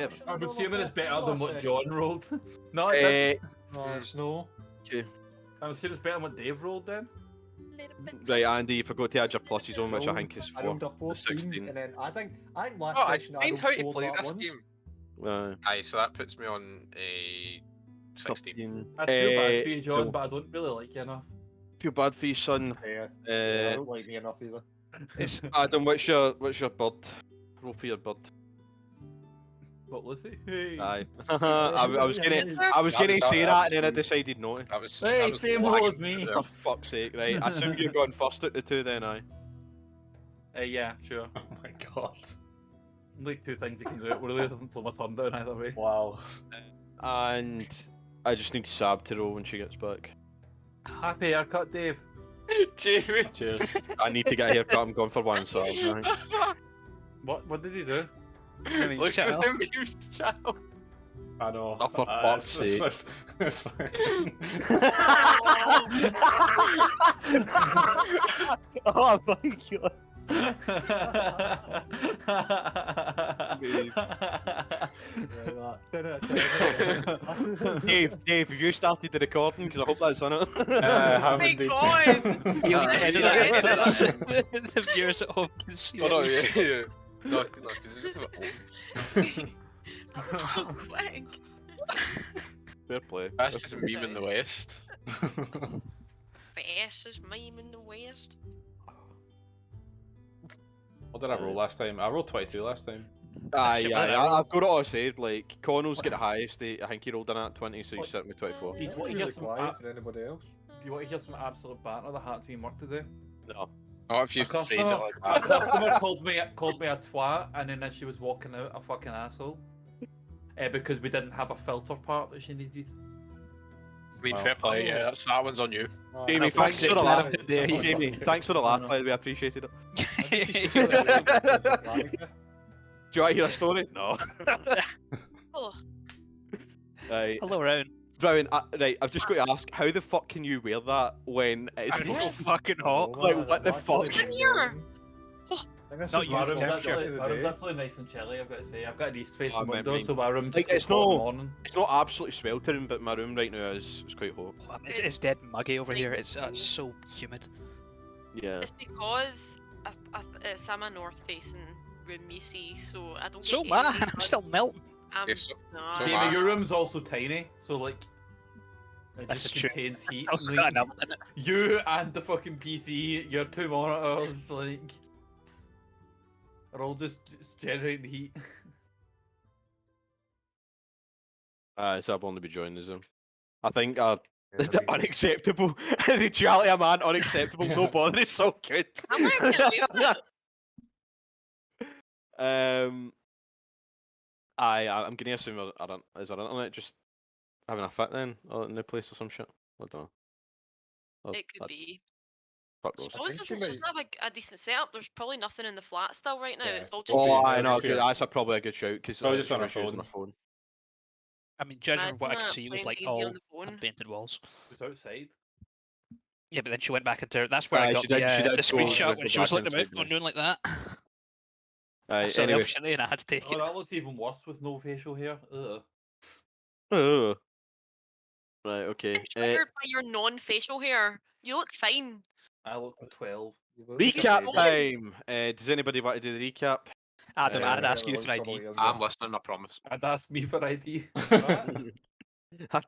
better. I'm assuming it's better than what John rolled. No, Uh, No, it's no. I'm assuming it's better than what Dave rolled then. right, Andy, you forgot to add your pluses on, which I rolled- think is I 4. rolled a 14, 16. and then I think last Oh, I session I find rolled how to 4 play that this once. game. Aye, so that puts me on a 16. I feel bad for you, John, but I don't really like you enough. Feel bad for you, son. Yeah, I don't like me enough either. It's Adam, what's your bird? Roll for your bird. What, Lucy? Hey. Aye. I was gonna say that, and then I decided no to. That was. Hey, that was same lagging roll as me. there. For fuck's sake, right? I assume you're going first at the two then, aye. Yeah, sure. Oh my god. Like 2 things you can do. It really doesn't slow my turn down either way. Wow. And I just need Sab to roll when she gets back. Happy haircut, Dave. Jamie. Cheers. I need to get a haircut. I'm going for one, so. Right. What did he do? mean, Look shut at up. him, he was child. I know. Oh, for fuck's sake. It's fine. Oh my god. Dave, have you started the recording? Because I hope that's on it. Have My indeed. God! The viewers at home can see Oh no, it. yeah. No, because it's just about home. That was so quick. Fair play. That's just a meme in the West. Fastest meme in the West. What did I roll last time? I rolled 22 last time. Aye, Shit, aye, what did I roll? I've got it all saved. Like, Connell's got the highest. I think he rolled in at 20, so he's sitting with 24. He's what, Really here's some quiet for anybody else. Do you want to hear some absolute banter that had to be work today? No. Oh, if you A phrase it customer, like a that. customer called me a twat, and then as she was walking out, a fucking asshole. Because we didn't have a filter part that she needed. I mean, Wow. fair play, yeah, that one's on you. Jamie, Oh, thanks fuck's for the sake, laugh. let him dare you. Jamie, thanks for the laugh, by the way. I appreciated it. Do you want to hear a story? No. Oh, Right. Hello, Rowan. Rowan, right, I've just got to ask, how the fuck can you wear that when it's It's roast? fucking hot. Like, what the fuck? Come here. Not you, My room's Jeff, actually nice and chilly, I've got to say. I've got an east-facing Oh, window, mate. so my room Like, just it's goes hot in the no- morning. It's not absolutely sweltering, but my room right now is quite hot. It's dead muggy over here. It's so humid. Yeah. It's because I'm a north facing room, you see, so I don't So get man, any I'm sun. still melting. Okay, so Nah, so Jamie, my- your room's also tiny, so like... It That's just true. contains heat. I also like, got an oven in it. you and the fucking PC, your 2 monitors, like... are all just generating heat. So I've only be joining them. I think unacceptable. The duality of man, unacceptable. No bother, it's so good. I'm not gonna do that. I'm gonna assume is our internet just having a fit then, or in the place or some shit. I don't know. Oh, It could be. Fuck those. Suppose think it she doesn't have a decent setup. There's probably nothing in the flat still right now. Yeah. It's all just. Oh, I It'll know. just be a- That's probably a good shout because Probably just on her using phone. her phone. I mean, judging from what I Imagine could that, see was playing like D&D all on the phone. unpainted walls. It was outside. Yeah, but then she went back into. That's where I Aye, got she did- she the did go- screenshot go when she was back looking inside, about, yeah. doing like that. I saw the Anyway. opportunity and I had to take Oh, it. that looks even worse with no facial hair. Ugh. Oh. Right. Okay. I'm triggered by your non-facial hair. You look fine. I look 12. Recap time. Does anybody want to do the recap? Adam, Yeah, I'd ask you for ID. I'm listening, I promise. I'd ask me for ID.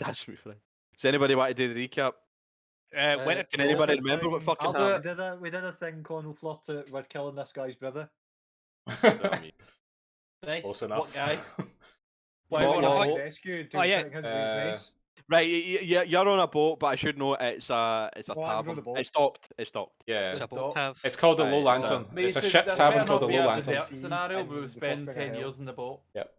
That's me, friend. Does anybody want to do the recap? When it Can anybody remember what fucking I'll do happened? We did a thing, Connell Fluff, that we're killing this guy's brother. Nice. Close enough. What guy? Why What- on a what- boat? Rescue, Oh, yeah. his mace. Right, you're on a boat, but I should know it's a Oh, I know tavern. the boat. It's docked. It's docked. Yeah. It's a It's boat have. It's called the Aye, Low it's a- Lantern. It's a Mason, ship this tavern better called the not be Low a Lantern. desert scenario where we And spend the first 10 thing I years in the boat. Yep.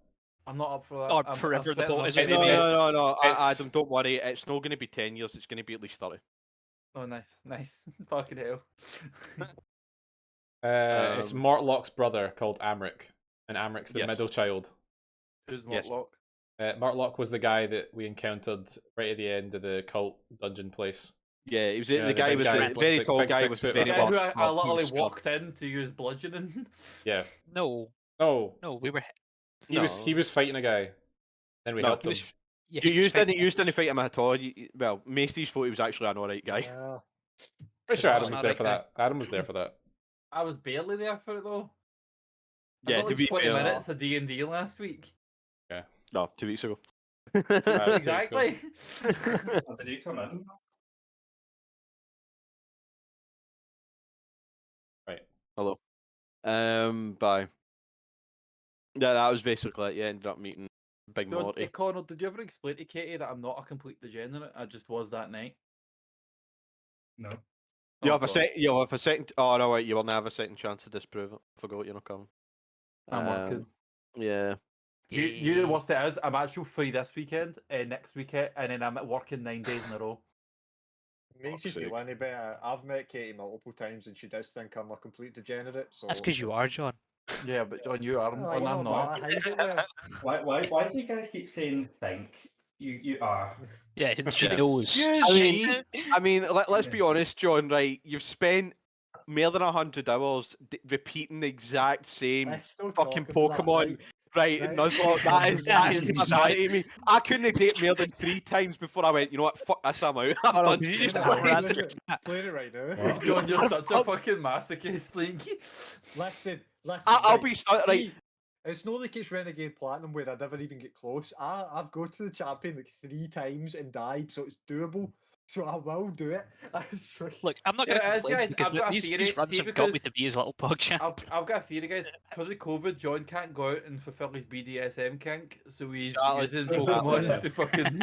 I'm not up for that. Or I'm forever the certainly boat not is gonna in No, be- the It's- no, it's- Adam, don't worry. It's not going to be 10 years. It's going to be at least 30. Oh, nice. Fucking hell. It's Mortlock's brother called Amric, and Amric's the Yes. middle child. Who's Yes. Mortlock? Mortlock was the guy that we encountered right at the end of the cult dungeon place. Yeah, he was Yeah, the the guy big with guy, the like very the tall big guy with the 6 very The foot guy who large I literally skull. walked in to use bludgeoning. Yeah. No, Oh, no, we were. He was fighting a guy. Then we No, helped He him. was, yeah, You he was used didn't fight him at all. Well, Macy's thought he was actually an alright guy. Yeah. Pretty sure No, Adam it's was not there that for guy. that. Adam was there for that. I was barely there for it though. I Yeah, got to like be 20 fair. minutes of D&D last week. No, 2 weeks ago. Exactly. Did you come in? Hello. Bye. Yeah, that was basically it. You ended up meeting Big John, Morty. Connor, did you ever explain to Katie that I'm not a complete degenerate? I just was that night. No. You Oh, have a God. you'll have a second. Oh no, wait, you will never have a second chance to disprove it. Forgot you're not coming. I'm working. Yeah. You know what it is? I'm actually free this weekend, next weekend, and then I'm at working 9 days in a row. Makes you Fuck's feel sake. any better. I've met Katie multiple times and she does think I'm a complete degenerate. So That's because you are, John. Yeah, but John, you are, Oh, and I'm but not. I hide it well. Why do you guys keep saying think? You are. Yeah, she Yes. knows. I mean, let's be honest, John. Right, you've spent more than 100 hours repeating the exact same Let's still fucking talk about that, Pokemon. Right, Right. Nuzlocke. That is That's insanity to me. I couldn't date more than 3 times before I went, you know what, fuck this, I'm out. I'm Oh, no, done. did you just Play have it, a rant play through it, that? play it right now. What? John, you're For such a fuck's- fucking masochist, like. Listen. I'll right. be right. See, it's not like it's Renegade Platinum where I never even get close. I've gone to the champion like 3 times and died, so it's doable. So I will do it. Look, I'm not going to Yeah, it is, complain guys. because I've got a these theory. runs See, have got me because to be his little pug champ. I've got a theory, guys. Because of COVID, John can't go out and fulfill his BDSM kink, so he's Exactly, using exactly, Pokemon yeah. to fucking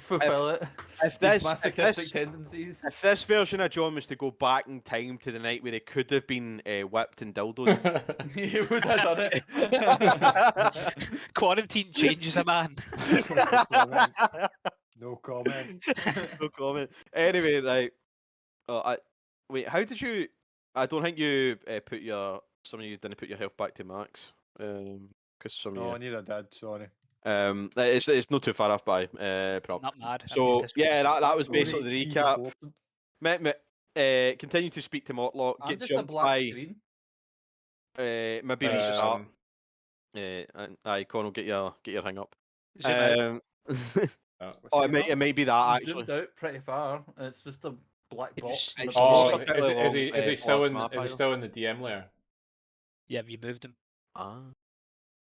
fulfill it. If His this, masochistic tendencies. if this version of John was to go back in time to the night where he could have been whipped and dildoed, He would have done it. Quarantine changes a man. No comment. no comment. Anyway, right. Wait. How did you? I don't think you put your. Some of you didn't put your health back to max. Because some No, of you. neither did. Sorry. It's not too far off by. Probably. Not mad. So yeah, that was Sorry, basically the it's recap. important. Continue to speak to Mortlock. I'm Get just a jumped black by. screen. Maybe restart. Aye, Con will get your hang up. Zoom out. Oh, it may be that I'm actually. zoomed out pretty far, and it's just a black It box. just- in the it's Oh, bottom. just- is he still in? map Is he either. still in the DM layer? Yeah, have you moved him? Ah.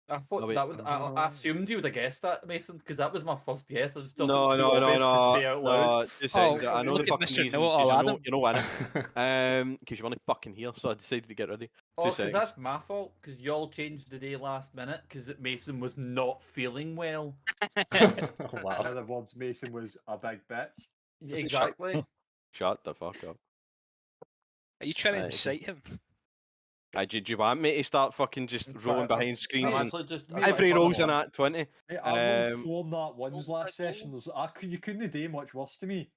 I thought wait. that would. I assumed you would have guessed that, Mason, because that was my first guess. I just thought No, it was too no, obvious to say out loud. no. 2 seconds. Oh, I know look the at fucking Mr. reason. Know-it-all, Adam. You know winning. Because you weren't fucking here, so I decided to get ready. Oh, 2 because seconds. that's my fault. Because y'all changed the day last minute because Mason was not feeling well. Oh, In wow. other words, Mason was a big bitch. Exactly. Shut the fuck up. Are you trying to Right, incite him? Do you want me to start fucking just In rolling fact, I'm- behind screens I'm and actually just every rolls in at 20? Hey, I Um, rolled 4 nat ones Goals last are session. goals. You couldn't do much worse to me.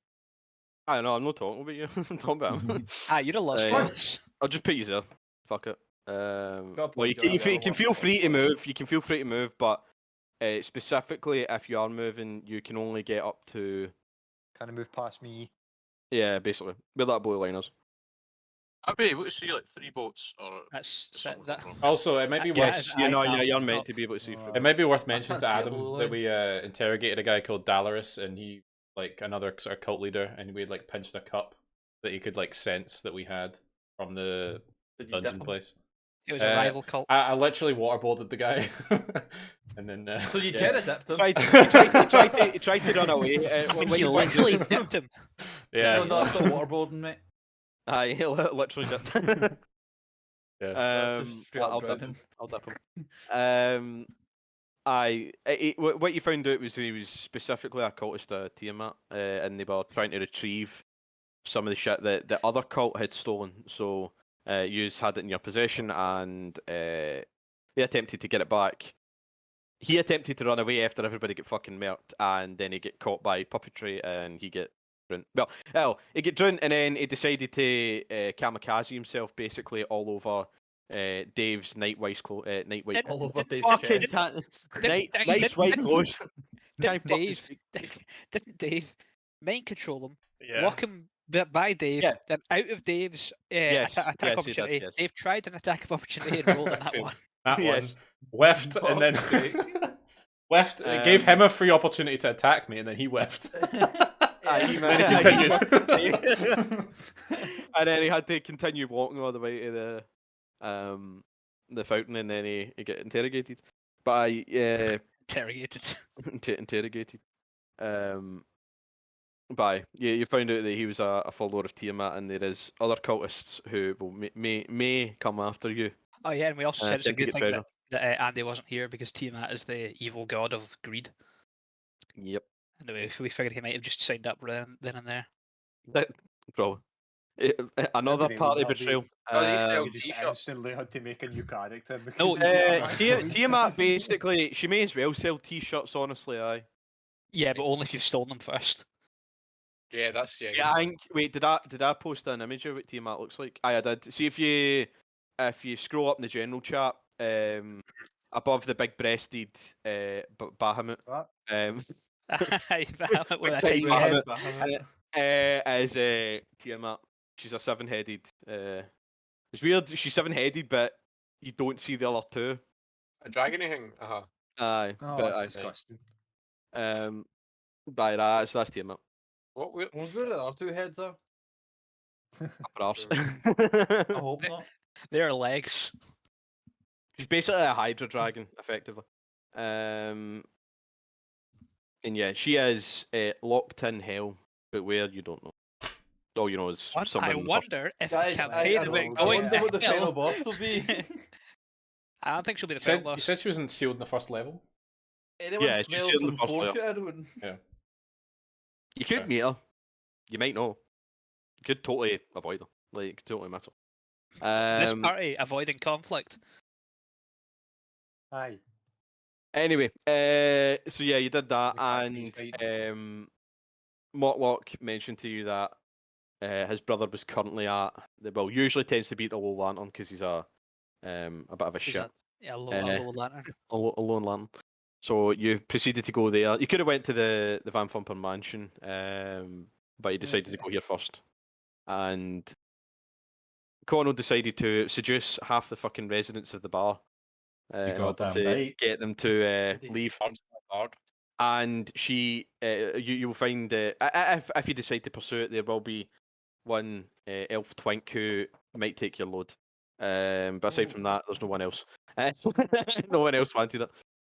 I don't know, I'm not talking about you. I'm talking about him. You're a lost Right. cause. I'll just put you there. Fuck it. Got a Well, you point, can, John, you yeah, can feel free to move. You can feel free to move, but specifically if you are moving, you can only get up to Kind of move past me. basically where that blue line is. I'd be able to see like 3 boats or That's something. that. Also, it might be Yeah, worth. Yes, I- you're I- meant to be able to see through. It might be worth I mentioning can't to see a Adam blue that line. we interrogated a guy called Dalaris, and he like another sort of cult leader, and we had like pinched a cup that he could like sense that we had from the Did you dungeon dip him? place. It was a Uh, rival cult. I literally waterboarded the guy, and then So you Yeah. kind of dipped him. Tried to run away. When when he you find literally out- dipped him. yeah, No, no, it's not waterboarding, mate. Aye, he literally dipped. yeah. That's just straight up I'll dip drowning. him. I'll dip him. What you found out was he was specifically a cultist of Tiamat, and they were trying to retrieve some of the shit that the other cult had stolen. So you had it in your possession, and they attempted to get it back. He attempted to run away after everybody get fucking murked, and then he get caught by puppetry, and he get drowned. Well, he get drowned, and then he decided to kamikaze himself, basically all over Dave's night white clothes. All over Dave's Fucking chest. nice white clothes. Can't Didn't fucking Dave? speak. Didn't Dave mind control him? Yeah. Lock him by Dave, Yeah. then out of Dave's Yes, attack yes, he did, opportunity. yes. Dave tried an attack of opportunity and rolled on that Failed. one. That Yes. one. Whiffed, and then... Fuck's sake. whiffed. It gave him a free opportunity to attack me, and then he whiffed. Aye, Then he man. continued. And then he had to continue walking all the way to the fountain, and then he get interrogated. But I Interrogated. interrogated. But you found out that he was a follower of Tiamat, and there is other cultists who will may come after you. Oh yeah, and we also said it's a attempt to good get thing treasure. that Andy wasn't here because Tiamat is the evil god of greed. Yep. And we figured he might have just signed up then and there. Probably. Another didn't party even have betrayal. Does he sell You just t-shirts? instantly had to make a new character because No, he's not Tiamat basically, she may as well sell t-shirts, honestly, aye. Yeah, but only if you've stolen them first. Yeah, that's yeah. Yeah, I think, wait, did I post an image of what Tiamat looks like? Aye, I did. See if you scroll up in the general chat, above the big breasted Bahamut, What? Aye, but with a tiny tiny head. Bahamut, is Tiamat. She's a 7-headed. It's weird. She's 7-headed, but you don't see the other two. A dragon thing? Uh-huh. Aye, Oh, but that's disgusting. by that's Tiamat. What? I wonder where the other two heads are. Upper arse. I hope not. There are legs. She's basically a Hydra dragon, effectively. And yeah, she is locked in hell, but where you don't know. All you know is someone. I wonder if Guys, the I campaign wonder about going what the to hell. final boss will be. I don't think she'll be the You final said, boss. you said she was sealed in the first level? Anyone Yeah, she's smells in the some first layer. foreshadowing? You could Okay. meet her. You might know. You could totally avoid her. Like, you could totally miss her. This party avoiding conflict. Aye. Anyway, so yeah, you did that, We can't be and Mortlock mentioned to you that his brother was currently at usually tends to be at the Low Lantern because he's a bit of a He's shit, a low lantern. a lone lantern. So you proceeded to go there. You could have went to the Van Thumper mansion, but you decided to go here first. And Connell decided to seduce half the fucking residents of the bar in order goddamn to right. get them to leave. Hard. And she, you will find if you decide to pursue it, there will be one elf twink who might take your load. But aside from that, there's no one else. No one else wanted it.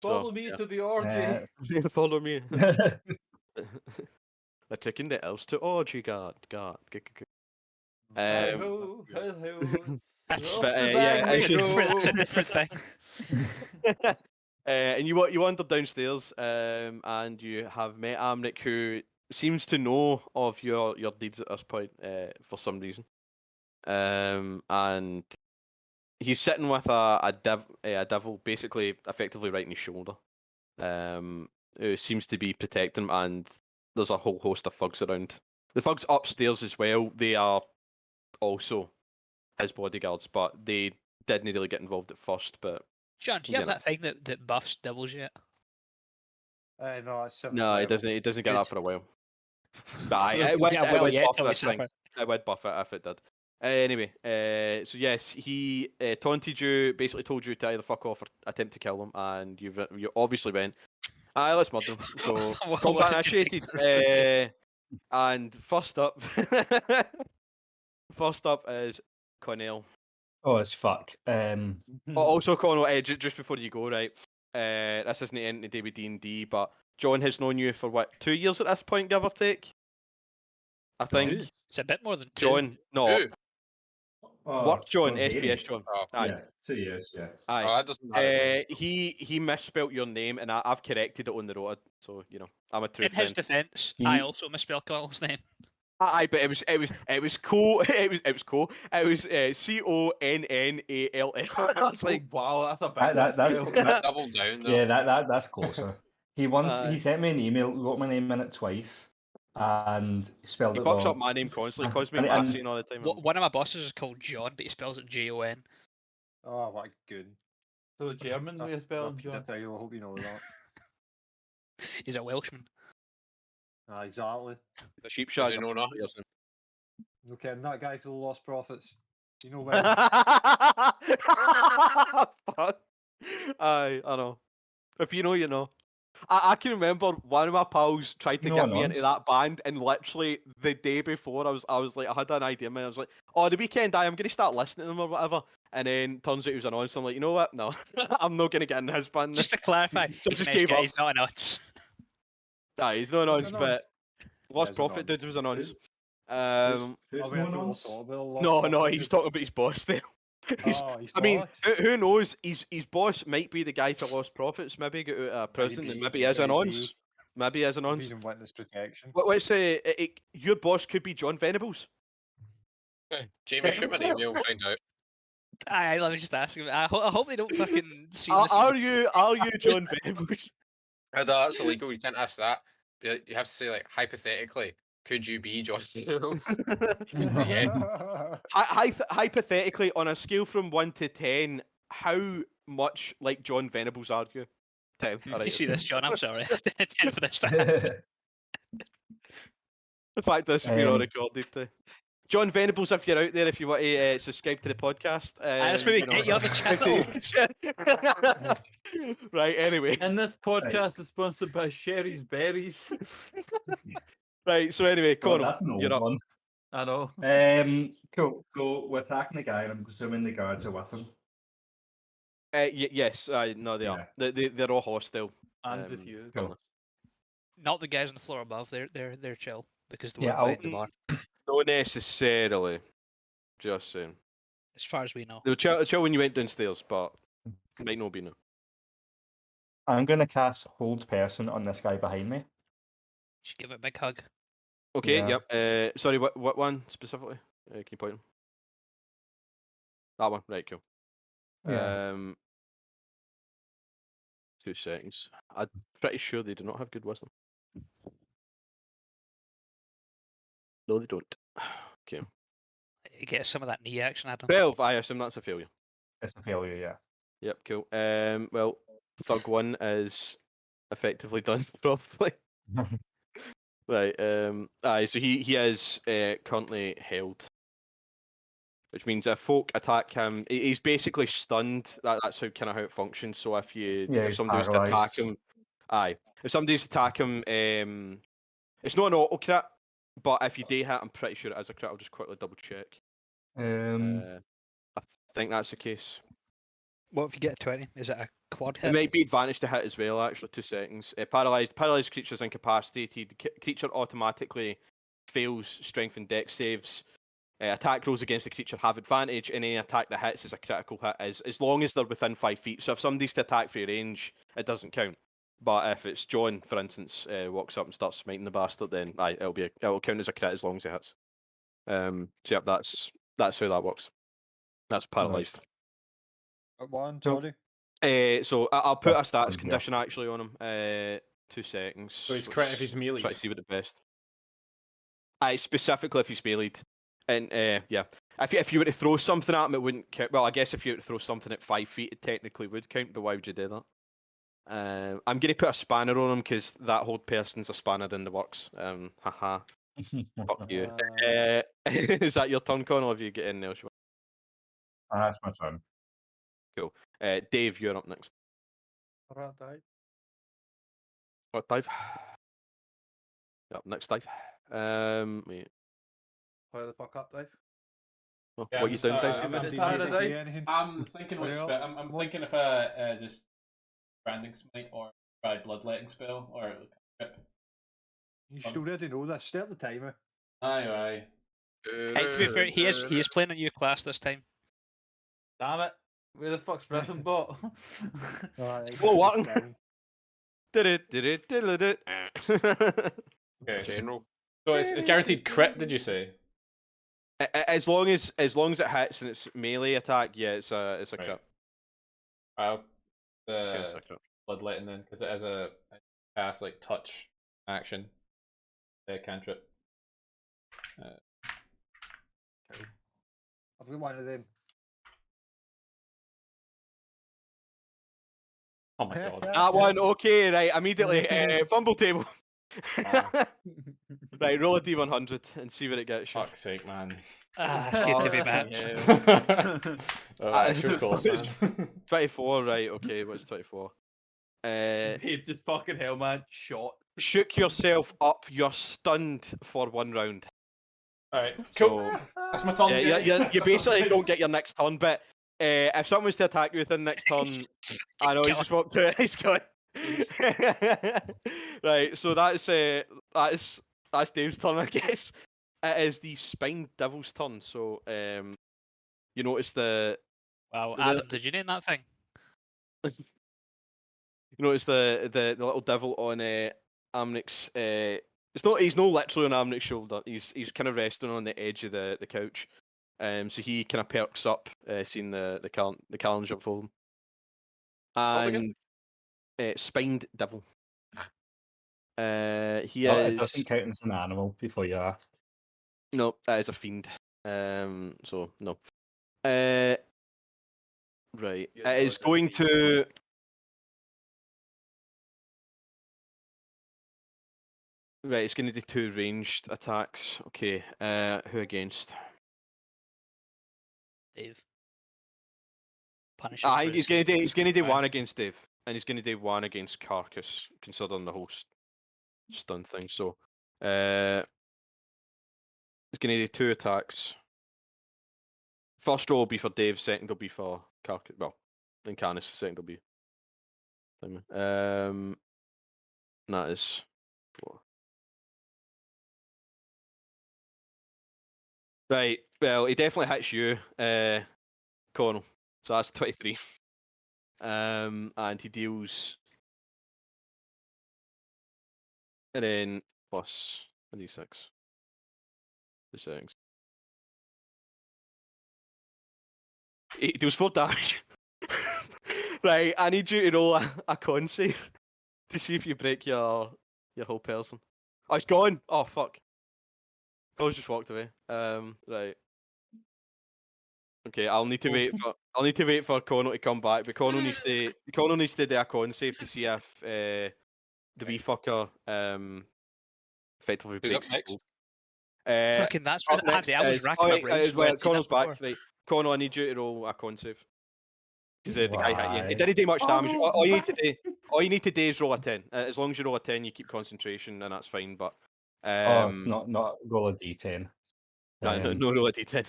Follow me to the orgy. Follow me. They're taking the elves to orgy. God. Hi-ho, hi-ho, That's- off but, the yeah, bag we actually- go. That's a different thing. And you wander downstairs, and you have met Amrik, who seems to know of your deeds at this point, for some reason. And he's sitting with a devil, basically, effectively right in his shoulder, who seems to be protecting him. And there's a whole host of thugs around. The thugs upstairs as well. They are also his bodyguards, but they didn't really get involved at first. But John, do you have Yeah. that thing that buffs devils yet? No, it's 7th no, he level. doesn't. He doesn't get Good. that for a while. But I Yeah, would, well, I would yeah, buff tell me this thing. something. I would buff it if it did. Anyway, so yes, he taunted you, basically told you to either fuck off or attempt to kill him, and you obviously went, aye, let's murder him. So What combat did you think? initiated. And first up, is Connell. Oh, it's fuck. Also, Connell, just before you go, right? This isn't anything to do with D&D, but John has known you for what, 2 years at this point, give or take? I think. It's a bit more than two. John, no, Who? work John, David. SPS John. Oh, Aye, Yeah, 2 years, yeah. aye. oh, that doesn't matter. He misspelt your name, and I've corrected it on the road, so you know I'm a true In his friend. defence, He- I also misspelled Connell's name. Aye, but it was cool. It was cool. It was Connall. I was like, wow, that's a big That's misspell. Double down. Though. yeah, that's closer. He once Aye. he sent me an email, wrote my name in it twice, and spelled he it fucks wrong. up my name constantly. Calls me And- Massey all the time. One of my bosses is called John, but he spells it Jon. Oh, what a good. So German way of spelling John. I hope you know that. He's a Welshman. Exactly. The sheep Does shag. he know that? No kidding, that guy for the Lost Prophets. Do you know when? Fuck. Aye, I know. If you know, you know. I can remember one of my pals tried to No get one me into knows. that band, and literally the day before, I was like, I had an idea, man. I was like, oh, the weekend, I'm gonna start listening to them or whatever. And then turns out he was an nonce. I'm like, you know what? No, I'm not gonna get in his band. Just to clarify, So I he's just a nice gave guy, up. he's not a nuts. Nah, he's no He's a nonce, but nonce. Lost he's a Prophet nonce. dude was a nonce. Who's Um, who's Are we no ever nonce? talk about the Lost no, Prophet he's dude? talking about his boss there. He's- Oh, he's I mean, boss. who knows? His boss might be the guy for Lost Prophets. Maybe got out of prison, and maybe he is a nonce. Maybe he is a nonce. He's in witness protection. Let's say your boss could be John Venables. Jamie, shoot my name, you'll find out. Aye, let me just ask him. I hope they don't fucking see Are you John Venables? That's illegal, you can't ask that. You have to say, like, hypothetically, could you be John Venables? Yeah. Hypothetically, on a scale from 1 to 10, how much like John Venables are you? 10. You Alright. see this, John? I'm sorry. 10 for this time. The fact this is being all Um, recorded. John Venables, if you're out there, if you want to subscribe to the podcast, Let's maybe get you on the channel. Right. Anyway. And this podcast is sponsored by Sherry's Berries. Right. So anyway, Oh, Connor, that's an old you're up. one. I know. Cool. So we're attacking the guy, and I'm assuming the guards are with him. Yes. No, they are. They're all hostile. And with you. Cool. Not the guys on the floor above. They're chill because they Yeah, were at the bar. Not necessarily. Just saying. As far as we know. They were chill when you went downstairs, but might not be now. I'm gonna cast Hold Person on this guy behind me. Should give it a big hug. Okay. Yeah. Yep. Sorry. What one specifically? Can you point them? That one. Right. Cool. Yeah. 2 seconds. I'm pretty sure they do not have good wisdom. No, they don't. Okay. Get some of that knee action at them. 12. I assume that's a failure. It's a failure, yeah. Yep. Cool. Well, Thug 1 is effectively done properly. Right. Aye. So he is currently held, which means if folk attack him, he's basically stunned. That's how how it functions. So if he's somebody was to attack paralysed. him, if somebody's to attack him, it's not an auto crit, but if you day hit, I'm pretty sure it is a crit. I'll just quickly double check. I think that's the case. What if you get a 20? Is it a quad It hit? might be advantage to hit as well. Actually, 2 seconds. Paralyzed creatures incapacitated. Creature automatically fails strength and dex saves. Attack rolls against the creature have advantage, and any attack that hits is a critical hit, as long as they're within 5 feet. So if somebody's to attack for your range, it doesn't count. But if it's John, for instance, walks up and starts smiting the bastard, then it'll count as a crit as long as it hits. So yep, that's how that works. That's paralyzed. One, So- sorry. So I'll put a That's status fine, yeah. condition actually on him. 2 seconds. So he's crit if he's melee. Try to see what the best. Specifically if he's meleeed. And yeah, if you were to throw something at him, it wouldn't count. Well, I guess if you were to throw something at 5 feet, it technically would count. But why would you do that? I'm gonna put a spanner on him because that whole person's a spanner in the works. Haha. Fuck you. Is that your turn, Connor? Or have you get in there? That's my turn. Dave, you're up next. Alright, Dave. What, Dave? Yep, next, Dave. Wait. Play the fuck up, Dave. Yeah, What you just, doing, Dave? I'm- Give it a Did time, you Dave. do anything? I'm thinking which Hurry spell. up. I'm Come on. thinking if I just branding smite or try bloodletting spell or grip. You should already know this. Start the timer. Aye. Hey, to be fair, he is playing a new class this time. Damn it. Where the fuck's Rhythm Bot? Oh, what? Okay. General. So it's guaranteed crit. Did you say? As long as it hits and it's melee attack, yeah, it's a Right. crit. I'll Okay, it's a crit. bloodletting then because it is a cast like touch action. Cantrip. I've got one of them. Oh my god. That one, okay, right, immediately. Fumble table. Right, roll a d100 and see where it gets you. Fuck's sake, man. Scared to be back. Alright, sure, course, It's man. 24, right? Okay, what's 24? Dave just fucking hell, man. Shot. Shook yourself up. You're stunned for 1 round. Alright, So cool. That's my turn. you basically don't get your next turn. But if someone was to attack you within the next turn, I know he just walked to it. He's going. Right, so that's Dave's turn, I guess. It is the Spine Devil's turn. So you notice Wow, The- Adam, did you name that thing? you notice the little devil on Amnik's. He's no literally on Amnik's shoulder. He's kind of resting on the edge of the couch. So he kind of perks up, seeing the calendar unfold. What again? And Spined Devil. He No, it is doesn't count as an animal before you ask. no, that is a fiend. So no. Right, Yeah, it no, is it's a going fiend. to. Right, it's going to do 2 ranged attacks. Okay, who against? Dave. Punish him I for think he's his going to do Right. 1 against Dave, and he's going to do 1 against Carcass, considering the whole stun thing. So, he's going to do 2 attacks. First roll will be for Dave, second will be for Carcass. Well, then Canis, second will be. That is 4. Right. Well, he definitely hits you, Connell. So that's 23. And he deals. And then plus a d6. The settings. He deals 4 damage. Right, I need you to roll a con save to see if you break your whole person. Oh, it's gone. Oh fuck. Cole's just walked away. Right. Okay, I'll need to wait for Connell to come back. But Connell needs to do a con save to see if the wee fucker effectively Who's up breaks his next? hold. Fucking that's Up right. next Andy, I was is racking up rage. well, when I'd seen Connell's that back. before. Right, Connell, I need you to roll a con save. Because the guy hit you. Why? It didn't do much damage. Oh, All you need to do is roll a 10. As long as you roll a 10, you keep concentration, and that's fine. But Not roll a d10. no roll a d10.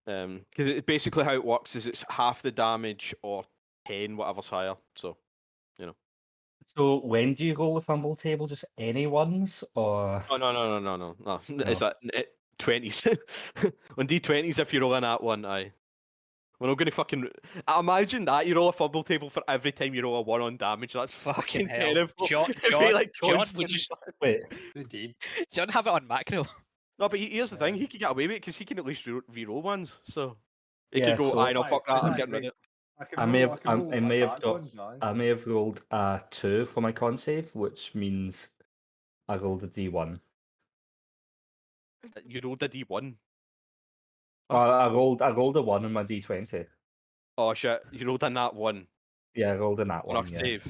Because basically how it works is it's half the damage or 10, whatever's higher. So, So when do you roll the fumble table? Just any ones, or no. It's at 20s. On d20s, if you roll in that one, aye. We're not going to fucking. Imagine that you roll a fumble table for every time you roll a 1 on damage. That's fucking hell. terrible. John, It'd be like John would constant. just wait? John have it on macro. No, but here's the thing: he could get away with it because he can at least re-roll ones. So he Yeah, could go, so- "I know, fuck that, I'm Aye, getting rid of it." I may have I may have rolled a 2 for my con save, which means I rolled a d1. You rolled a d1. I rolled a 1 on my d20. Oh shit! You rolled a nat 1 Yeah, I rolled a nat on a 1. Yeah. save.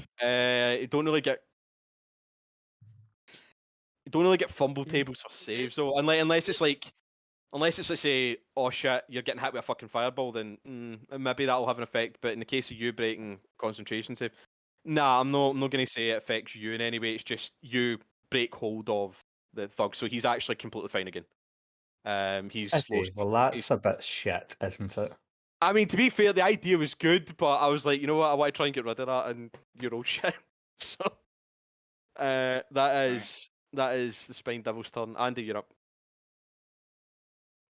You don't really get fumble tables for saves though, unless it's like say, oh shit, you're getting hit with a fucking fireball, then maybe that'll have an effect. But in the case of you breaking concentration save, nah, I'm not going to say it affects you in any way. It's just you break hold of the thug, so he's actually completely fine again. He's I see. lost. Well, that's a bit shit, isn't it? I mean, to be fair, the idea was good, but I was like, you know what, I want to try and get rid of that, and you're all shit. So, that is the Spine Devil's turn. Andy, you're up.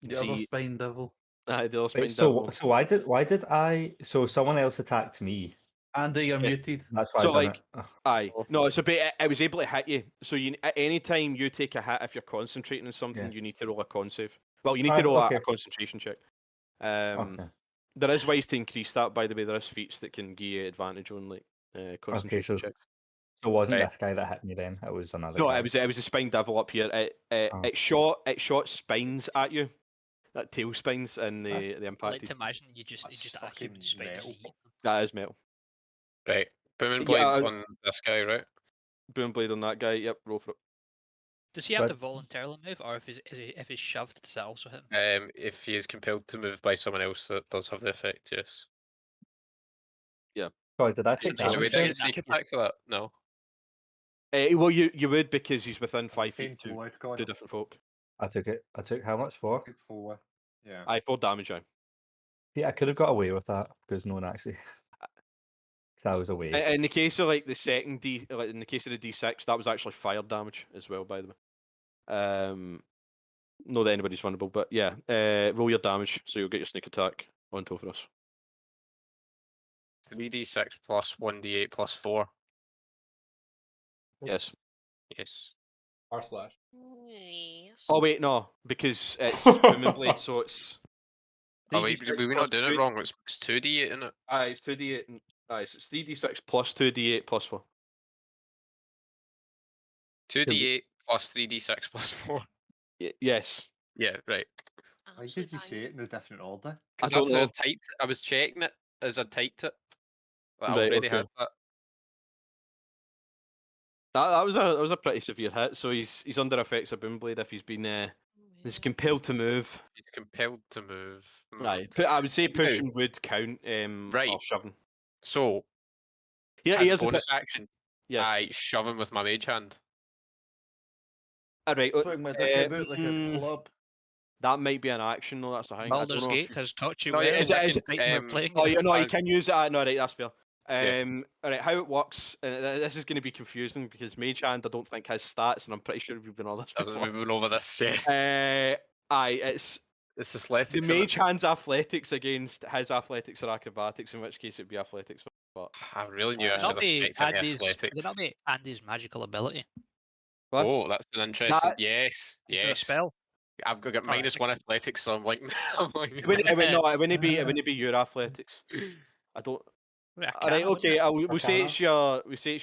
The other spine devil. The other Spine Wait, so Devil. so why did I? So someone else attacked me. Andy, you're Yes. muted. That's why So, I done like, it. Ugh. Aye. No, so it was able to hit you. So at any time you take a hit, if you're concentrating on something, Yeah. you need to roll a con save. Well, you need to roll okay. a concentration check. Okay. There is ways to increase that, by the way. There is feats that can give you advantage on like concentration so- checks. So it wasn't Right. this guy that hit me then? It was another No, guy. it was a Spine Devil up here. Oh. It shot spines at you, that tail spines in the I like impact. to imagine you just a human spider metal. feet. That is metal. Right. Booming Yeah, blades on this guy, right? Boom blade on that guy. Yep, roll for it. Does he have to But- voluntarily move, or if he's shoved, does that also hit him? If he is compelled to move by someone else, that does have the effect. Yes. Sorry, did I So- take so So we damage? saying didn't then? that sneak he's- attack for that. No. Well, you would because he's within 5 Came feet to forward, got two it. different folk. I took it. I took how much for? Took 4. Yeah. Aye, 4 damage. Aye. Yeah, I could have got away with that because no one actually. Because I was away. In the case of like the second like in the case of the D6, that was actually fire damage as well, by the way. Not that anybody's vulnerable, but yeah, roll your damage, so you'll get your sneak attack on top of us. 3d6 plus 1d8 plus 4. Yes. Yes. R/. Yes. Oh wait, no, because it's Boom and Blade, so it's. Oh wait, 3d6 we're plus not doing it 2 wrong. It's 2d8, isn't it? Aye, it's 2d8. Aye, so it's 3d6 plus 2d8 plus 4. 2d8 plus 3d6 plus 4. Yes. Yeah, right. Why Absolute did you say banging. it in a different order? I Because don't that's how I know. typed. I was checking it as I typed it. But I Right, already okay. had that. That was a pretty severe hit. So he's under effects of Boom Blade if he's been he's compelled to move. He's compelled to move. Right. I would say Now- pushing would count. Right. Or shoving. So, Yeah, as he has a bonus action, Yes. I shove him with my mage hand. Alright. Swing my dick about like a club. That might be an action, though. That's the thing. I don't Baldur's know if Gate you- has taught you No, well. is it- We're um, playing. Oh, you know, you as- can use it. No, right, that's fair. Yeah. Alright, how it works. This is going to be confusing because Mage Hand, I don't think has stats, and I'm pretty sure we've been all this Doesn't before. moving over this. Yeah. Aye, it's It's the athletics. Mage Hand's athletics against his athletics or acrobatics, in which case it'd be athletics. But I really knew I Would should Not have be spec'd Andy's. Would athletics. it not be Andy's magical ability? what? Oh, that's an interesting. That- Yes, Is it a yes. spell? I've got Alright, -1 athletics, so I'm like, I'm like. It wouldn't be your athletics. I don't. Right, All right, okay. We'll say Arcana? it's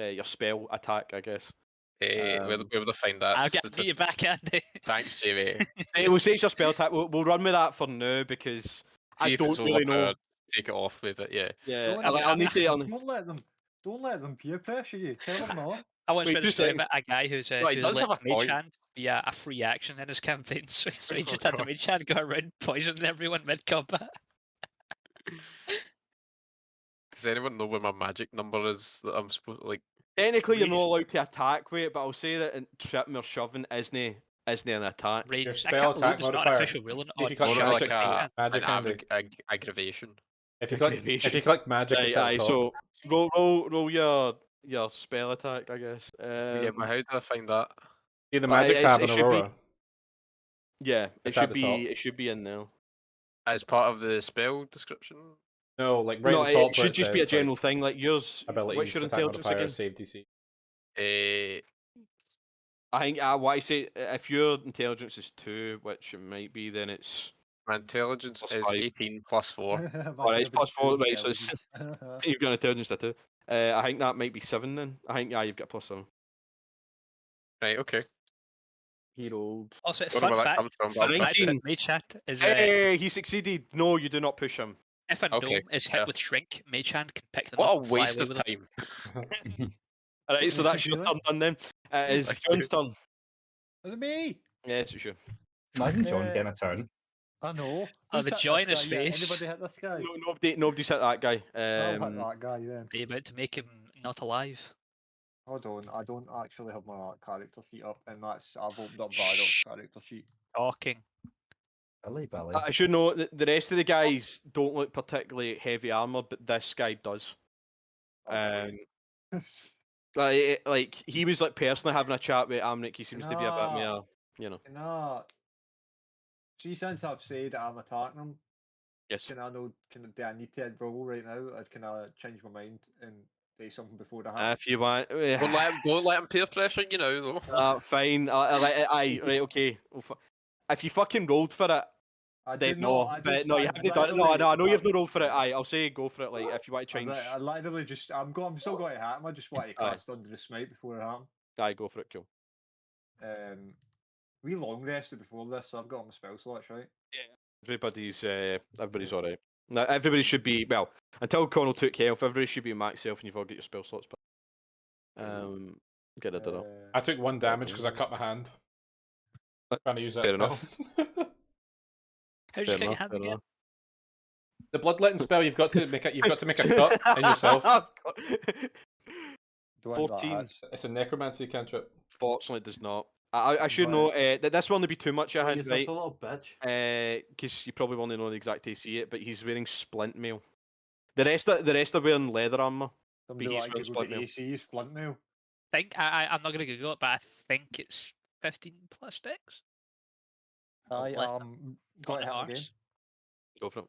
your spell attack, I guess. Where would I find that? I'll get you statistic? back, Andy. Thanks, Jamie. We'll say it's your spell attack. We'll run with that for now because See I if don't it's really know. overpowered, take it off with it. Yeah. Yeah, Don't I'll need to. Don't let them peer pressure you. Tell them no. I once Wait, read 2 a story seconds. about a guy who's No, he who's does let have a Mage point. Hand be a free action in his campaign, so he Oh just had the God. Mage Hand go around poisoning everyone mid combat. Does anyone know where my magic number is that I'm supposed like? Technically, you're not Rage- allowed to attack with it, but I'll say that tripping or shoving isn't an attack. Rage. Your I spell can't believe attack it's not an modifier. official ruling If on you click More shoving magic- like Mage a, Hand. Magic an Andy. aggravation. If you click magic, Aye, it's at aye, the top. so roll your spell attack, I guess. Yeah, but how do I find that? See the Well, magic it's- tab it in should be- Aurora. Yeah, it It's at should the be. top. It should be in there. As part of the spell description? No, like right No, at the top it where should just be a says, like, general thing. Like yours. abilities, What's your attack intelligence modifier, again? save DC. I think what I say, if your intelligence is 2, which it might be, then it's My intelligence Plus is 5. 18 plus 4. Alright, it's plus 4, right? So it's intelligence. you've got an intelligence at 2. I think that might be 7 then. I think you've got plus 7. Right, okay. He rolled. Also, Don't know fun where that fact, comes from, but fun I'm fact trusting. with Mage Hand is Hey, he succeeded. No, you do not push him. if a Okay, gnome is hit yeah. with Shrink, Mage Hand can pick them What up a and fly waste away of with them. time. Alright, so that's your turn done then. It is Thank John's you. turn. Was it me? Yes, it's you. Imagine John Yeah. getting a turn. I know. Oh, Who's the hit joy this in his guy yet? face. Anybody hit this guy? Nobody's hit that guy. I'll hit that guy then. Are you about to make him not alive? Hold on, I don't actually have my character sheet up, and I've opened up Vardo's character sheet. Talking. Billy. I should know that the rest of the guys don't look particularly heavy armor, but this guy does. Like he was like personally having a chat with Amnik. He seems to be a bit more, you know. Can I see, since I've said I'm attacking him, Yes. do I need to roll right now, or can I change my mind and say something before the If you want, Don't let him peer pressure you know, though. fine. Aye, right, okay. Well, if you fucking rolled for it, I then did no. not. But no, you haven't done it. No, I know you've not rolled for it. Aye, I'll say go for it. Like if you want to change, I literally just I'm still going to hit him. I just want to Aye. cast under the smite before I hit him. aye, go for it. Cool. We long rested before this, so I've got all my spell slots right. Everybody's all right. Now everybody should be well until Connell took health. Everybody should be max health, and you've all got your spell slots. But Get rid of that. I took 1 damage because I cut my hand. Trying to use that Fair spell. enough. How'd Fair you cut your enough, hands fair again? enough. The bloodletting spell, you've got to make a cut in yourself. Don't want that 14. hits. It's a necromancy cantrip. Fortunately, does not. I should Right. know that this will only be too much. I Oh, had you're such right, a little bitch. because you probably want to know the exact AC it, but he's wearing splint mail. The rest are wearing leather armor. Somebody he's like wearing Google splint the mail. AC splint mail. I'm not gonna Google it, but I think it's 15 plus sticks. I Less got to hit bars. again. Go for it.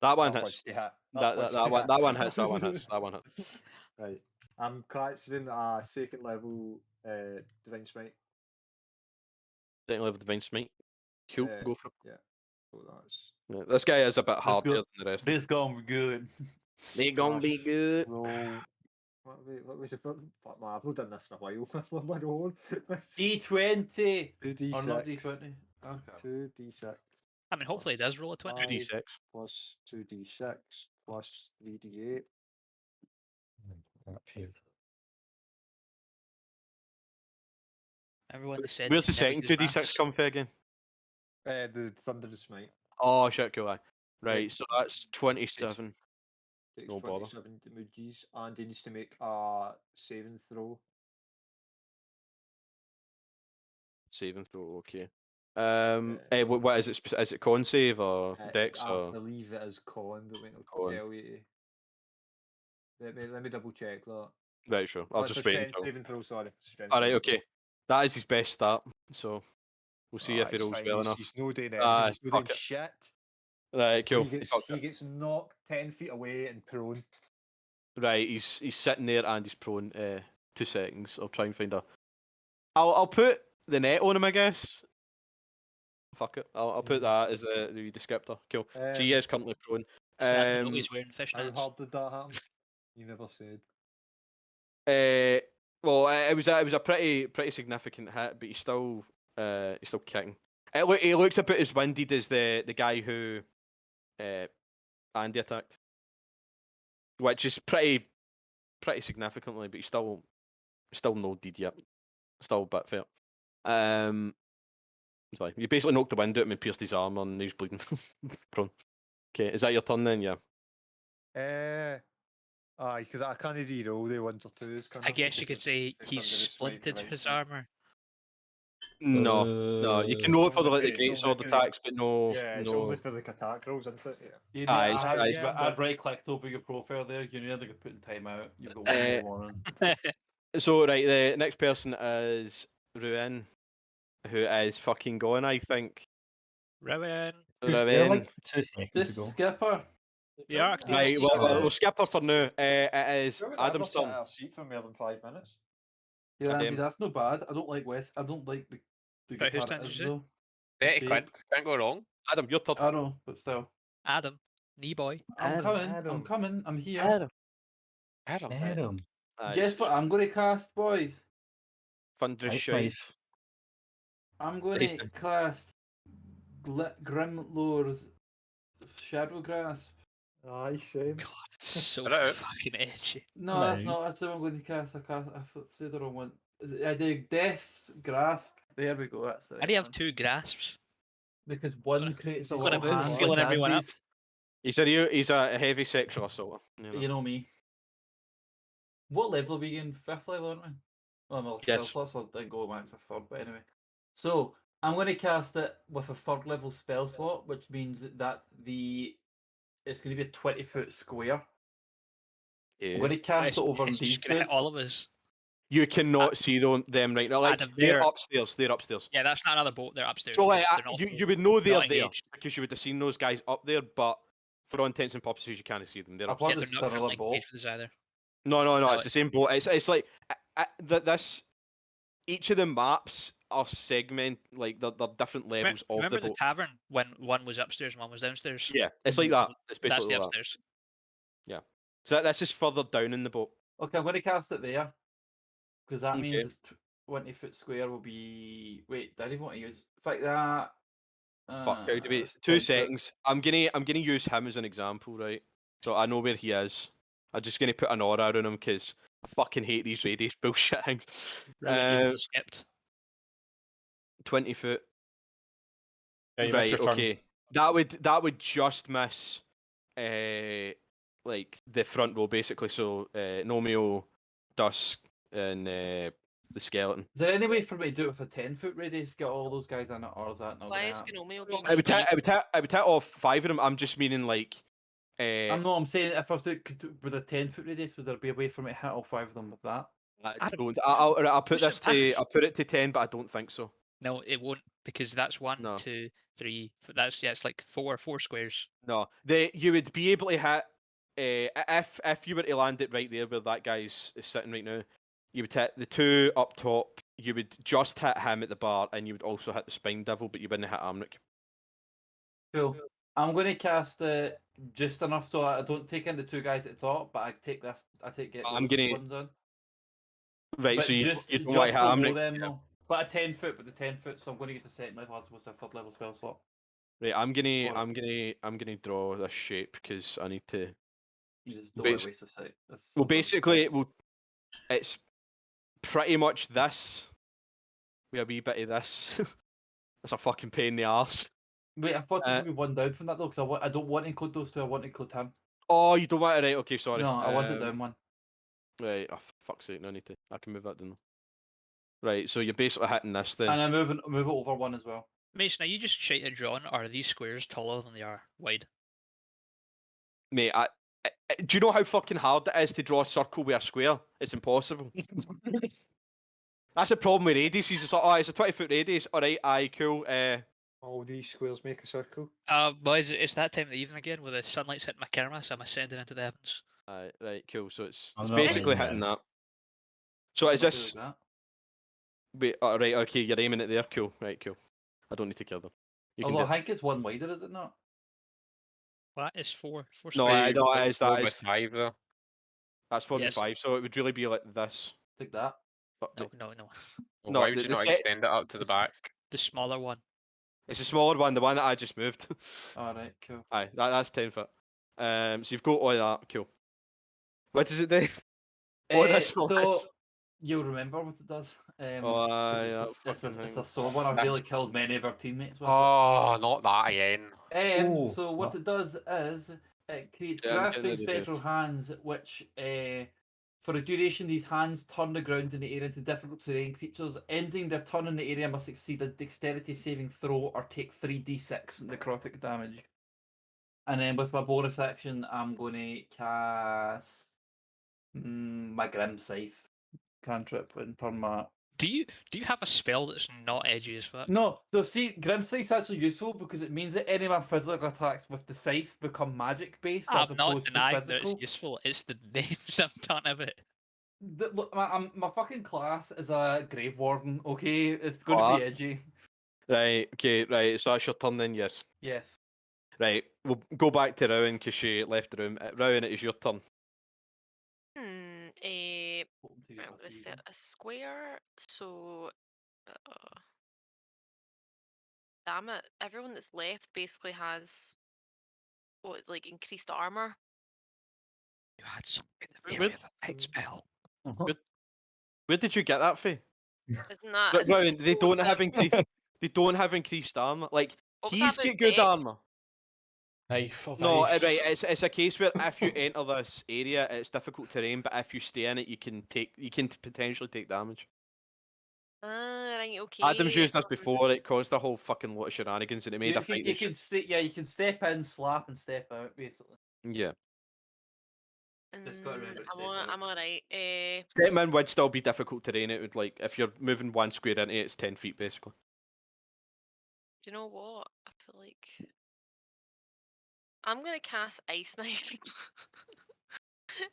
That one That hits. was the hit. That was that the one hit. that one hits. That one hits. That one hits. Right. I'm casting a second level Divine Smite. Second level divine smite. Cool. Uh, Go for it. Yeah. So that's Yeah, this guy is a bit harder go- than the rest. This gonna be good. They gonna be good. roll. What was it? Fuck man, I've not done this in a while. I'm my own. D20 2d6. or not D20. Okay. 2d6 I mean, hopefully it does roll a 20. 2d6. plus 2d6 plus 3d8. Up here. Everyone said Where's the you never second use 2d6 maths. come from again? The Thunderous Smite Oh shit, cool. Aye. Right, so that's 27. takes No bother. 27 damages, and he needs to make a saving throw. Saving throw, okay. What is it? Is it con save or dex I or believe it is con, but wait, I'll Con. tell you. Let me double check that. right? Sure, I'll It's just a wait strength until. saving throw. Sorry. Strength All right, saving throw. okay. That is his best start. So we'll see if he It's rolls fine, well he's, enough. He's no doing Aye, anything. He's no doing fuck it. shit. Right, cool. He gets, fucked he it. gets knocked 10 feet away and prone. Right, he's sitting there and he's prone. 2 seconds. I'll try and find a. I'll put the net on him, I guess. Fuck it. I'll put that as the descriptor. Cool. So he is currently prone. Sad to know he's wearing How fishnets. hard did that happen? You never said. Well, it was a pretty significant hit, but he's still kicking. He looks about as winded as the guy who Andy attacked, which is pretty significantly, but he's still no deed yet. Still a bit fair. Sorry, you basically knocked the wind out of him and pierced his arm, and he's bleeding. Prone. Okay, is that your turn then? Yeah. Aye, because I can't re-roll the ones or twos. Can I guess you Because could say it's he's under the Smite splinted Divine his Smite. armor. No, you can roll it for the only- great it's sword only for the- attacks, but no. Yeah, it's no. only for the attack rolls, isn't it? Yeah. You Aye, need, it's- I'd, aye, yeah, but- I'd right clicked over your profile there. You're nearly putting time out. You've got one more on. So right, the next person is Ruin, who is fucking gone. I think. Rowan. Ruin. Like 2 seconds This ago. skipper. The Arctic Right, Sea we'll skip her for now. It is Who would ever Adam's sit turn. at a seat for more than 5 minutes? Yeah, Andy, Damn. that's not bad. I don't like West. I don't like the Right, whose guitar turn it did is, you say? though. 30 shape. quid. Can't go wrong. Adam, your turn. I know, but still. Adam. Knee boy. I'm Adam, coming. I'm Adam. coming. I'm here. Adam. Adam. Adam. Guess what I'm going to cast, boys? Thunderous Ice shite. knife. I'm going Nice to then. cast Grim Lore's Shadow Grasp. Aye, same. God, it's so Put it out. fucking edgy. No, that's No. not. That's what I'm going to cast. I said the wrong one. I did Death's Grasp. There we go. That's it. How do you have 2 grasps? Because one creates a He's lot gonna of be hand feeling like everyone up. Andy's. He's a heavy sexual assaulter. You know. You know me. What level are we in? 5th level, aren't we? Well, I'm Yes. plus I didn't go max a 3rd, but anyway. So I'm going to cast it with a 3rd level spell slot, which means that it's going to be a 20-foot square. I'm Yeah. going to cast It's, it over it's these just gonna hit all dudes. of us. You cannot see them right now. Like Adam, they're they're- upstairs. They're upstairs. Yeah, that's not another boat. They're upstairs. So like, because they're not you would know they're not there engaged. because you would have seen those guys up there, but for all intents and purposes, you can't see them. They're I've upstairs. Yeah, heard they're it's not similar currently boat. engaged with us either. No, No, it's the same boat. It's like this. Each of the maps are segment like they're different levels of Remember the the boat. tavern when one was upstairs and one was downstairs? Yeah, it's like that. It's That's basically the that. upstairs. So this is further down in the boat. Okay, I'm going to cast it there. Because that Okay. means 20-foot square will be. Wait, did I even want to use. In fact, that. Fuck, how do we? it's 2 10 foot. seconds. I'm gonna use him as an example, right? So I know where he is. I'm just gonna put an aura around him because I fucking hate these radius bullshit things. Right, you skipped. 20 foot. Yeah, you missed Right. your turn. Okay. That would just miss, like the front row basically. So Nomeo, Dusk, and the skeleton. Is there any way for me to do it with a 10-foot radius? Get all those guys in it, or is that not Why going to is happen? Gnomeo being I would mean? hit all 5 of them. I'm just meaning like. I'm saying if I was with a 10-foot radius, would there be a way for me to hit all 5 of them with that? I don't. I'll put Push this it back. to. I'll put it to 10, but I don't think so. No, it won't because that's 1, No. 2, 3. That's it's like four squares. No, you would be able to hit if you were to land it right there where that guy's sitting right now. You would hit the 2 up top. You would just hit him at the bar, and you would also hit the Spine Devil, but you wouldn't hit Amrik. Cool. I'm going to cast it just enough so I don't take in the 2 guys at the top, but I take this. Get I'm those gonna- ones in. Right, But so you just don't want to hit below Amrik. them, though. But a 10-foot, but the 10-foot, so I'm going to use a second level as opposed to a third level spell slot. Right, I'm Or- gonna draw this shape because I need to. You just don't want Basi- to waste a sight. Well, basically, it's pretty much this. With a wee bit of this. It's a fucking pain in the arse. Wait, I thought there should be one down from that though, because I don't want to include those 2. I want to include him. Oh, you don't want it, right? Okay, sorry. No, I want it down one. Right, oh, fuck's sake, no need to. I can move that down. Right, so you're basically hitting this then. And I move it over 1 as well. Mason, are you just shite at drawing, or are these squares taller than they are wide? Mate, do you know how fucking hard it is to draw a circle with a square? It's impossible. That's the problem with radiuses. It's like, oh, it's a 20-foot radius. All right, aye, cool. All these squares make a circle. Boys, it's that time of the evening again where the sunlight's hitting my camera, so I'm ascending into the heavens. Aye, right, cool. So it's I'm not basically aiming hitting then. that. So is I'll do this? like that. Wait, right, okay, you're aiming it there. Cool, right, cool. I don't need to kill them. You can Although do I think it's 1 wider, is it not? Well, that is four No, squares. no, it is, that Four is. by 5 though. That's 4 Yes. by 5, so it would really be like this. Take that. But No. Well, No, why would the- you the not set- extend it up to the back? The smaller one. it's a smaller one, the one that I just moved. Alright, cool. Aye, that's 10 foot. So you've got all that. Cool. What does it do? What this for? So you'll remember what it does. 'Cause Oh, aye, it's, that it's, fucking it's thing. a sore one. I've That's- nearly killed many of our teammates with Oh, not that again. it. Oh, So what fuck. it does is it creates Yeah, I'm grasping getting ready to do. spectral hands, which for a duration these hands turn the ground in the area into difficult terrain. Creatures ending their turn in the area must succeed a dexterity saving throw or take 3d6 necrotic damage. And then with my bonus action, I'm going to cast my Grim Scythe cantrip and turn my. Do you have a spell that's not edgy as fuck? No, so see, Grim Scythe's actually useful because it means that any of my physical attacks with the scythe become magic based as I'm not opposed to denying that physical. it's useful. It's the names I'm talking about. Look, my fucking class is a Grave Warden, okay? It's going to Oh, be edgy. Right, okay, right. So that's your turn then, yes. Yes. Right, we'll go back to Rowan because she left the room. Rowan, it is your turn. Hoping to use I'm that gonna to set a square. So, damn it! Everyone that's left basically has what, like increased armor. You had something in the Wait, area of effect spell. Where did you get that from? Isn't that? But isn't that Rowan, they both don't of have them? increased. They don't have increased armor. Like What was he's that got about good dex? armor. Knife of No, ice. right. It's a case where if you enter this area, it's difficult terrain, but if you stay in it, you can potentially take damage. Ah, right, okay. Adam's used this before. It caused a whole fucking lot of shenanigans, and it made You a fight. can you can step in, slap, and step out, basically. Yeah, Just gotta remember to I'm step out. I'm alright. step in would still be difficult terrain. It would like if you're moving 1 square into it, it's 10 feet basically. Do you know what? I feel like I'm gonna cast Ice Knife.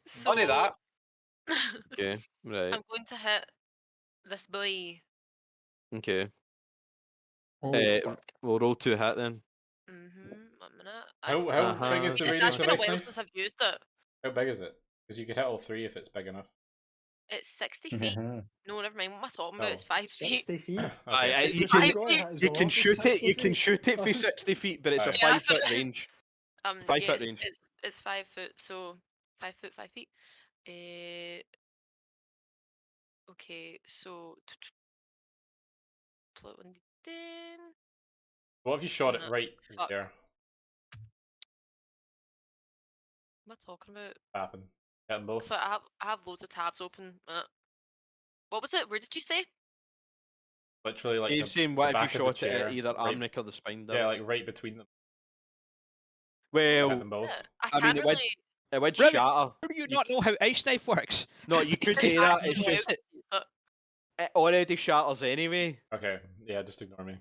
So Funny that. Okay, right. I'm going to hit this boy. Okay. Oh, fuck. We'll roll 2 hit then. 1 minute. How Uh-huh. big is the It's radius actually of been a ice while knife? since I've used it. How big is it? Because you could hit all 3 if it's big enough. It's 60 feet. No, never mind. What am I talking about? Oh. It's 5 feet. 60 feet. Aye, Okay. you It's just can gotta hit as you long can as shoot it. You 60 can feet. shoot it for 60 feet, but it's a Aye. Yeah, 5 foot so- range. 5 yeah, foot range. It's 5 foot. So 5 foot 5 feet. Okay, so plot 1d10. What if you shot it No, right fuck. there? What am I talking about? Happen. Hit them both. So I have loads of tabs open. What was it? Where did you say? Literally like He's saying, the what if you back of the shot it at chair, either right, Amric or the spine? yeah, like right between them. Well, Hit them both. Yeah, I I can't mean, really. it would Really? shatter. How do you not know how ice knife works? No, you could do that. It's just it already shatters anyway. Okay, yeah, just ignore me.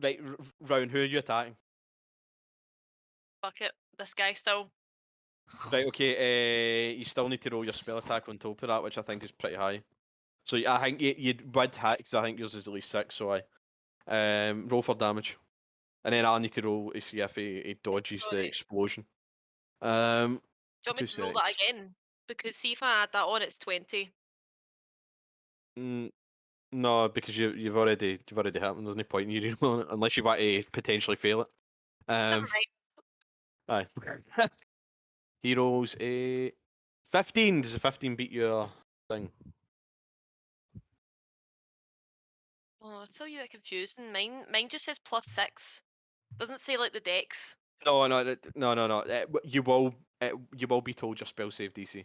Right, round. Who are you attacking? Fuck it. This guy still. Right, okay. You still need to roll your spell attack on top of that, which I think is pretty high. So I think you would hit, because I think yours is at least 6. So roll for damage, and then I need to roll to see if he dodges the Sorry. explosion. Do you want me 2 to roll that secs. again? Because see if I add that on, it's 20. No, because you've already hit him. There's no point in you rolling it unless you want to potentially fail it. Never mind. Aye. He rolls a 15. Does a 15 beat your thing? Oh, it's so you are confusing. Mine just says +6. Doesn't say like the dex. No. You will be told your spell save DC.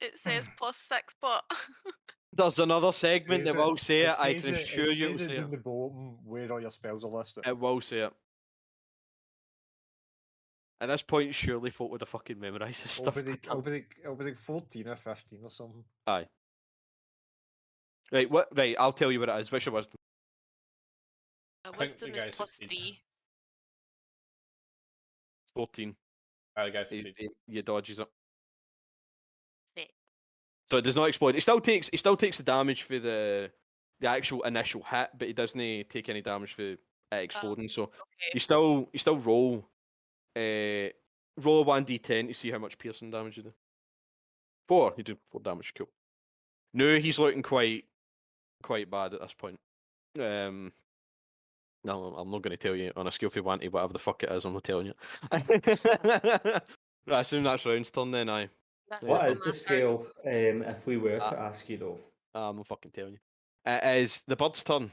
It says +6, but There's another segment that will say it. I says can assure you it will says say in it. the bulletin where all your spells are listed. It will say it. At this point, surely folk would have fucking memorised this stuff. It'll be like 14 or 15 or something. Aye. Right, what? Right, I'll tell you what it is. What's your wisdom? wisdom the is guy succeeds. +3. 14. The guy He succeeds. he dodges it. Yeah. So it does not explode. He still takes the damage for the actual initial hit, but he doesn't take any damage for it exploding. So Okay. you still roll a 1d10 to see how much piercing damage you do. 4. You do 4 damage. Cool. No, he's looking quite bad at this point. No, I'm not going to tell you on a scale from 1 to whatever the fuck it is. I'm not telling you. Right, I assume that's Round's turn then. Aye. That's What on is my the turn. scale? If we were to ask you though, I'm not fucking telling you. It is the bird's turn.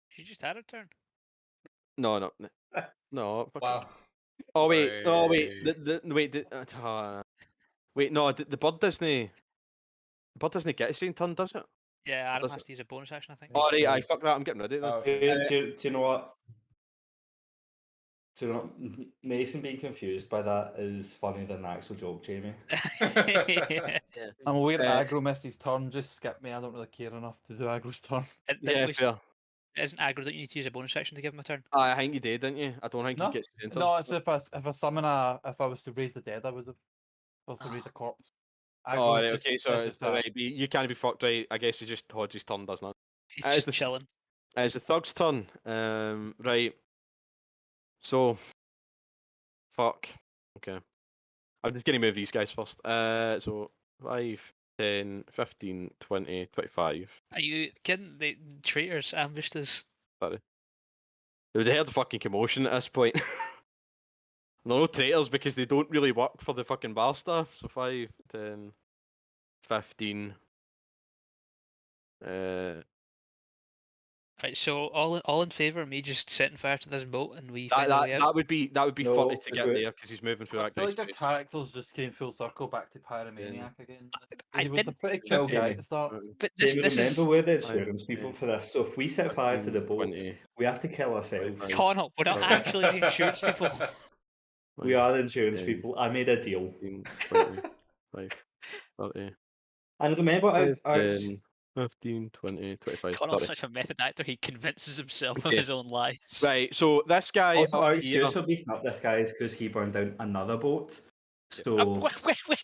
She just had her turn. No. Fucking... Wow. Oh wait, no wait. Wait. Wait, no. The bird doesn't. The bird doesn't get its own turn, does it? Yeah, Or Adam does has it? to use a bonus action, I think. Oh right, I fuck that. I'm getting rid of it. Oh, do you know what? Do you know what? Mason being confused by that is funnier than the actual joke, Jamie. Yeah. I'm aware Uh, aggro missed his turn. Just skip me. I don't really care enough to do aggro's turn. Yeah, fair. Isn't aggro that you need to use a bonus action to give him a turn? I think you did, didn't you? I don't think No, he gets his own turn. no. It's if I summon if I was to raise the dead, I would have. Also raise a corpse. Oh, Aggro's right, just, okay, so it's it's just a- right, you can't be fucked, right? I guess he just hodds his turn, doesn't it? He's It's just the chilling. It's the thug's turn. Right. So, fuck. Okay. I'm just going to move these guys first. So 5, 10, 15, 20, 25. Are you kidding? The traitors ambushed us. Sorry. They would have heard the fucking commotion at this point. They're no traitors because they don't really work for the fucking bar staff. So 5, 10, 15. Right, so all in favour of me just setting fire to this boat and we find our way out? That would be No, funny to because get we're- there because he's moving through I that feel guy's like the space. characters just came full circle back to Pyromaniac again. I He was a didn't, pretty chill guy Jamie. at the start. but this Jamie, this remember is we're the insurance people for this, so if we set fire to the 15, boat, 20. we have to kill ourselves. Connell. We're not actually the insurance people. We are the insurance 10, people. I made a deal. 15, 20, 30. And remember, our 10, 15, 20, 25, Connell's 30. such a method actor. He convinces himself of Okay. his own lies. Right, so this guy also, up our here. excuse for beating up this guy is because he burned down another boat. So When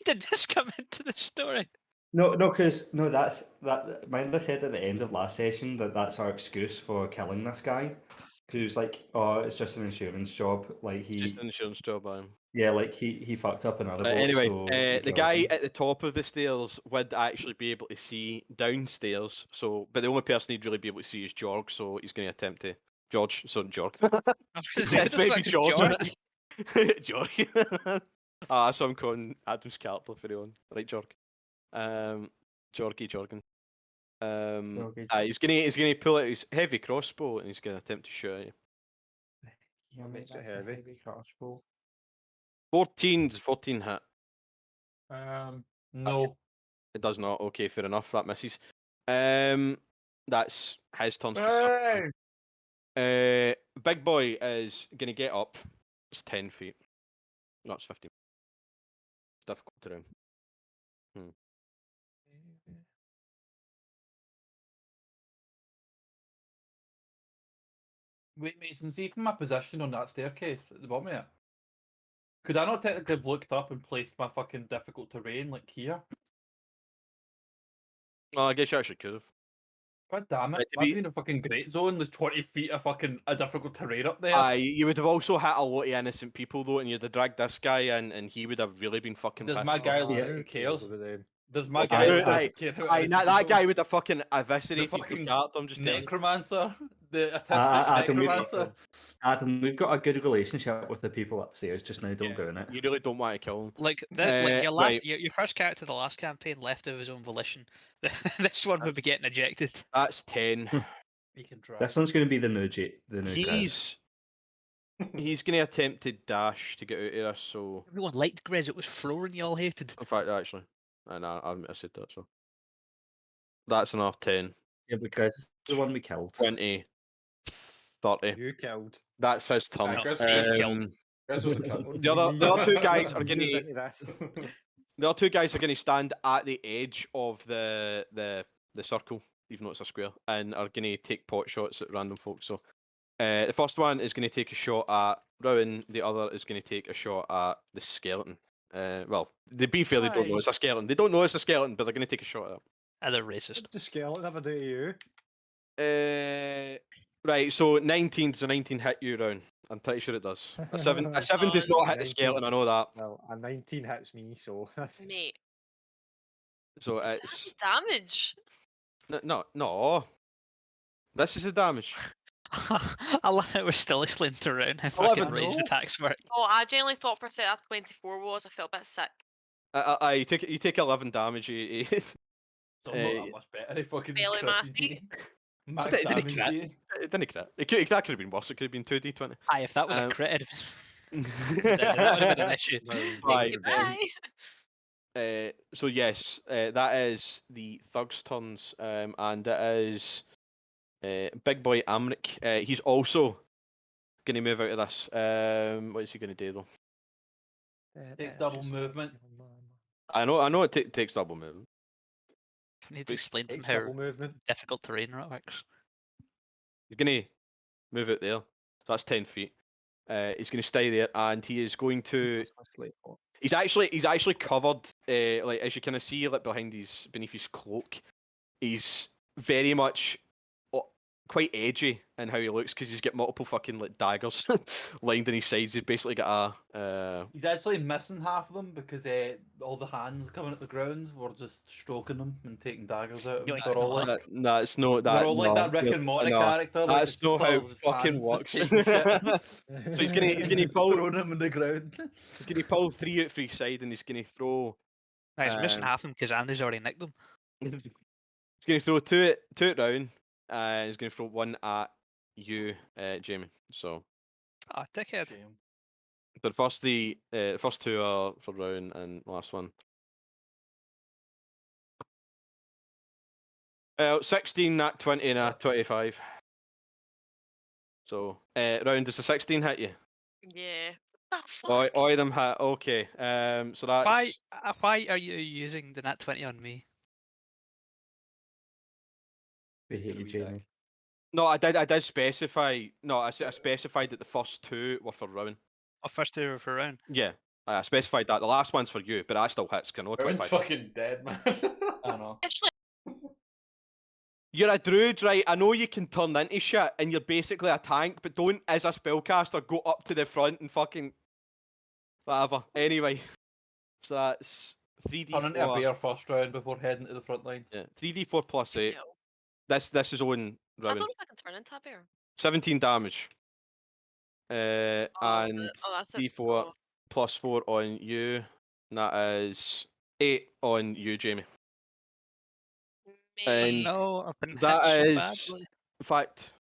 did this come into the story? that's that. Mind I said at the end of last session that's our excuse for killing this guy. Because he was like, "Oh, it's just an insurance job." Like It's just an insurance job. yeah, like he fucked up another boat. Anyway, so we the killed guy him. at the top of the stairs would actually be able to see downstairs. So, but the only person he'd really be able to see is Jorg. So he's going to attempt to George, sorry, Georg. I was gonna say, Yeah, who it's the maybe fuck's George. George? Innit? Georg. Ah, so I'm calling Adam's character for the one. Right, Georg. Georgie Jorgen. Georgie He's gonna pull out his heavy crossbow and he's gonna attempt to shoot at you. Yeah, What mate, makes it that's a heavy? heavy crossbow. 14's 14 hit. No. It does not. Okay, fair enough. That misses. That's his turn specifically. Big boy is gonna get up. It's 10 feet. No, it's 15. It's difficult to do. Wait, Mason, see from my position on that staircase at the bottom of it. Could I not technically have looked up and placed my fucking difficult terrain like here? Well, I guess you actually could have. God damn Right, it. to Imagine be- being a fucking great zone, there's 20 feet of fucking a difficult terrain up there. Aye, you would have also hit a lot of innocent people though, and you'd have dragged this guy in, and he would have really been fucking Does pissed. my guy Oh, look aye, like who he cares? about them? Does my Like, guy look aye, like he cares about Aye, innocent that people? guy would have fucking The eviscerated your fucking character. I'm just telling you. necromancer? The autistic Adam, necromancer? Adam, we've got a good relationship with the people upstairs just now. Don't Yeah, go in it. You really don't want to kill him. Like your last, right. your first character, the last campaign, left of his own volition. This one would be getting ejected. That's 10. He can try. This one's going to be the new the new Grizz. He's going to attempt to dash to get out of this. So Everyone liked Grizz. It was Florin you all hated. in fact, actually, I said that. So that's enough. 10, Yeah, because it's the one we killed. 20, 30. You killed. That's his turn. Aye, Chris was a cunt. The other two guys are Years going to. into this. The other two guys are going to stand at the edge of the circle, even though it's a square, and are going to take pot shots at random folks. So the first one is going to take a shot at Rowan. The other is going to take a shot at the skeleton. Well, to be fair, they don't know Aye. it's a skeleton. They don't know it's a skeleton, but they're going to take a shot at it. Other racist. What did the skeleton ever do to you? Right, so 19's a 19 hit you, Rowan. I'm pretty sure it does. A 7 does not hit the 19. skeleton, I know that. Well, a 19 hits me, so that's Mate, So that's it's damage. no. This is the damage. I love how we're still explaining to Rowan how 11, fucking ranged no? attacks work. Oh, I genuinely thought for a second that 24 was. I felt a bit sick. You take 11 damage. So I'm not that much better. He fucking Belly critted masty. you. Max Did he damage crit? you. It didn't crit. That could have been worse. It could have been 2d20. Aye, if that was a Um, crit, that would have been an issue. Aye, Goodbye. so yes, that is the Thug's turns, and it is Big Boy Amric. He's also going to move out of this. What is he going to do though? Takes double movement. I know it takes double movement. I need to explain to him Takes how double movement. difficult terrain works. You're going to move out there. So that's 10 feet. He's going to stay there, and he is going to. He's actually covered. Like as you kind of see, like beneath his cloak, he's very much quite edgy in how he looks because he's got multiple fucking like daggers lined in his sides. He's basically got a. He's actually missing half of them because all the hands coming at the ground were just stroking them and taking daggers out of them. Yoink. They're all like, No, it's not that. they're all like that Rick and Morty character. Like, That's it's not just how all it his fucking hands works. just taking shit. So he's gonna pull. throwing them in the ground. He's gonna pull 3 out for each side, and he's gonna throw. No, he's missing Um, half of them because Andy's already nicked them. He's gonna throw two at round, and he's gonna throw one at you, Jamie. So, Oh, dickhead. but first the first two are for round, and last one. 16, nat 20, and a 25. So, round, does the 16 hit you? Yeah. What the fuck? All of them hit. Okay. So that's. Why are you using the nat 20 on me? We hate you, Jamie. No, I did specify. No, I specified that the first two were for Rowan. Oh, first two were for round. Yeah, I specified that. The last one's for you, but that still hits. Can Rowan's fucking dead, man. I know. Actually, You're a druid, right? I know you can turn into shit, and you're basically a tank, but don't, as a spellcaster, go up to the front and fucking whatever. Anyway, so that's 3d4. Turn into a bear first round before heading to the front line. Yeah, 3d4 plus 8. no. This is on I Rowan. don't know if I can turn into a bear. 17 damage. Oh, And that's a D4 plus 4 on you. And that is 8 on you, Jamie. And No, I've been hit that so is, badly. in fact,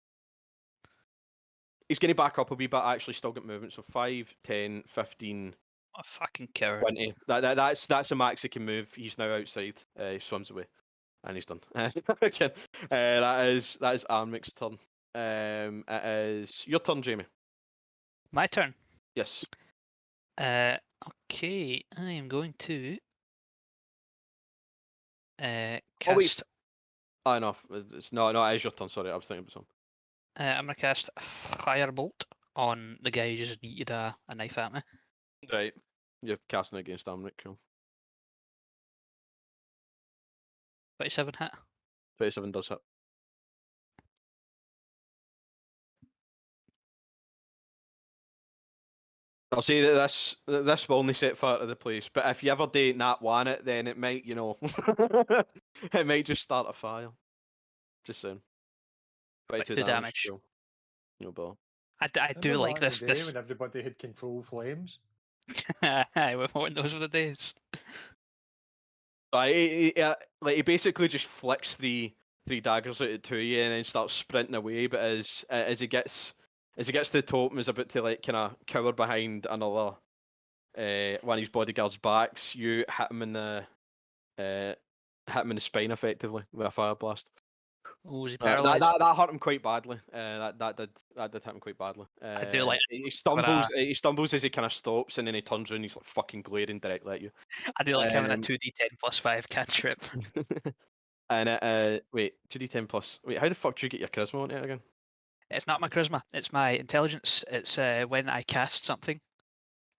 he's going to back up a wee bit. Actually, still got movement. So 5, 10, 15, What a fucking coward. 20. That's the max he can move. He's now outside. He swims away, and he's done. Okay. That is Armic's turn. It is your turn, Jamie. My turn. Yes. Okay, I am going to Oh cast. wait. Oh no, it's no, it is your turn. Sorry, I was thinking about something. I'm gonna cast Firebolt on the guy who just yeeted a knife at me. Right. You're casting against Armic. Cool. 27 hit. 27 does hit. I'll say that this will only set fire to the place, but if you ever do nat one it, then it might, it might just start a fire. Just saying. 22 2 damage. damage. Cool. No bother. I do Remember like back in this. the day This. when everybody had control flames. What those were the days. He basically just flicks three daggers out to you and then starts sprinting away. But as he gets to the top and is about to kind of cower behind another one of his bodyguards' backs, you hit him in the spine effectively with a fire blast. Oh, was he That paralyzed? that hurt him quite badly. That did hit him quite badly. I do like he stumbles. He stumbles as he kind of stops, and then he turns around. He's like fucking glaring directly at you. I do like having a Um, 2d10 plus 5 cantrip. And wait, 2d10 plus. Wait, how the fuck do you get your charisma on it again? It's not my charisma. It's my intelligence. It's when I cast something,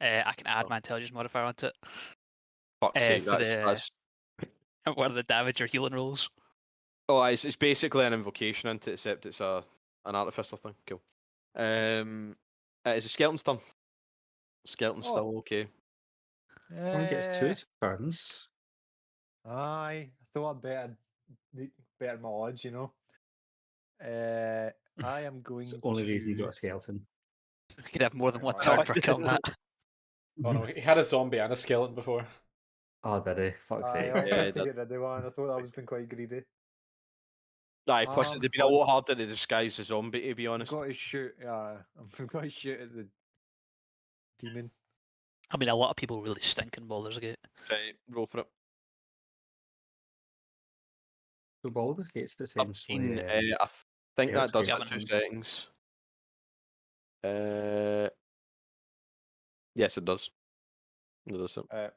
I can add Oh. my intelligence modifier onto it. Fuck's sake, For that's one of the damage or healing rolls. oh, it's basically an invocation into it, except it's an artificer thing. Cool. It's a skeleton's turn. Skeleton's Oh. still okay. Only gets 2 turns. Aye, I thought I'd better my odds, I am going It's the only reason you to... got a skeleton. We could have more than one Oh, turn aye. per combat. Oh no, he had a zombie and a skeleton before. Oh, did he? Fuck's Aye, sake. I'll Yeah, have to that- get rid of one. I thought that was been quite greedy. Aye, plus it'd be a but- lot harder to disguise the zombie, to be I've honest. got to shoot. I've got to shoot at the demon. I mean, a lot of people really stink in Baldur's Gate. Right, roll for it. So Baldur's Gate's essentially... 13, I think yeah, that does it's hit 2 given. settings. Yes, it does. It does. Uh,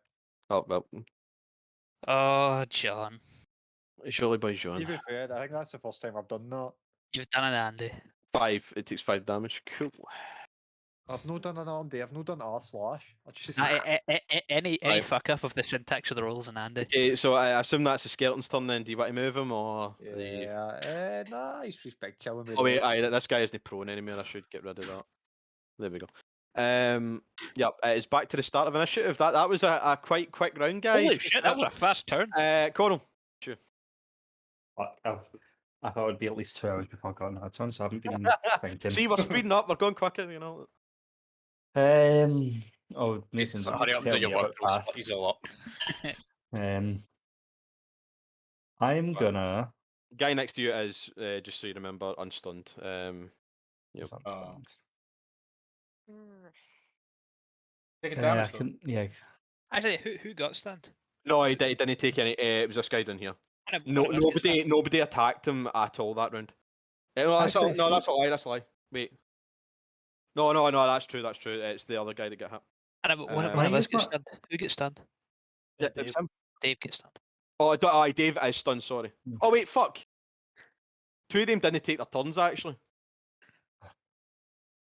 Oh, well. Oh, John. Surely by John. to be fair, I think that's the first time I've done that. You've done it, Andy. 5. It takes 5 damage. Cool. I've not done an R&D. I've not done R/. I just... Any Right. fuck up of the syntax of the rules in Andy. Okay, so I assume that's the skeleton's turn then. Do you want to move him or? Yeah, nah, he's just big chilling with Oh wait, us. aye, this guy isn't prone anymore. I should get rid of that. There we go. Yep, it's back to the start of initiative. That was a quite quick round, guys. Holy shit, that was a fast turn. Coral. Fuck, I thought it would be at least 2 hours before I got another turn, so I haven't been thinking. See, we're speeding up. We're going quicker. Oh, Mason's So hurry up and do your work. He's a lot. I'm gonna... Guy next to you is, just so you remember, unstunned. Yep. Is that stand? Taking I damage though. can, yeah. Actually, who got stunned? No, he didn't take any. It was this guy down here. When it was get Nobody attacked him at all that round. No, that's Actually, that's a lie. That's a lie. Wait. No, that's true. That's true. It's the other guy that got hit. stunned. When Why it was is get my- stunned? Who gets stunned? Yeah, it was him. Dave gets stunned. Oh, aye, Dave is stunned. Sorry. Hmm. Oh wait, fuck. 2 of them didn't take their turns actually.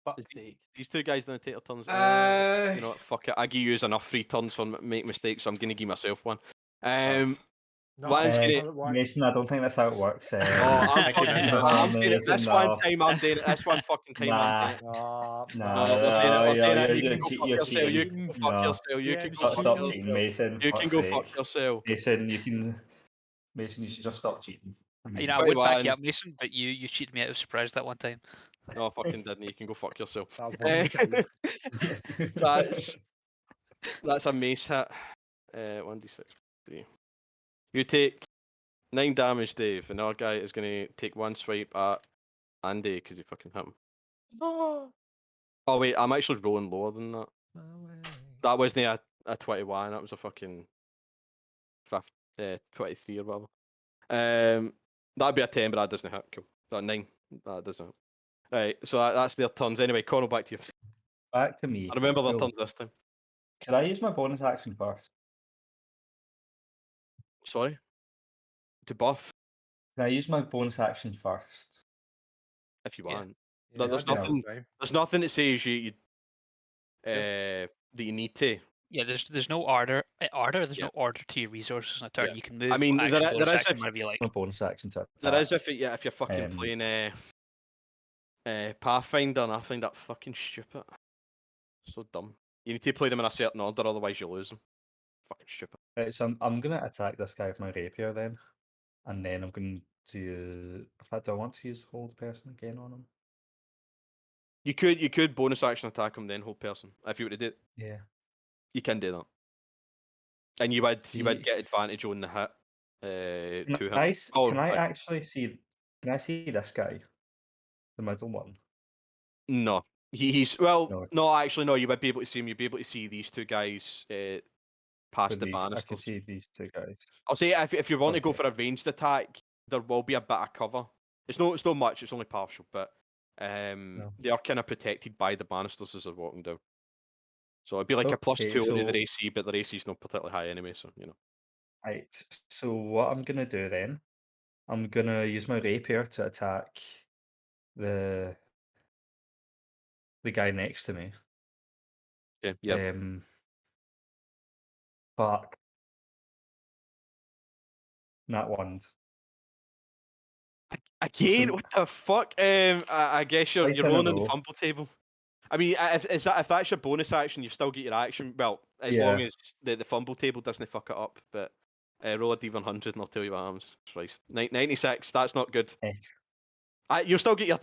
Fuck's sake. These 2 guys didn't take their turns. You know what? Fuck it. I give you enough free turns for make mistakes, so I'm gonna give myself one. No, One's I gonna- haven't won. Mason, I don't think that's how it works. Oh, I'm I fucking can- doing it. I'm doing it. Amazing, This one no. time I'm doing it. This one fucking time I'm doing it. Nah, Nah, No, we're doing it. you're You can go fuck you're yourself. You cheating. can go fuck No. yourself. You Yeah, can go stop fuck Stop yourself. cheating, Mason. You can fuck's go sake. fuck yourself. Mason, you should just stop cheating. You know, I Wait, would back you one. up, Mason, but you cheated me out of surprise that one time. No, I fucking didn't. You can go fuck yourself. That Eh, one time. That's a mace hit. 1d6, 3. You take 9 damage, Dave. And our guy is going to take one swipe at Andy because he fucking hit him. Oh, wait, I'm actually rolling lower than that. That wasn't a 21, that was a fucking 23 or whatever. That'd be a 10, but that doesn't hit. Cool. That 9, that doesn't hit. Right, so that's their turns. Anyway, Connell, back to you. Back to me. I remember their So, turns this time. can I use my bonus action first? Sorry? To buff, Can I use my bonus action first? if you Yeah. want. Yeah, There's I do all the nothing. time. There's nothing that says that you need to. Yeah, there's no order. There's no order to your resources in a turn. Yeah. You can move. mean, action, there bonus is action, if- whatever you like. My bonus action to attack. There is if you're fucking Um, playing Pathfinder, and I find that fucking stupid. So dumb. You need to play them in a certain order, otherwise you lose them. Fucking stupid. Right, so I'm gonna attack this guy with my rapier then, and then I'm going to. In fact, do I want to use hold person again on him? You could bonus action attack him, then hold person. If you were to do it, Yeah. you can do that. And you would See- get advantage on the hit. To Can him. I, Oh, can I right. actually see? Can I see this guy, the middle one? No. He's well. No. No, actually, no. You would be able to see him. You'd be able to see these two guys past So the these, I can banisters. see these two guys. I'll say if you want to go Okay. for a ranged attack, there will be a bit of cover. It's not much. It's only partial, but they are kind of protected by the banisters as they're walking down. So it'd be like a +2 Okay, onto their so- AC, but their AC is not particularly high anyway. So you know. Right. So what I'm gonna do then? I'm gonna use my rapier to attack the guy next to me. Yeah. Yeah. Fuck. That one's. Again, So- what the fuck? I guess you're Twice in a rolling on the row. fumble table. I mean, if that's your bonus action, you still get your action. Well, as long Yeah. as the fumble table doesn't fuck it up. But roll a d100 and I'll tell you what happens. Christ, 96. That's not good. Eh. You'll still get your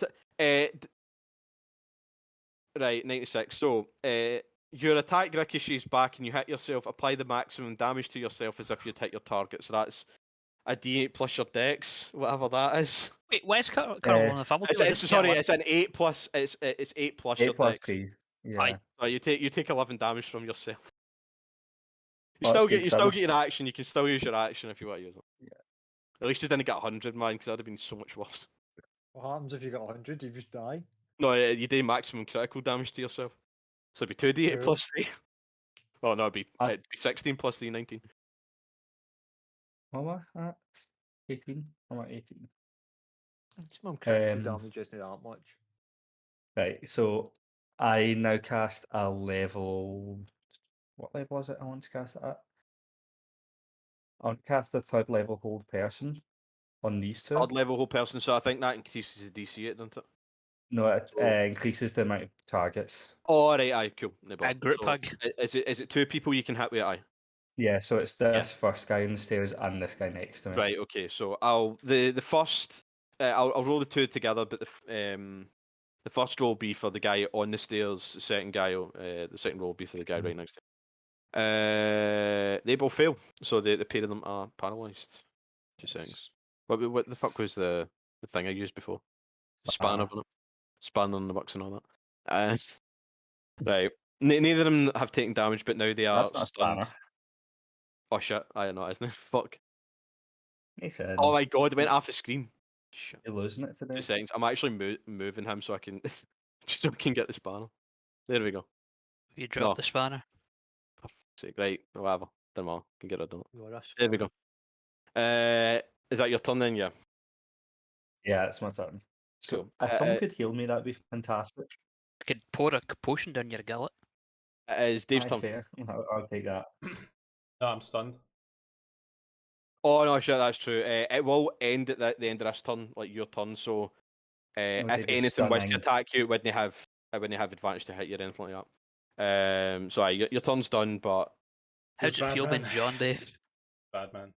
right 96. So your attack ricochets back and you hit yourself. Apply the maximum damage to yourself as if you'd hit your target. So that's a d8 plus your dex, whatever that is. Wait, where's Carl on the fumble It's, table? I it's didn't get sorry, one. it's an 8 plus. It's 8 plus your 8 plus dex. 3. Yeah. Aye. So you take 11 damage from yourself. You Oh, still that's get good, you 'cause I still was- get your action. You can still use your action if you want to use it. Yeah. At least you didn't get 100, man, because that'd have been so much worse. What happens if you got 100? You just die. No, you do maximum critical damage to yourself. So it'd be 2d8 Cool. plus 3. Oh no, it'd I- be 16 plus 3, 19. What am I at? 18? I'm at 18. Maximum critical Um, damage isn't that much. Right, so I now cast a level. What level is it I want to cast it at? I want to cast a 3rd level hold person on these two. Third level whole person, so I think that increases the DC, doesn't it? No, it So- increases the amount of targets. Oh, alright, aye, cool. No bother. group So, hug. Is it 2 people you can hit with aye? Yeah, so it's this first guy on the stairs and this guy next to me. Right, okay. So the first I'll roll the 2 together, but the first roll will be for the guy on the stairs. The second roll will be for the guy right next to him. They both fail, so the pair of them are paralyzed. 2 seconds. What the fuck was the thing I used before? The spanner, wasn't it? Spanner on the bucks and all that. Right. Neither of them have taken damage, but now they are That's not a stunned. spanner. Oh shit! I know, isn't it? Fuck. He said, Oh my god! It went off the screen. Shit. you're losing it today. 2 seconds. I'm actually moving him so I can so I can get the spanner. There we go. You dropped No. the spanner. For fuck's sake. Right, whatever. Don't matter. Can get rid of it. You are a There we spanner. go. Is that your turn then? Yeah. Yeah, it's my turn. So Cool. if someone could heal me, that'd be fantastic. You could pour a potion down your gullet. It is Dave's Aye, turn. fair. I'll take that. No, I'm stunned. Oh no, shit, that's true. It will end at the end of this turn, like your turn. So Okay, if the anything was to stunning. attack you, it wouldn't have advantage to hit you or anything like that. So aye, your turn's done, but How Who's did it feel being Batman? John, Dave? Bad man.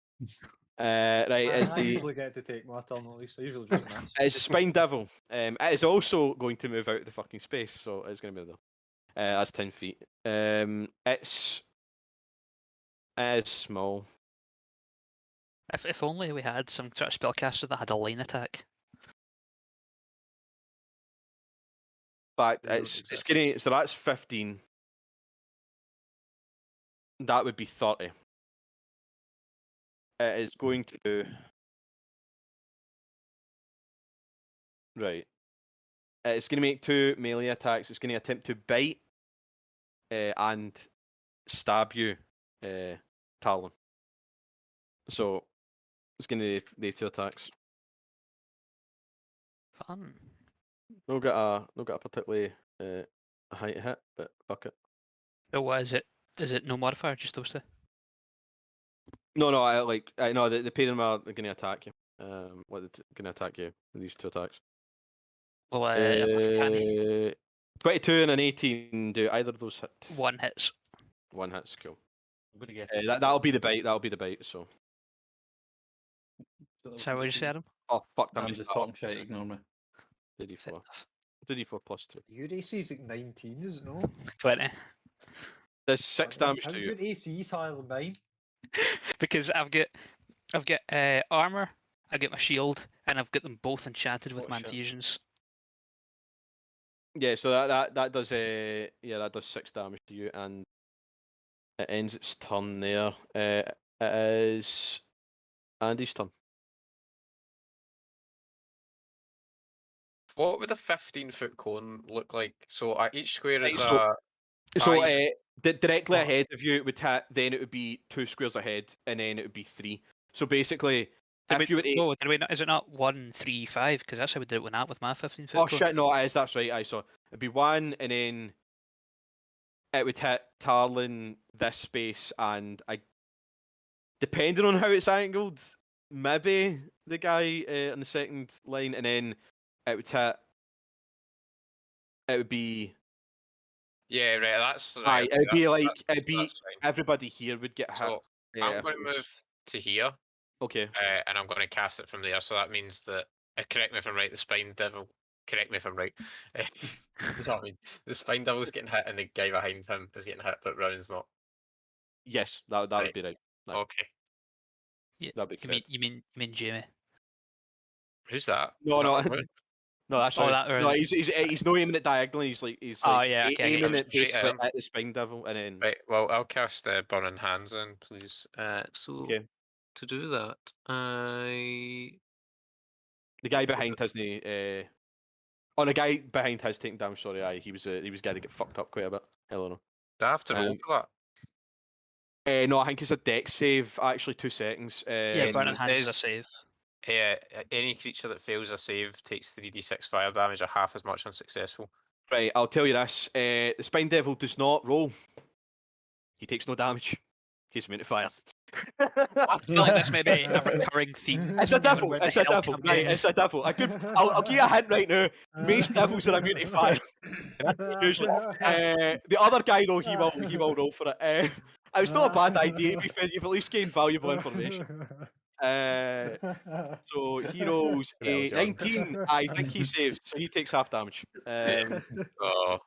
Right, is I the usually get to take my turn at least. I usually just miss. it's a spine devil. It is also going to move out of the fucking space, so it's going to be there. That's 10 feet. It's small. If only we had some sort of spellcaster that had a line attack. But They don't it's exist. getting so that's 15. That would be 30. It is going to right. It's going to make 2 melee attacks. It's going to attempt to bite and stab you, Talon. So it's going to do 2 attacks. Fun. They'll get a particularly high hit, but fuck it. So what is it? Is it no modifier, just those two? No, no, the pair of them are going to attack you. Going to attack you with these 2 attacks. Well, if you can, 22 and an 18. Do either of those hit? one hits. One hits, cool. I'm gonna guess. That'll be the bite. That'll be the bite. So. Sorry, what did you say, Adam? Oh fuck! I I'm messed just that talking up. shit. Ignore me. 2d4. 2d4 plus 2. Your AC is like 19, is it no? 20. There's 6 damage How to you. your AC is higher than mine? Because I've got armor, I've got my shield, and I've got them both enchanted with Oh, my shit. infusions. Yeah, so that does that does 6 damage to you, and it ends its turn there. It is Andy's turn. What would a 15-foot cone look like? So each square is Right, so- a. So Five. directly Oh. ahead of you would hit, then it would be 2 squares ahead, and then it would be 3. So basically, if you were to... No, did we not, is it not 1, 3, 5? Because that's how we did it with that with my 15-foot. Oh shit, no, it is, that's right. I saw it'd be 1, and then it would hit Tarlin this space, and depending on how it's angled, maybe the guy on the second line, and then it would hit. It would be Yeah, right. That's aye. right. It'd be that's- like that's- it'd be that's fine. everybody here would get hit. So I'm if going it to was- move to here, Okay. and I'm going to cast it from there. So that means that. Correct me if I'm right. The spine devil. Correct me if I'm right. You know what I mean? The spine devil's getting hit, and the guy behind him is getting hit, but Rowan's not. Yes, that would Right. be right. Aye. Okay. Yeah, That'd be correct. you mean Jamie? Who's that? No, Is that no, Rowan? no. That's Oh, right. that No, Rowan. he's not aiming it diagonally. He's like Oh, yeah, okay, I get aiming you. it Straight at basically him. at the spine devil, and then Right. Well, I'll cast Burning Hands in, please. So okay. to do that, I. The guy behind hasn't. Oh, the guy behind has taken damage. Sorry, aye, he was going to get fucked up quite a bit. Hell no. Do I have to roll Um, for that? No, I think it's a dex save. Actually, 2 seconds. Yeah, Burning Hands is a is- save. Any creature that fails a save takes 3d6 fire damage or half as much unsuccessful. Right, I'll tell you this. The spine devil does not roll. He takes no damage. He's immune to fire. I feel like this may be a recurring theme. It's a devil. Where the It's a hell devil. can Right, we- it's a devil. I'll give you a hint right now. Most devils are immune to fire. Usually. The other guy though, he will roll for it. It's not a bad idea. To be fair, you've at least gained valuable information. So he rolls That was a young. 19. I think he saves, so he takes half damage. Oh,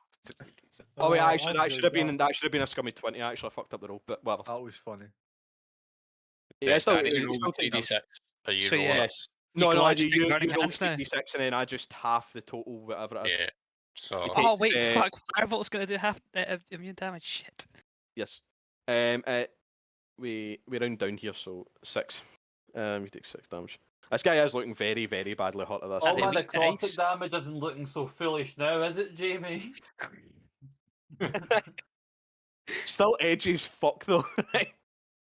Oh wait, Oh, actually, that I'm should have doing been a scummy 20. Actually, I fucked up the roll, but whatever. That was funny. Yeah, it's still, I need to it's roll still the take damage. 3d6. Are you So, rolling yeah. it? Yes. You No, can no, lodge it in you Burning roll Hands now. 3d6 and then I just half the total, whatever it is. Yeah. So You Oh take- wait, uh, fuck! Firebolt's gonna do half immune damage. Shit. Yes. We round down here, so 6. You take 6 damage. This guy is looking very, very badly hurt at this All they my point. weak to necrotic ice? damage isn't looking so foolish now, is it, Jamie? Still edgy as fuck though. Right.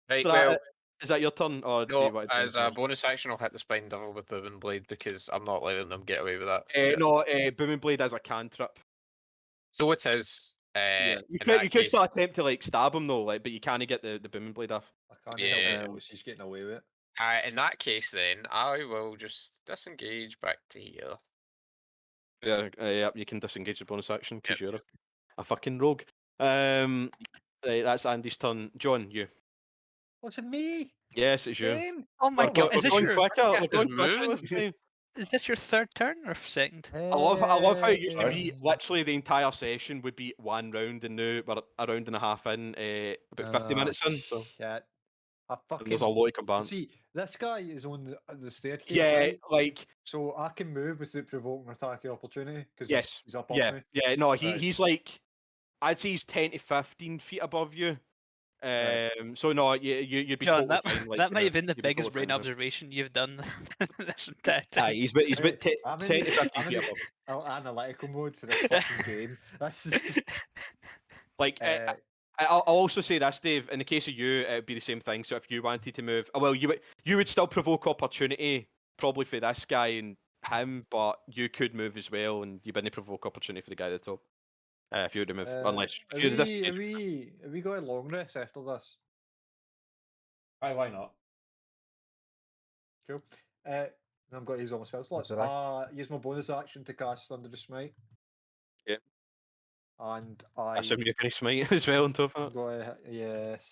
right, So well, is that your turn, or do you no, want to do as a anything bonus action, I'll hit the spine devil with booming blade because I'm not letting them get away with that. else? No, booming blade is a cantrip. So it is. Yeah. You in could that case, still attempt to like stab him though, like, but you can't get the booming blade off. I can't Yeah. help it. She's getting away with it. in that case, then I will just disengage back to here. Yeah, you can disengage the bonus action because you're a fucking rogue. Right, that's Andy's turn. John, you. What's it, me? Yes, it's you. Again? Oh my We're, god, we're is this going your quicker. We're Guess going his quicker move. this time. is this your third turn or second? I love how it used to be literally the entire session would be one round, and now we're a round and a half in, about 50 minutes in. So Shit. I and there's a fucking lot of combatants. see. This guy is on the staircase, Yeah, right? like So I can move without provoking an attack of opportunity because yes, he's above yeah, me. yeah. No, Right. he's like, I'd say he's 10 to 15 feet above you. Right. So no, you'd be John, totally fine. Like that to might have move. been the You'd be biggest totally brain fine to move. observation you've done this entire Aye, time. he's about Right, 10 I'm to 15 I'm feet in above. analytical mode for this fucking game. This is Like, I'll also say this, Dave. In the case of you, it would be the same thing. So if you wanted to move, well, you would still provoke opportunity probably for this guy and him, but you could move as well, and you wouldn't provoke opportunity for the guy at the top. If you were to move, unless are if you're this. we going long rest after this? Aye, why not? Cool. I'm going to use all my spell slots. That's alright. Use my bonus action to cast Thunder to Smite. Yeah. And I I assume you're going to smite as well on top of I'm it. going to yes.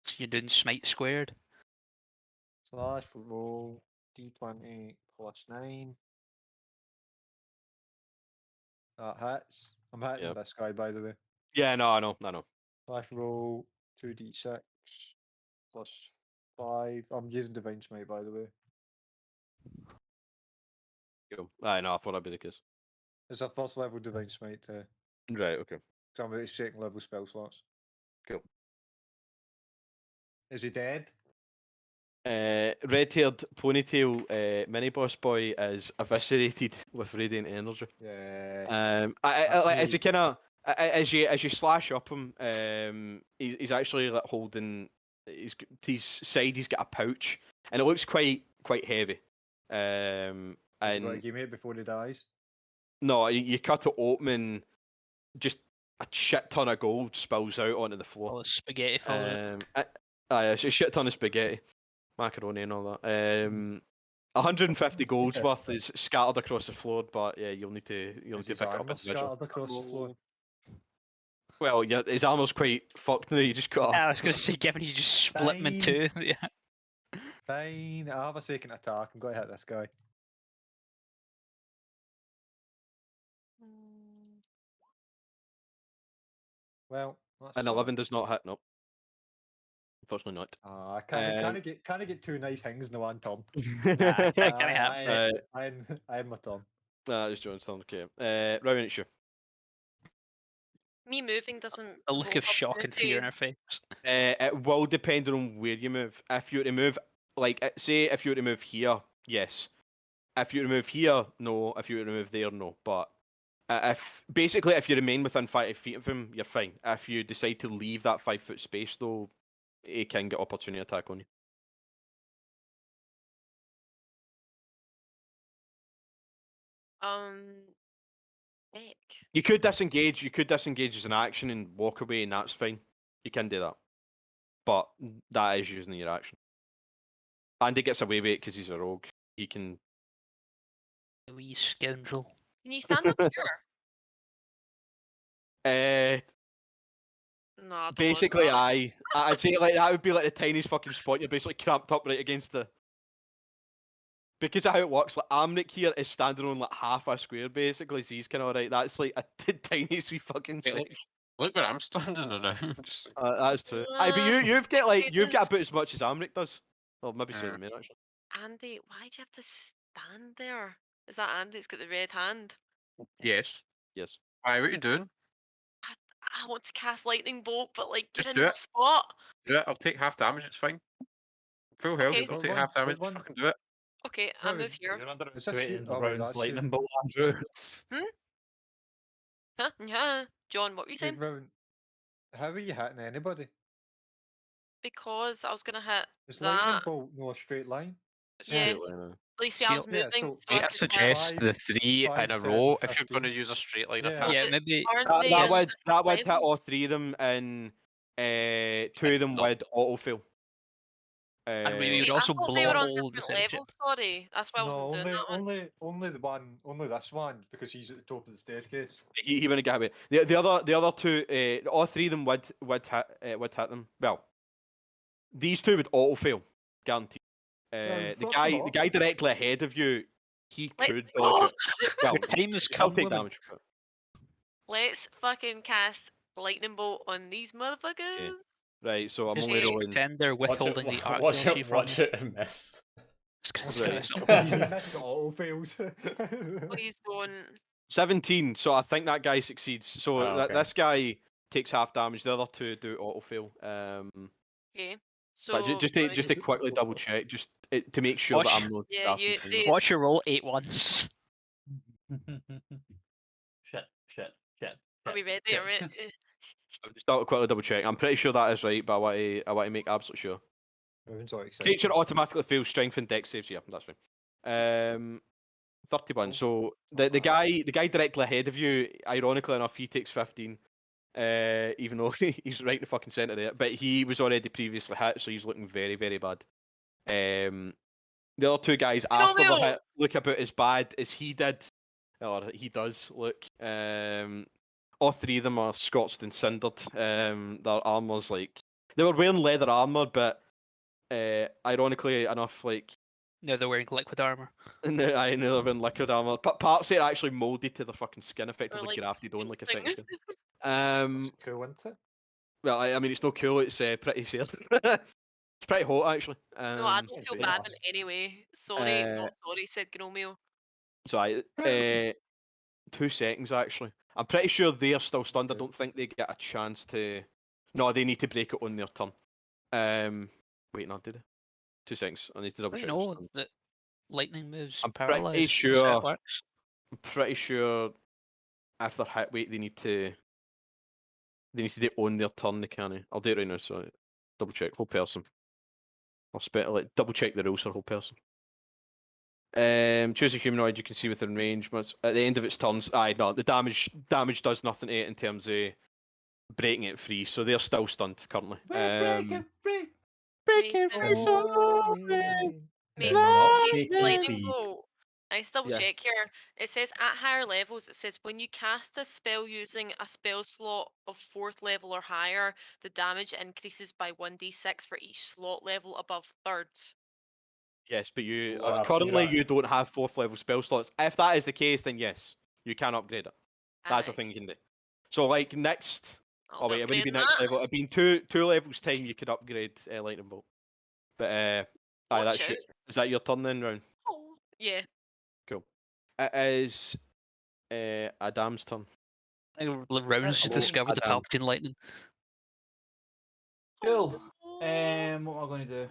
So you're doing smite squared. Slash roll d20 plus 9. That hits. I'm hitting Yep. this guy, by the way. Yeah, no, I know. Slash roll 2d6 plus 5. I'm using Divine Smite, by the way. Cool. I know. I thought that'd be the case. It's a first level Divine Smite, Right. Okay. so I'm at second level spell slots. Cool. Is he dead? Red-haired ponytail mini boss boy is eviscerated with radiant energy. Yes. As you kind of as you slash up him, he's actually like holding his side. He's got a pouch, and it looks quite heavy. Has he got to And give me it before he dies? no, you cut it open, and just a shit ton of gold spills out onto the floor. All the spaghetti falling out. A shit ton of spaghetti, macaroni, and all that. 150 gold's worth is scattered across the floor, but yeah, you'll need to Is pick his it up armor individually. scattered across the floor? Well, yeah, his armor's quite fucked now. You just got. I was gonna say, given you just split him in two. Yeah. Fine, I have a second attack. I'm going to hit this guy. Mm, Well, that's An 11 does not hit. No, unfortunately not. I can't get two nice things in one turn. Can't happen. I have my turn. It's John's turn. Okay. Rowan, it's you. me moving doesn't. A look provoke of shock and fear in opportunity. her face. It will depend on where you move. If you were to move, like, say, if you were to move here, yes. If you were to move here, no. If you were to move there, no. But if you remain within 5 feet of him, you're fine. If you decide to leave that 5-foot space, though, he can get opportunity attack on you. Heck. You could disengage. You could disengage as an action and walk away, and that's fine. You can do that, but that is using your action. Andy gets away with it because he's a rogue. He can. The wee scoundrel. Can you stand up here? No, I don't want Basically, that. I'd say like that would be like the tiniest fucking spot. You're basically cramped up right against the. Because of how it works, like Amrik here is standing on like half a square basically, so he's kind of alright. That's like a tiniest wee fucking Hey, section. Look where I'm standing around. Just That's true. Aye, but you've got like you've got Cadence. about as much as Amrik does. Well, maybe Yeah. slightly more actually. Andy, why'd you have to stand there? Is that Andy that's got the red hand? yes. Yes. Why? What are you doing? I want to cast lightning bolt, but like Just you're in do my it. spot. Yeah, I'll take half damage. It's fine. Full health. Okay. I'll What take one? half damage. What one? Fucking do it. Okay, I Rowan, move here. You're under Is this you? the Oh, right, round's that's you. lightning bolt, Andrew. Huh? Yeah. John, what were you Wait, saying? Rowan, how are you hitting anybody? Because I was gonna hit Is lightning that. bolt no a straight line? It's Yeah. Straight line, Lacey, I was Shield. Yeah, moving, so so I I could hit. suggest the 3 5, in a 10, row if you're going to 15. use a straight line Yeah. attack. Yeah, but maybe. Aren't That, they that at would hit all levels? 3 of them, and 2 of them No. would autofill. And maybe Wait, you'd I also thought blow they a were on hole in the different center ship. levels. Sorry, that's why I wasn't doing that one. Only the one, only this one, because he's at the top of the staircase. He wouldn't get away. The other 2, all 3 of them would hit them. Well, these two would auto fail, guaranteed. Well, The fuck guy, them the all. guy directly ahead of you, he Let's could go. dodge it. Well, Your time has still come, take woman. damage. But Let's fucking cast lightning bolt on these motherfuckers. right, so I'm Just only Okay. rolling. pretend they're withholding the arc DLC from watch you. it and miss. It's Right. gonna stop. You missed the auto fails. Please don't. 17, so I think that guy succeeds. So Oh, okay. this guy takes half damage. The other two do auto fail. Okay. So But just right, to quickly double check, just to make sure that Watch- I'm not. Yeah, daft and you- saying they- that. Watch your roll 8 once. Shit. are we ready? shit. Are we... I'll just quickly double check. I'm pretty sure that is right, but I want to make absolutely sure. Everyone's all excited. Creature automatically fails strength and dex saves. Yeah, that's fine. 31. Oh, So it's the not bad. guy directly ahead of you, ironically enough, he takes 15. Even though he's right in the fucking centre there, but he was already previously hit, so he's looking very, very bad. The other two guys after the Romeo! hit look about as bad as he did, or he does look. All three of them are scorched and cindered. Their armor's like they were wearing leather armor, but ironically enough, like No, they're wearing liquid armor. I know they're wearing liquid armor. Parts of it are actually molded to the fucking skin, effectively like grafted on like a fencing. sex skin. That's cool, isn't it? Well, I mean, it's not cool. It's pretty safe. It's pretty hot, actually. No, I don't feel yeah. bad in any way. Sorry, Uh, not sorry, said Gromeo. So 2 seconds actually. I'm pretty sure they're still stunned. I Okay. don't think they get a chance to. No, they need to break it on their turn. Wait, no, did they? 2 seconds. I need to double I check. know stunned. that lightning moves I'm pretty paralyzed. That's how sure- it works. I'm pretty sure if they're hit, wait, they need to do it on their turn. They can't. I'll do it right now. So double check whole person. I'll like double check the rules for whole person. Choose a humanoid you can see within range. But at the end of its turns, no, the damage does nothing to it in terms of breaking it free. So they're still stunned currently. Breaking free, so Mason, not he's taking lightning feed. bolt. I need to double Yeah. check here. It says at higher levels, it says when you cast a spell using a spell slot of 4th level or higher, the damage increases by 1d6 for each slot level above 3rd. Yes, but you Well, after currently that- you don't have 4th level spell slots. If that is the case, then yes, you can upgrade it. That's the Aye, thing you can do. So like next, I'll oh wait, it wouldn't be upgrading next that. level. It'd been two levels time you could upgrade lightning bolt. But Watch that's out. is that your turn then, round? Oh, yeah. It is Adam's turn. I think Rounds Hello, discovered the Adam. Palpatine lightning. Cool. Oh. What am I going to do?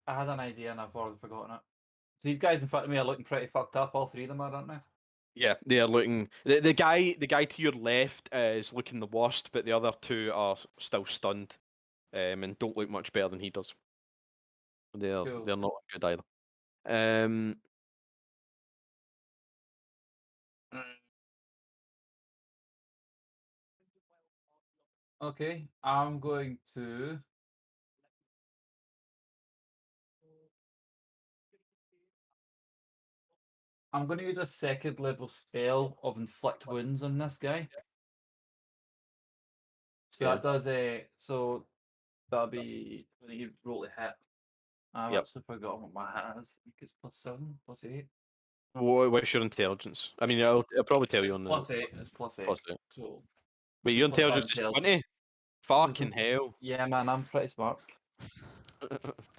I had an idea and I've already forgotten it. So these guys in front of me are looking pretty fucked up. All three of them are, aren't they? Yeah, they are looking. The guy to your left is looking the worst, but the other two are still stunned, and don't look much better than he does. They're Cool. not good either. Okay, I'm going to. I'm going to use a 2nd level spell of inflict wounds on this guy. So Yeah. that does so that'll be when you roll a hit. I've Yep. actually forgotten what my hit is. I think it's +7, +8. What's your intelligence? I mean, I'll probably tell you It's on the +8. It's +8. +8. So Wait, your Plus five intelligence is intelligence. 20? Fucking hell! yeah, man, I'm pretty smart.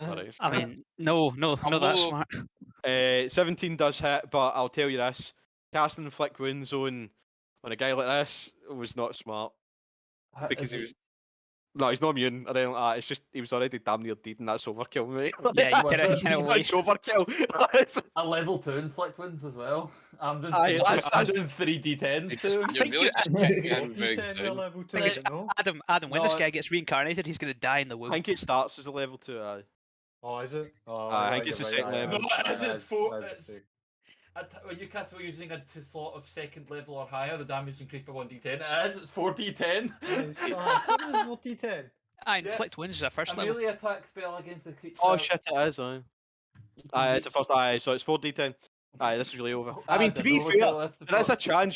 Alright. I mean, no, not that Hello. smart. 17 does hit, but I'll tell you this: casting inflict wounds on a guy like this was not smart because he was. No, he's not immune or anything like that. It's just he was already damn near dead, and that's overkill, mate. Yeah, you Was kinda, it? you kinda It's waste. overkill. a level 2 inflict wounds as well. I'm doing, Aye, I'm that's- doing 3d10s Because too. you're think really you- just kicking in What very D10 soon. level two, Think it's- no? Adam, when No, this guy it's- gets reincarnated, he's gonna die in the I womb. think it starts as a level 2. Oh, is it? Oh, I think right, it's you're the right, second aye, level. aye, No, aye, it's that's- four- that's it's- the sec- When you cast we're using a slot of 2nd level or higher, the damage is increased by 1d10. It is, it's 4d10. Nice. Oh, I thought it was more D10. Ah, Yeah. inflict wounds is a first A level. melee attack spell against the creature. Oh shit, it is. Aye. You can Aye, it's a reach- first. Aye, so it's 4d10. Aye, this is really over. I Ah, mean, to the be overkill, fair, that's the there is a problem.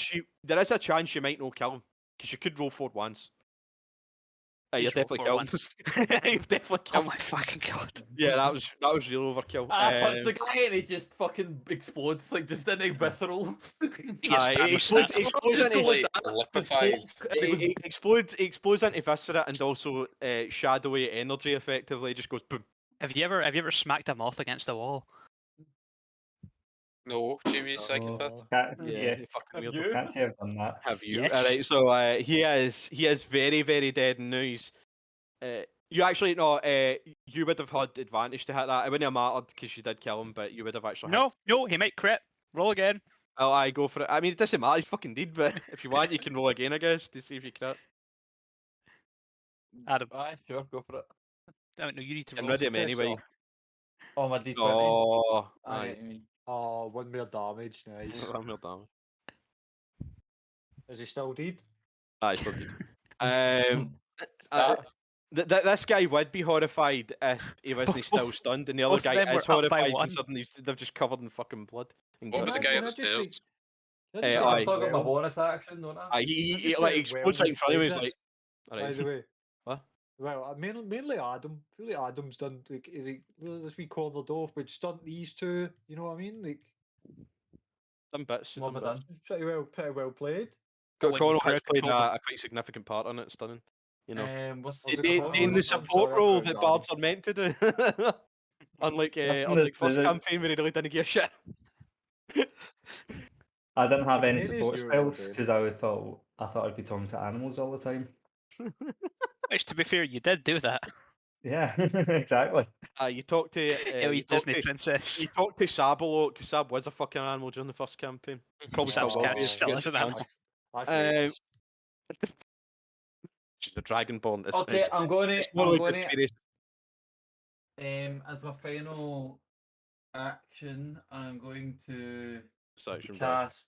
chance you might not kill him because you could roll 4 once. You're Please roll definitely for killed. once. You've definitely Oh killed. my fucking god. Yeah, that was real overkill. I punch the guy and he just fucking explodes, like just in a visceral. You get stabbed It with explodes, snap. explodes Just into like liquefied. it explodes into viscera and also shadowy energy. Effectively, it just goes boom. Have you ever smacked a moth against a wall? No, Jamie's psychopath. Yeah, Fucking Have weird. you? can't say I've done that. Have you? Yes. Alright, so he is very, very dead now. He's you actually no, you would have had advantage to hit that. It wouldn't have mattered because you did kill him, but you would have actually No, had. no, he might crit. Roll again. Oh, I go for it. I mean, it doesn't matter. He's fucking dead, but if you want, you can roll again, I guess, to see if you crit. Adam. Aye, sure, go for it. Damn it, no, you need to Get roll. rid of him Okay, anyway. so- Oh, my D20. Oh, I aye. get what you mean. Oh, 1 more damage. Nice. I'm well done. Is he still dead? Aye, still dead. Um, Start. this guy would be horrified if he wasn't still stunned, and the other Both of guy them is were up by horrified one. considering they're just covered in fucking blood. And What was the guts. guy Can I just, upstairs? like- can I just, Aye. I've like, still got my well- bonus action, don't I? Aye, he just like say explodes well right in front of him. He's played like, By alright. the way. What? Well, mainly Adam. I feel like Adam's done like is he this wee cornered off, but stunt these two. You know what I mean? Like Some bits. What have I done? pretty well played. But when you Connell has crowd played control a quite significant part on it, stunning. You know, What's Was it they Connell? in the I'm support sorry, I role thought it that was bards are meant to do. unlike Listen, first there's- campaign where he really didn't give a shit. I didn't have any Maybe it's support you and your spells brain. because I thought I'd be talking to animals all the time. Which, to be fair, you did do that. Yeah, exactly. You talk to Yeah, you you talk Disney to princess. you talk to Sab a lot because Sab was a fucking animal during the first campaign. Probably still Sab's will cat be. if still she is gets an a animal. chance. That's Um, racist. She's a dragonborn. Okay, I'm going it's to. more I'm like going the to. experience. As my final action, I'm going to Section, right. cast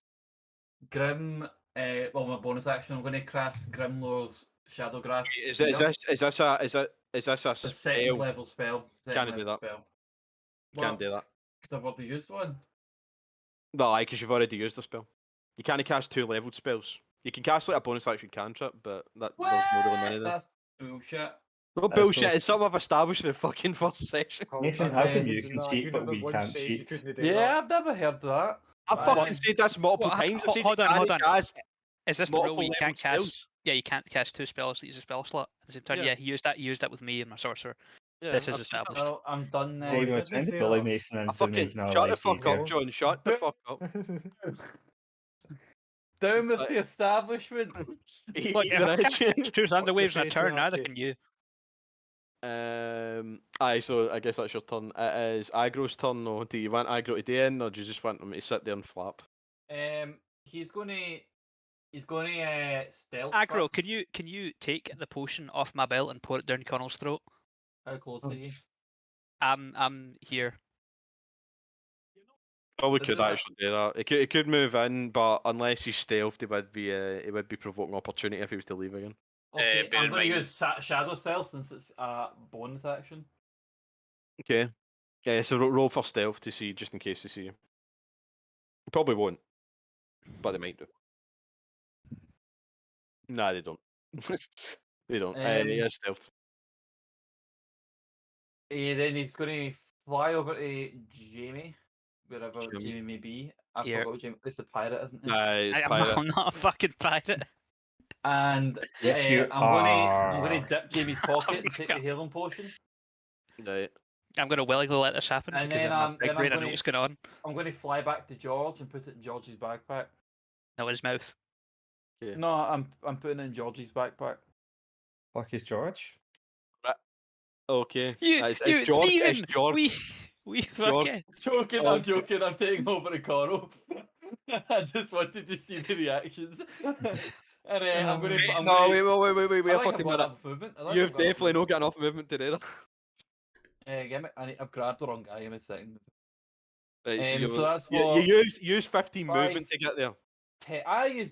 Grim. Well, my bonus action, I'm going to cast Grimlore's Shadowgrasp. Is Spear. this a a second spell? level spell? Can't do that. Spell. Can't do that. Because I've already used one. No, because you've already used the spell. You can't cast 2-leveled spells. You can cast like a bonus action cantrip, but there's no really many of them. That's bullshit. No That's bullshit. bullshit. It's something I've established in the fucking first section. Mason, Okay, how come you Didn't can that- cheat you but never we once can't said you cheat? couldn't do Yeah, that. I've never heard that. I Right. fucking said this multiple Well, times. I said hold you on, hold can't on. cast Is this the rule where you multiple can't leveled cast? spells. Yeah, you can't cast two spells that use a spell slot at the same time. Yeah. Yeah, he used that with me and my sorcerer. Yeah, This is I've said that. established. Well, I'm done No, now. he Game, we're didn't trying to say bully that. Mason I into fucking making our shut the lives fuck easier. up, John. Shut the fuck up. Down with the establishment. Look, Either if I can't is- cast two thunderwaves in a the turn, neither patriarchy. can you. Aye, so I guess that's your turn. It is Aggro's turn, though. Do you want Aggro to do in, or do you just want him to sit there and flap? He's gonna stealth. Aggro, first. can you take the potion off my belt and pour it down Connell's throat? How close are you? I'm here. Probably But could do that. actually do that. He could move in, but unless he's stealthed, he would be provoking opportunity if he was to leave again. Okay, bear I'm in gonna mind- use Shadow Stealth since it's a bonus action. Okay. Yeah, so roll for stealth to see, just in case they see you. Probably won't, but they might do. Nah, they don't. They don't. He Um, is stealthed. Then he's gonna fly over to Jamie, wherever Jamie. Jamie may be. I Here. forgot what Jamie. It's the pirate, isn't it? Nah, he's I'm pirate. not a fucking pirate. And Yes, you I'm gonna are. dip Jamie's pocket and take the God. healing potion. Right. I'm gonna willingly let this happen And because then, I'm a big then I'm brain. I know gonna what's going on. I'm gonna fly back to George and put it in George's backpack. No, in his mouth. Yeah. No, I'm putting it in George's backpack. Fuck is George? Okay. You, It's you, George. Ian, It's George. we George. fucking. Joking, Oh. I'm joking. I'm taking over to Connell. I just wanted to see the reactions. And I'm gonna. I'm No, gonna, wait, I a like I've fucking got minute. enough movement. I like You've I've got enough definitely not movement. got enough movement to do that. Give me. I've grabbed the wrong guy. Give me a second. Right, so, So that's you what use 15 movement five- to get there.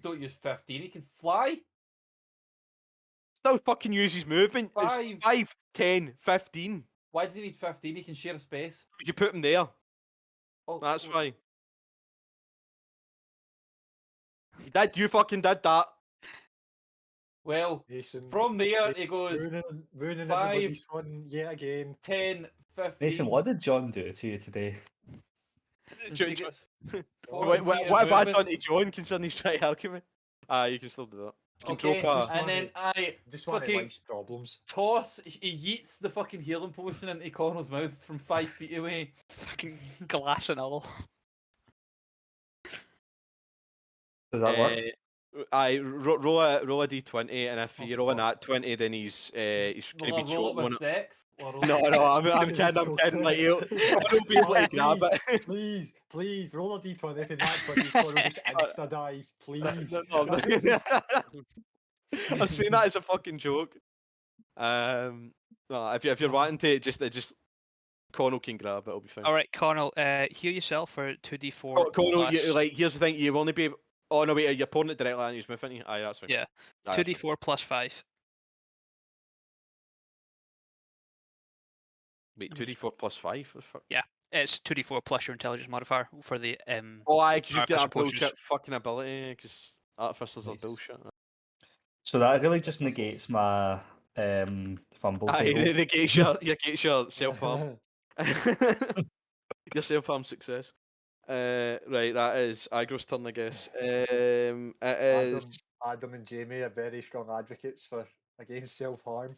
don't use 15. He can fly. Still fucking use his movement. It's 5. 5, 10, 15. Why does he need 15? He can share a space. You put him there. Oh, That's wait, why. You fucking did that. Well, Mason, from there it goes ruining 5, everybody's fun yet again. 10, 15. Mason, what did John do to you today? So he gets 40 What, feet what, of what have I movement. done to John concerning he's trying to argue me? You can still do that. You can Okay, drop a. and then I Just one of fucking life's problems. toss. He yeets the fucking healing potion into Connell's mouth from 5 feet away. Fucking glass and all. Does that work? Roll a d20, and if Oh, you roll a fuck. nat 20, then he's Will gonna I be roll it choking on with it. Dex? Will I roll No, it- no, I'm kidding. I'm kidding. Like he'll be able to grab it. Please, roll a d20 if in that 20 score just insta dies, please. I'm saying that as a fucking joke. No, if you're wanting to, just Connell can grab it. It'll be fine. All right, Connell, heal yourself for 2d4. Connell, you, plus- like here's the thing: you only be. Oh no, wait, your opponent directly on you, Smith, isn't he? Aye, that's fine. Yeah, Aye, that's fine. 2d4 plus 5. Wait, 2d4 plus 5? What the fuck? Yeah, it's 2d4 plus your intelligence modifier for the Oh, aye, because you get artificial that potions. bullshit fucking ability, because artificers are Nice. bullshit. So that really just negates my fumble. Aye, table. it negates your self-harm. Your self-harm success. Right, that is Agro's turn, I guess. It is... Adam and Jamie are very strong advocates for against self-harm.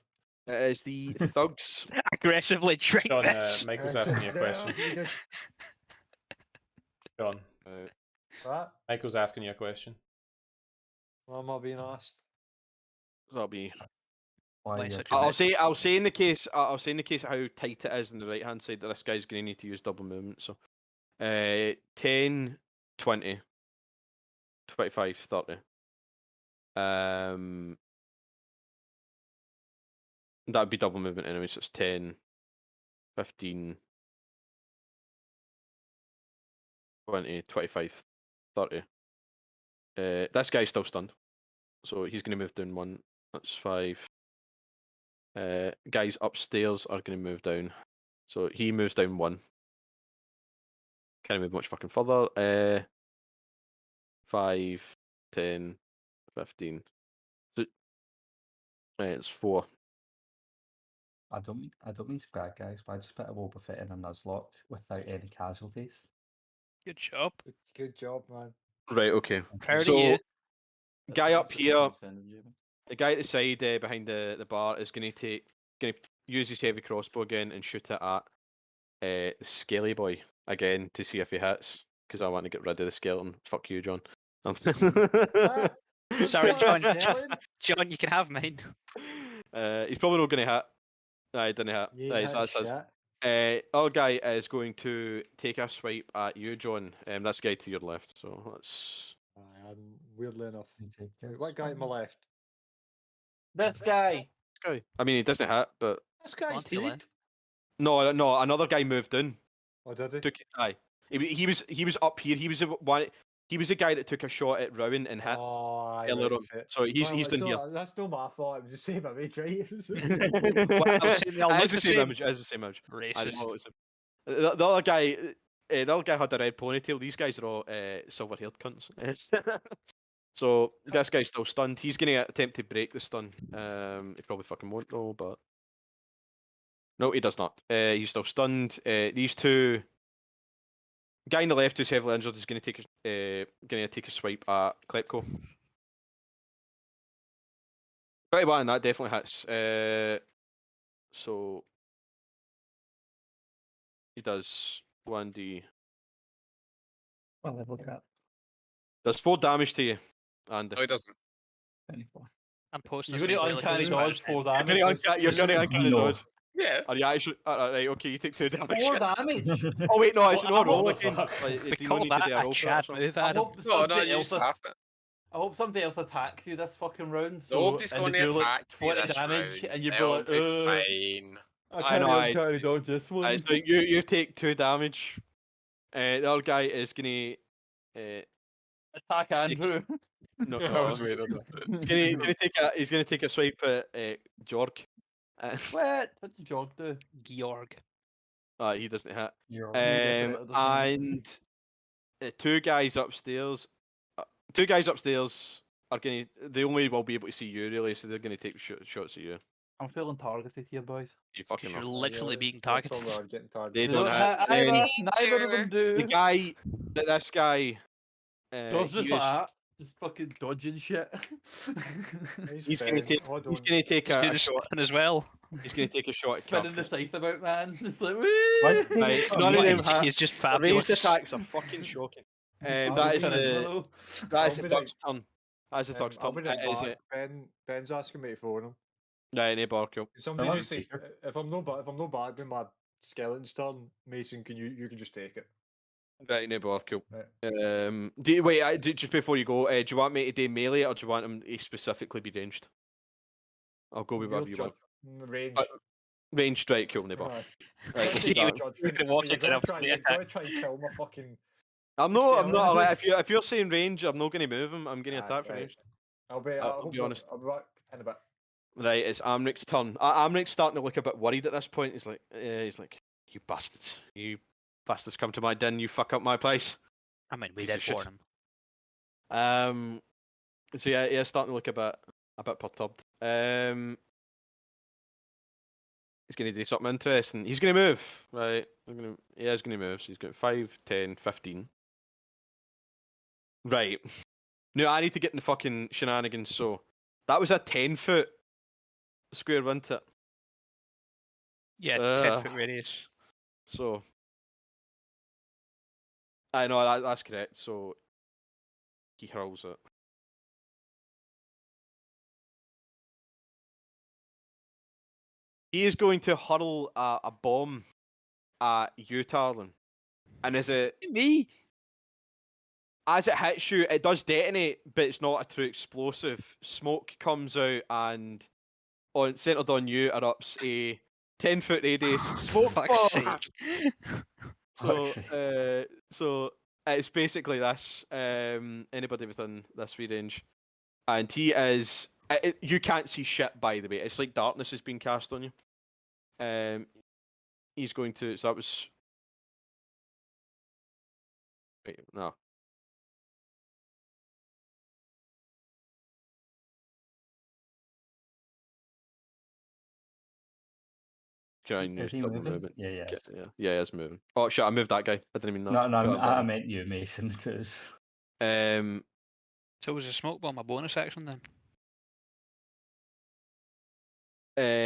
It is the thugs. Aggressively drink John, this. Michael's asking you a question. John, What? Michael's asking you a question. What am I being asked? That'll be... Why Like you're such a I'll bitch. say in the case of how tight it is on the right hand side that this guy's going to need to use double movement. So, 10, 20, 25, 30. That'd be double movement anyway. So it's 10, 15, 20, 25, 30. This guy's still stunned, so he's going to move down 1. That's 5. Guys upstairs are going to move down, so he moves down 1. Can't move much fucking further. 5, 10, 15. So, it's 4. I don't mean to brag, guys, but I just put a Boba Fett in a Nuzlocke without any casualties. Good job. Good job, man. Right, okay. Proud So, of you. guy up here, the guy at the side behind the bar is going to use his heavy crossbow again and shoot it at the Scaly Boy again to see if he hits, because I want to get rid of the skeleton. Fuck you, John. Sorry, John. Skeleton? John, you can have mine. He's probably not going to hit. No, he didn't hit. You Right, ain't so that's hitting his. shit. Our guy is going to take a swipe at you, John. That's the guy to your left. So let's. Aye, I'm weirdly enough. You take Wait, it. what guy to my left? This guy. Guy. I mean, he doesn't hit, but This guy's On to your dead. no. Another guy moved in. Oh, did he? Took aye. He was up here. He was the one. He was the guy that took a shot at Rowan and hit. Oh, aye, earlier right, on. fit. So he's Well, down here. That's no my fault. I'm just saying my mate, right? I was saying they all It look is the the same same. image. It is the same image. I know Racist. it's the other guy. The other guy had a red ponytail. These guys are all silver-haired cunts. So this guy's still stunned. He's going to attempt to break the stun. He probably fucking won't though, but no, he does not. He's still stunned. These two. Guy on the left who's heavily injured is going to take a swipe at Klepko. 21, that definitely hits. So he does 1d. What level cap? Does 4 damage to you, Andy. No, he doesn't. 24. I'm posting You're this going to one daily, uncanny so it's dodge 4 You're damage. gonna uncanny No. dodge. Yeah. Are you actually? Right, okay, you take 2 damage. 4 damage? Oh wait, no, it's Oh, not a I roll hope- again. fuck. Like, We do you call need to that do a a roll for it or Chad something? move, I Adam. hope No, no, somebody you else just have it. I hope somebody else attacks you this fucking round. So, Nobody's and going they to do like attack you 20 this damage, round. and you'd be It'll like, be fine. I know, I- uncanny dodge this one. So you take 2 damage. The other guy is gonna Attack Andrew. no, I was waiting on that. he's gonna take a swipe at Jorg. What? What did Jog do? Georg. He doesn't hit. You're better, doesn't he? And 2 guys upstairs. 2 guys upstairs are going to. They only will be able to see you really, so they're going to take shots at you. I'm feeling targeted here, boys. You 'Cause fucking you're are. literally being You targeted. probably are getting They targeted. don't have. Either, Then neither of them do. the guy, this guy, Does he just like that, just fucking dodging shit. he's going to take. Hold He's on. going to take He's a doing shot. something as well. He's going to take a shot at Spinning the Kirk. scythe about, man. It's like, Why- woo! Right, Oh, none of yeah. them have. He's just The ranged fabulous. attacks are fucking shocking. And I'll that be is right. the I'll Thug's be turn. That's the Thug's I'll turn. be right Is back. it? Ben's asking me to phone him. Right, no bar, cool. Somebody on just say, speaker. if I'm not back with my skeleton's turn, Mason, you can just take it. Right, no bar, cool. Right. Do you, wait, just before you go, do you want me to do melee or do you want him to specifically be ranged? I'll go with whatever you want. Range. Ranged, right, cool, no bar. Aye. Right, Let's we'll do do that, that. We judgment. can walk You're into gonna a try, free you're attack. gonna try and kill my fucking. I'm not. skeleton. Like, if you're saying range, I'm not going to move him. I'm going to Aye, attack for right. ranged. I'll be honest. I'll be back in a bit. Right, it's Amric's turn. Amric's starting to look a bit worried at this point. He's like, you bastards, come to my den. You fuck up my place. I mean, we Piece of did warn shit. him. So yeah, starting to look a bit perturbed. He's going to do something interesting. He's going to move, right? He's going to move. So he's got 5, 10, 15. Right. Now I need to get in the fucking shenanigans. So that was a 10-foot square, wasn't it? Yeah, 10-foot radius. So I know that's correct. So he hurls it. He is going to hurl a bomb at you, Tarlin. And as it Me? hits you, it does detonate, but it's not a true explosive. Smoke comes out and centered on you erupts a 10-foot radius smoke Fuck's bomb. sake. So it's basically this. Anybody within this free range, and he is. You can't see shit, by the way. It's like darkness has been cast on you. He's going to. So that was. Wait, no. Can I use Is he double moving? movement? Yeah, yeah. Yeah, he's moving. Oh shit! I moved that guy. I didn't even know. No, Put that I button. meant you, Mason, because So was a smoke bomb a bonus action then?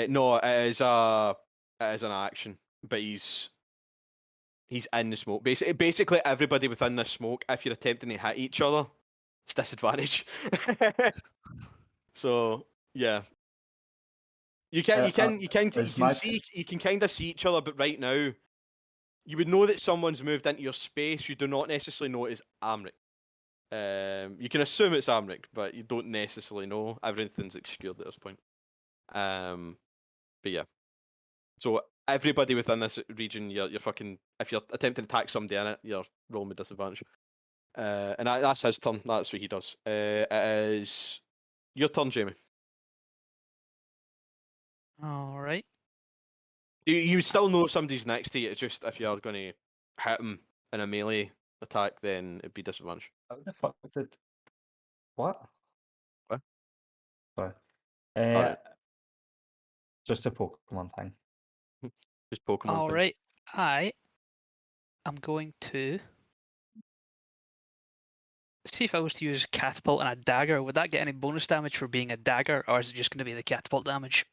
No, it is an action, but he's in the smoke. Basically, everybody within the smoke, if you're attempting to hit each other, it's disadvantage. So yeah, you can kind of see each other, but right now, you would know that someone's moved into your space. You do not necessarily know it is Amric. You can assume it's Amric, but you don't necessarily know. Everything's obscured at this point. But yeah. So everybody within this region, you're fucking. If you're attempting to attack somebody in it, you're rolling with disadvantage. And that's his turn. That's what he does. It is your turn, Jamie. All right. You still know if somebody's next to you. It's just if you're going to hit him in a melee attack, then it'd be disadvantage. how the fuck did what? What? Sorry. Alright. Just a Pokemon thing. Just Pokemon. All thing. right. I am going to see if I was to use catapult and a dagger. Would that get any bonus damage for being a dagger, or is it just going to be the catapult damage?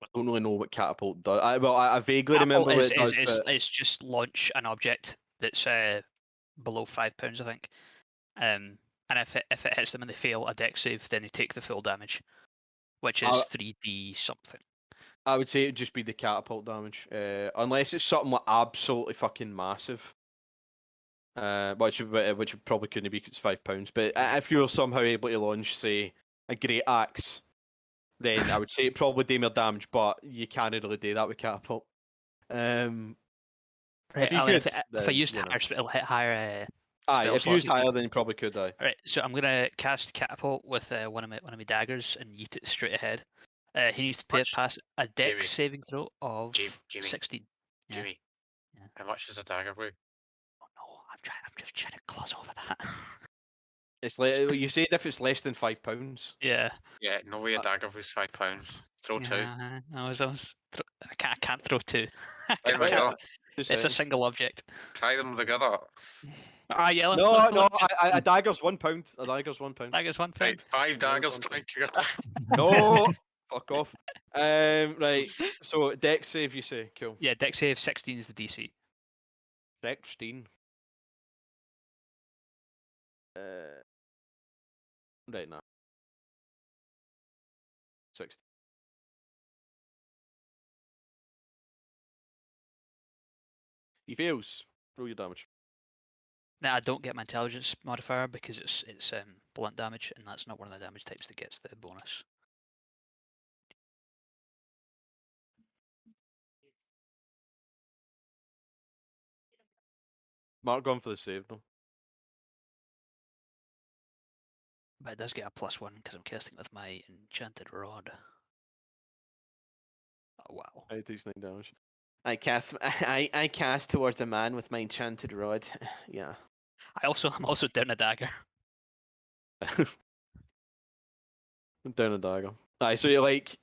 I don't really know what catapult does. I vaguely Catapult remember what it is, does. But... it's just launch an object that's below 5 pounds, I think. And if it hits them and they fail a dex save, then they take the full damage, which is 3d something. I would say it'd just be the catapult damage, unless it's something like absolutely fucking massive. Which probably couldn't be because it's £5. But if you were somehow able to launch, say, a great axe, then I would say it probably do more damage. But you can't really do that with catapult. Right, If I used higher, it'll hit higher. Aye, if you used slot. higher, then you probably could. Aye. Right, so I'm gonna cast catapult with one of my daggers and yeet it straight ahead. He needs to pass a dex Jamie. saving throw of Jamie. 16. Yeah. Jimmy, Yeah. how much does a dagger weigh? Oh no, I'm just trying to gloss over that. It's like you said if it's less than £5. Yeah. Yeah, no way a dagger was £5. Throw 2. Yeah, I can't throw 2. Try them together. It's a single object. Try them together. Ah, yeah. No, a dagger's £1. A dagger's £1. Dagger's £1. Right, 5 Yeah, daggers one tied together. No, fuck off. Right. So dex save, you say? Cool. Yeah, dex save 16 is the DC. 16. Right now. 60. He fails. Roll your damage. Now I don't get my intelligence modifier because it's blunt damage, and that's not one of the damage types that gets the bonus. Mark gone for the save though. But it does get a +1 because I'm casting with my enchanted rod. Oh wow. It takes 9 damage. I cast towards a man with my enchanted rod. Yeah. I'm also down a dagger. Down a dagger. Aye, so you're like,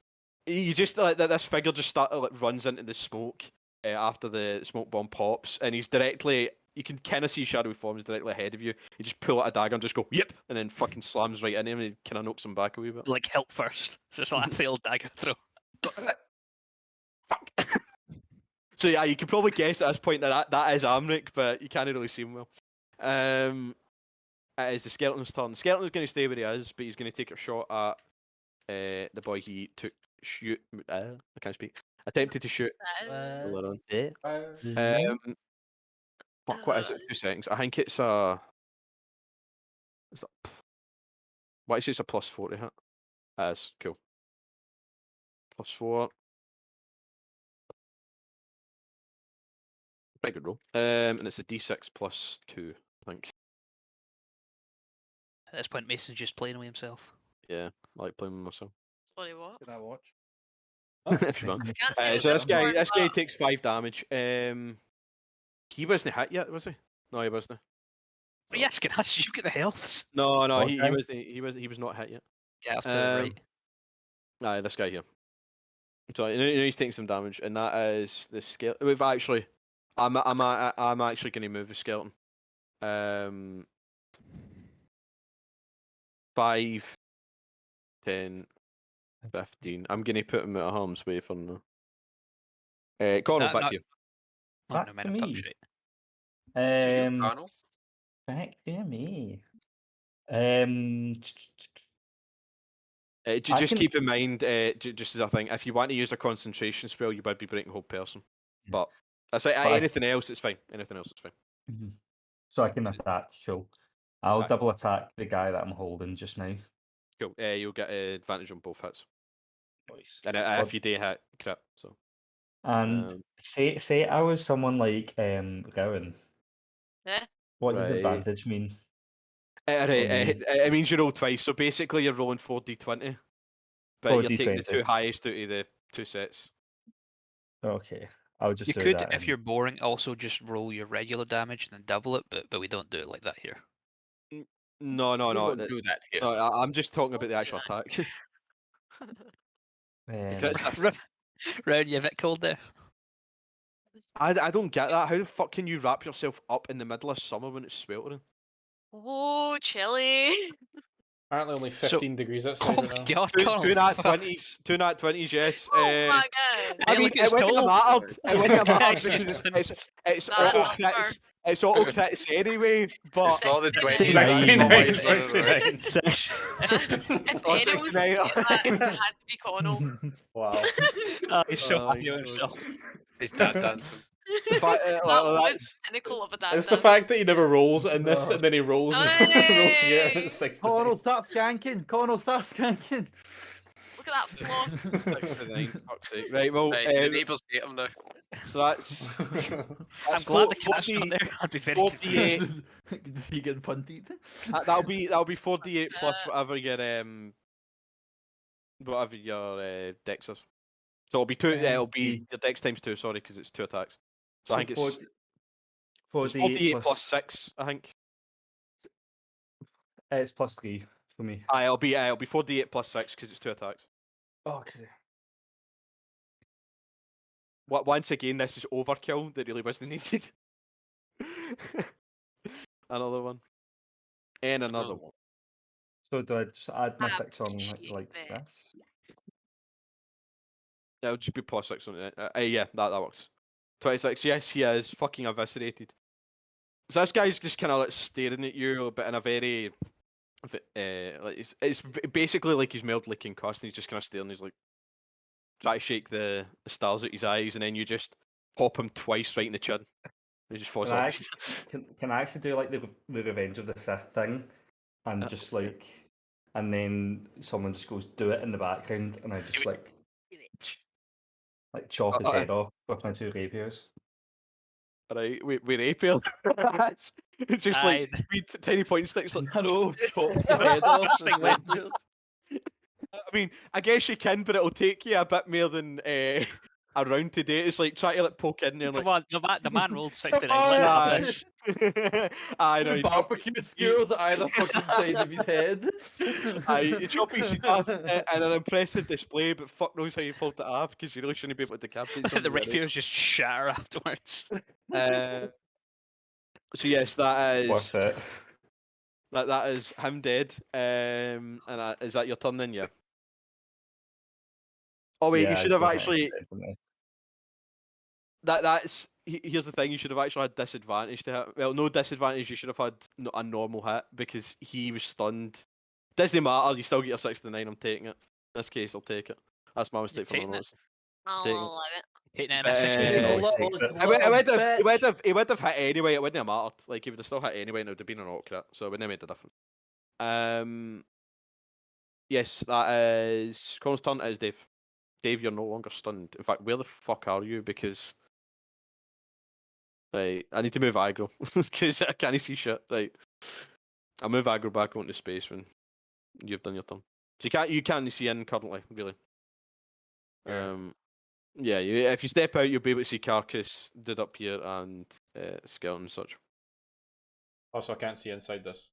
you just like that. This figure just runs into the smoke after the smoke bomb pops, and he's directly. You can kind of see shadowy forms directly ahead of you. You just pull out a dagger and just go, yep, and then fucking slams right into him, and he kind of knocks him back a wee bit. Like help first. So it's like a failed dagger throw. Fuck. So yeah, you can probably guess at this point that is Amric, but you can't really see him well. It is the skeleton's turn. The skeleton's going to stay where he is, but he's going to take a shot at the boy he took shoot. I can't speak. Attempted to shoot. Hold on. Fuck, what is it? 2 seconds. I think it's a. What is it? It's a +4 to hit. It is cool. +4. Pretty good roll. And it's a D6 +2, I think. At this point, Mason's just playing with himself. Yeah, I like playing with myself. Sorry, what? Can I watch? If you want. Can't say So the this guy word, takes 5 damage. He wasn't hit yet, was he? No, he wasn't. But yes, can I you get the healths? No, What he guy? wasn't. He was not hit yet. Get off to the right. Aye, this guy here. So you know he's taking some damage, and that is the skeleton. We've actually, I'm actually going to move the skeleton. 5, 10, 15. I'm going to put him at harm's way for now. Connor, back to you. Oh, Back no, to man, I'm me. talking shit. Panel. Back to me. I Just can- keep in mind, just as a thing, if you want to use a concentration spell, you would be breaking whole person. But that's like, But I- anything else, it's fine. Anything else, it's fine. Mhm. So I can attack. Cool. I'll Aye. double attack the guy that I'm holding just now. Cool. You'll get advantage on both hits, Nice. and if you do hit, crit. So And say I was someone like Gowan. Eh? What does Right. advantage mean? it means you roll twice. So basically, you're rolling 4d20, but you're taking the 4d20. 2 highest out of the 2 sets. Okay, I'll just You do could, that. if you're boring, also just roll your regular damage and then double it, but we don't do it like that here. No. We don't do that here. No, I'm just talking about the actual attack. The crit stuff. Round, you a bit cold there. I don't get that. How the fuck can you wrap yourself up in the middle of summer when it's sweltering? Oh, chilly. Apparently only 15 degrees outside Oh right my now. god, Two Connell. nat 20s, yes. Oh my god. I Hey, mean, look, it it's wouldn't have cold. mattered. It wouldn't have mattered Jesus because it's Nah, auto that's crits. It's auto crits anyway. But It's not the 20s. 69, it's not 69. Six. If Oh, anyone was 69. to get that, it had to be Connell. Wow. Oh, he's so Oh, happy with God. himself. It's dad dancing. the fact, That well, was pinnacle of a dad It's the dance. fact that he never rolls in this, and then he rolls, rolls again, and it's 6 to Connell, 9. start skanking. Connell, start skanking. Look at that flaw. 69. Fuck's sake. Right, well, Right, your neighbours hate him now. so that's I'm glad the cat's not there. I'd be very 48. confused. Just you getting punted. That'll be 48 plus whatever your dex is. So it'll be 2. It'll be your dex times 2. Sorry, because it's 2 attacks. So I think it's 48 plus 6. I think. It's +3 for me. It'll be 4d8 plus 6 because it's 2 attacks. Okay. Once again, this is overkill that really wasn't needed. Another one. And another one. So do I just add my I 6 on appreciate like that. this? It'll just be +6 on it. Yeah, that works. 26. Yes, he is fucking eviscerated. So this guy's just kind of like staring at you, but in a very, like it's basically like he's mildly concussed, and he's just kind of staring. He's like try to shake the stars out his eyes, and then you just pop him twice right in the chin. He just falls Can I, off. can I actually do like the Revenge of the Sith thing, and just like, and then someone just goes do it in the background, and I just like chop his head off with my 2 rapiers. Right, we rapier. It's just like tiny point sticks. Like, I know, chop your head off. Thing with went. rapiers. I mean, I guess you can, but it'll take you a bit more than a round today. It's like try to like poke in there. And, Come like, on, the man rolled 69. on, Let him have Aye. this. I know. Barbecue skewers at either fucking side of his head. You chop his head off in an impressive display, but fuck knows how you pulled it off because you really shouldn't be able to decapitate The somebody. rapiers just shatter afterwards. So yes, that is Worth it. that is him dead. And is that your turn then? Yeah. Oh wait, Yeah, you should I'd have go ahead, actually. definitely. Here's the thing. You should have actually had disadvantage to hit. Well, no disadvantage. You should have had a normal hit because he was stunned. Doesn't matter. You still get your 69. I'm taking it. In this case, I'll take it. That's my mistake for my taking it? notes. I'll Taking it. allow it. Taking it in But, a 60. Jason Uh, always takes it. He would have hit anyway. It wouldn't have mattered. Like he would have still hit anyway, and it would have been an autocrat. So it wouldn't have made a difference. Yes, that is Colin's turn. It is Dave. Dave, you're no longer stunned. In fact, where the fuck are you? Because right, I need to move aggro because I can't see shit. Right, I'll move aggro back onto space when you've done your turn. So you can't see in currently, really. Yeah, if you step out, you'll be able to see Carcass, Dude up here, and Skeleton and such. Also, I can't see inside this.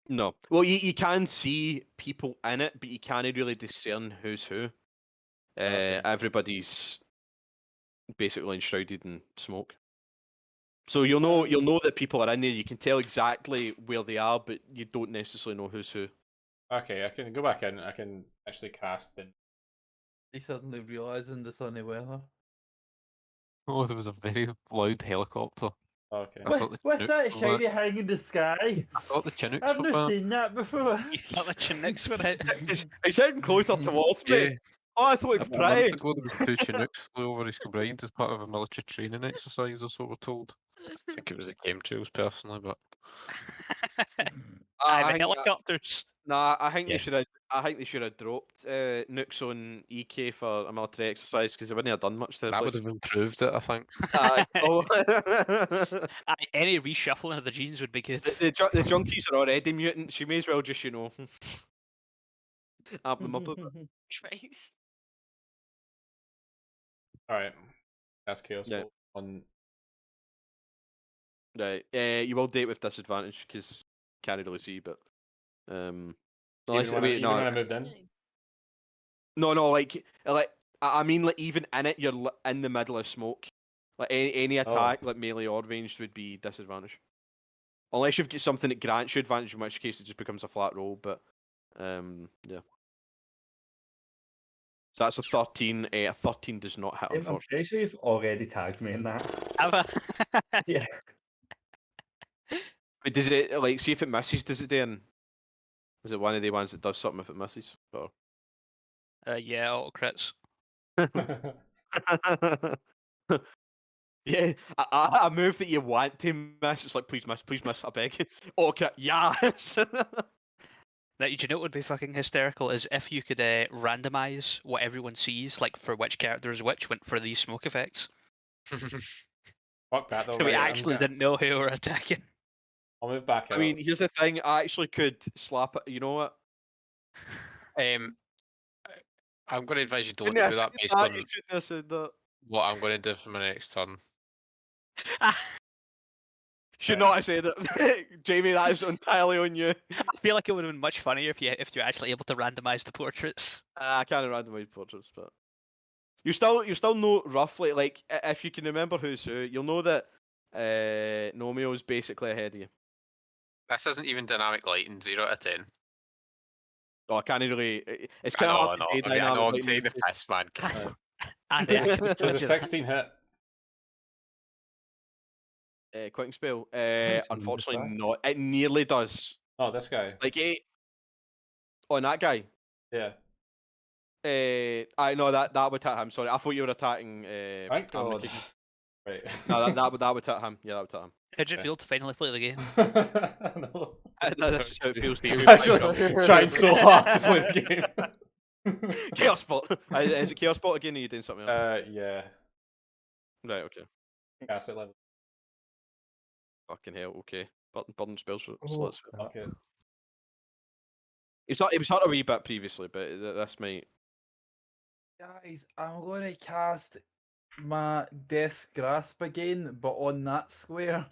No. Well, you can see people in it, but you can't really discern who's who. Okay. Everybody's basically enshrouded in smoke. So you'll know that people are in there. You can tell exactly where they are, but you don't necessarily know who's who. Okay, I can go back in. I can actually cast then. He's suddenly realising the sunny weather. Oh, there was a very loud helicopter. Okay. I thought the What's Chinook that were shiny hang in the sky? I thought the Chinooks I've were not back. seen that before. You thought the Chinooks were it? He's heading closer towards me. Yeah, Oh, I thought it was a month pretty. ago there was 2 Chinooks flew over East Kilbride as part of a military training exercise, or so we're told. I think it was the chemtrails personally, but Aye, the think- helicopters. Nah, I think Yeah. they should have. I think they should have dropped nukes on EK for a military exercise because they wouldn't have done much to the that would place. have improved it, I think. Aye, oh. Aye, any reshuffling of the genes would be good. the junkies are already mutants. You may as well just amp them up a bit. Christ. Alright. That's Chaos Yeah. Bolt on. Right. You will date with disadvantage because can't really see, but Even unless when, wait, even when I no, moved in. no, like I mean, like even in it, you're in the middle of smoke. Like any attack, like melee or ranged, would be disadvantage. Unless you've got something that grants you advantage, in which case it just becomes a flat roll. But yeah. So that's a 13. A 13 does not hit, I'm unfortunately. pretty sure you've already tagged me in that. Have a- Yeah. But does it like see if it misses? Does it then? Is it one of the ones that does something if it misses? Or... yeah, auto crits. Yeah, a move that you want to miss. It's like please miss, I beg. Okay, yes. Now, do you know what would be fucking hysterical is if you could randomize what everyone sees, like for which character is which, went for these smoke effects. Fuck that though. So we right, actually didn't know who we were attacking. I'll move back out. I mean, here's the thing. I actually could slap it. You know what? I'm going to advise you don't Shouldn't I do have that said based that? on You shouldn't have said that. what I'm going to do for my next turn. Should not have said it. Jamie, that is entirely on you. I feel like it would have been much funnier if you're actually able to randomize the portraits. I can't randomize portraits, but you still know roughly, like, if you can remember who's who, you'll know that Nomeo is basically ahead of you. This isn't even dynamic lighting. 0 out of 10. Oh, I can't really. It's I kind of know, hard to say I know, dynamic I'm lighting taking these the days. piss, man. Andy, I can There's told a you that. 16 hit. Quick and spell. it's Unfortunately, back. not. It nearly does. Oh, this guy. Like on that guy. Yeah. I know that would hit him. Sorry, I thought you were attacking. Thank Anne God. McKeegan. Right. No, that would hit him. Yeah, that would hit him. How did it Okay. feel to finally play the game? No. That's just how it feels. Feels Actually, trying so hard to play the game. Chaos Spot. Is it Chaos Spot again? Or are you doing something else? Yeah. Right. Okay. Asset level. Fucking hell. Okay. Burn spells for Oh, slots. Fuck it. It was hard a wee bit previously, but this might. Guys, I'm going to cast my Death Grasp again, but on that square.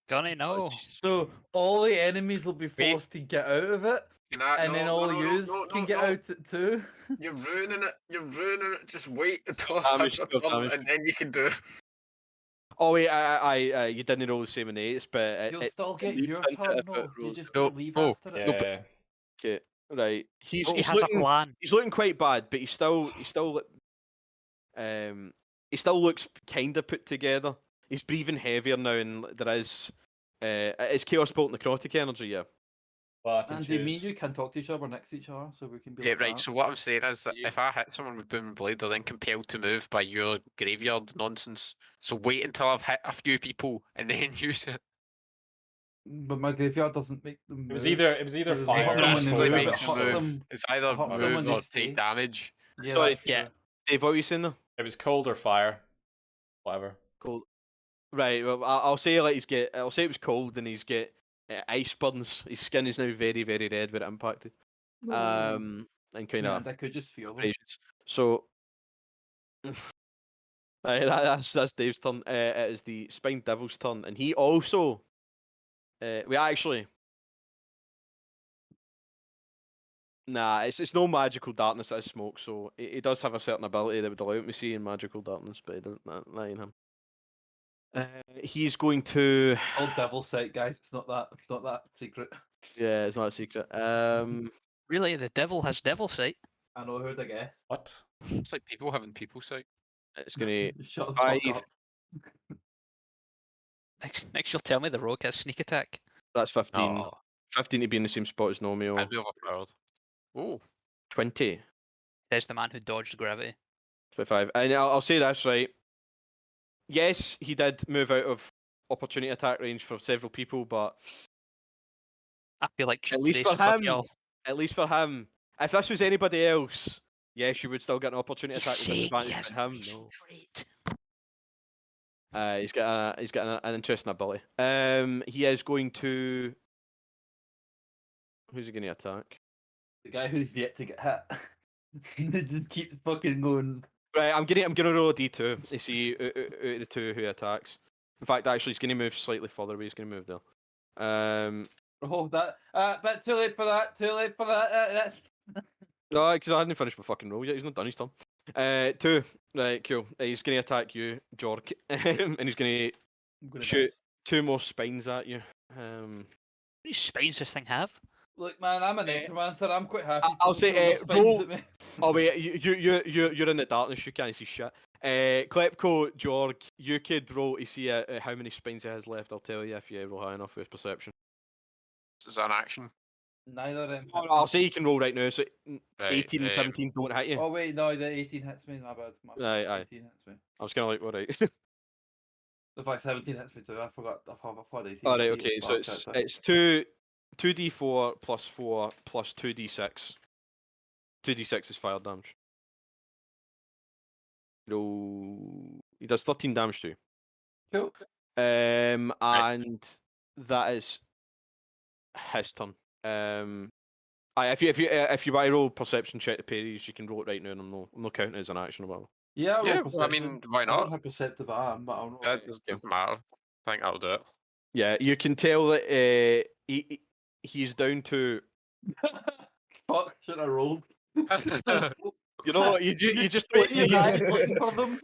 Gonna know. So all the enemies will be Wait. forced to get out of it, and then all yous can get out it too. You're ruining it. You're ruining it. Just wait until Damage, I've still done, damage. and then you can do it. Oh wait, you didn't roll the same in eights, but You'll still get leaps your into turn, if it though. You rolls. just No, gotta leave no, after it. Yeah. Okay, right. He's He has a plan. he's looking quite bad, but he still looks kind of put together. He's breathing heavier now, and there is it's Chaos Bolt necrotic energy. Yeah. Well, I can Andy, me choose. and you can talk to each other next to each other, so we can be Yeah, like right. that. So what I'm saying is that Yeah. if I hit someone with Boom and Blade, they're then compelled to move by your graveyard nonsense. So wait until I've hit a few people and then use it. But my graveyard doesn't make them move. It was either Because fire hurt or them when That's they what move, makes it them hurts move. them. It's either hurts them when move they or stay. take damage. Yeah, Sorry, that's yeah. true. Dave, what were you saying there? It was cold or fire. Whatever. Cold. Right. Well, I'll say I'll say it was cold, and he's get ice burns. His skin is now very, very red where it impacted. And kind Yeah, of and I could just feel them. abrasions. So. That's Dave's turn. It is the Spine Devil's turn, and he also. We actually. Nah, it's no magical darkness as smoke, so he does have a certain ability that would allow him to see in magical darkness, but he doesn't. That ain't him. He's going to. Old devil sight, guys. It's not that secret. Yeah, it's not a secret. Really, the devil has devil sight. I know who'd I guess. What? It's like people having people sight. It's gonna. Shut the Five. fuck up. Next you'll tell me the rogue has sneak attack. That's 15. No, 15 to be in the same spot as Nomeo. I'd be overpowered. Oh, 20. Says the man who dodged gravity. 25. And I'll say this, right? Yes, he did move out of opportunity attack range for several people, but I feel like at least Tuesday for him, Supergirl. if this was anybody else, yes, you would still get an opportunity attack with Say he disadvantage. has But him, evasion no. trait. He's got an interesting ability. He is going to. Who's he going to attack? The guy who's yet to get hit. He just keeps fucking going. Right, I'm gonna roll a d2 to see out of the two who attacks. In fact, actually, he's gonna move slightly further away. He's gonna move there. Oh, that. But too late for that. Too late for that. No, because I hadn't finished my fucking roll yet. He's not done his turn. 2. Right, cool. He's gonna attack you, Jork, and he's gonna I'm gonna shoot miss. 2 more spines at you. How many spines does this thing have? Look, man, I'm a necromancer. I'm quite happy. I'll people say, throw their spines roll- at me. Oh wait, you're in the darkness. You can't see shit. Klepko, Jorg, you could roll to see how many spines he has left. I'll tell you if you roll high enough with perception. this is an action. Neither of them. Oh, hit I'll me. say you can roll right now. So Right, 18 and 17 don't hit you. Oh wait, no, the 18 hits me. My bad. My bad. Aye. 18 hits me. I was kind of like, alright. The fact 17 hits me too. I forgot. I thought 18. Alright, hit me. okay. So Oh, shit, it's shit. 2d4 plus 4 plus 2d6. 2d6 is fire damage. He does 13 damage to you. Cool. And that is his turn. If you buy a roll perception check to parries, you can roll it right now, and I'm not counting it as an action or whatever. Yeah, Yeah, roll well, I perception. mean, why I don't not? have perceptive arm, but I'll roll That it. doesn't matter. I think that'll do it. Yeah, you can tell that he's down to. Fuck, should I rolled? You know what? You just straight in your eyes looking for them.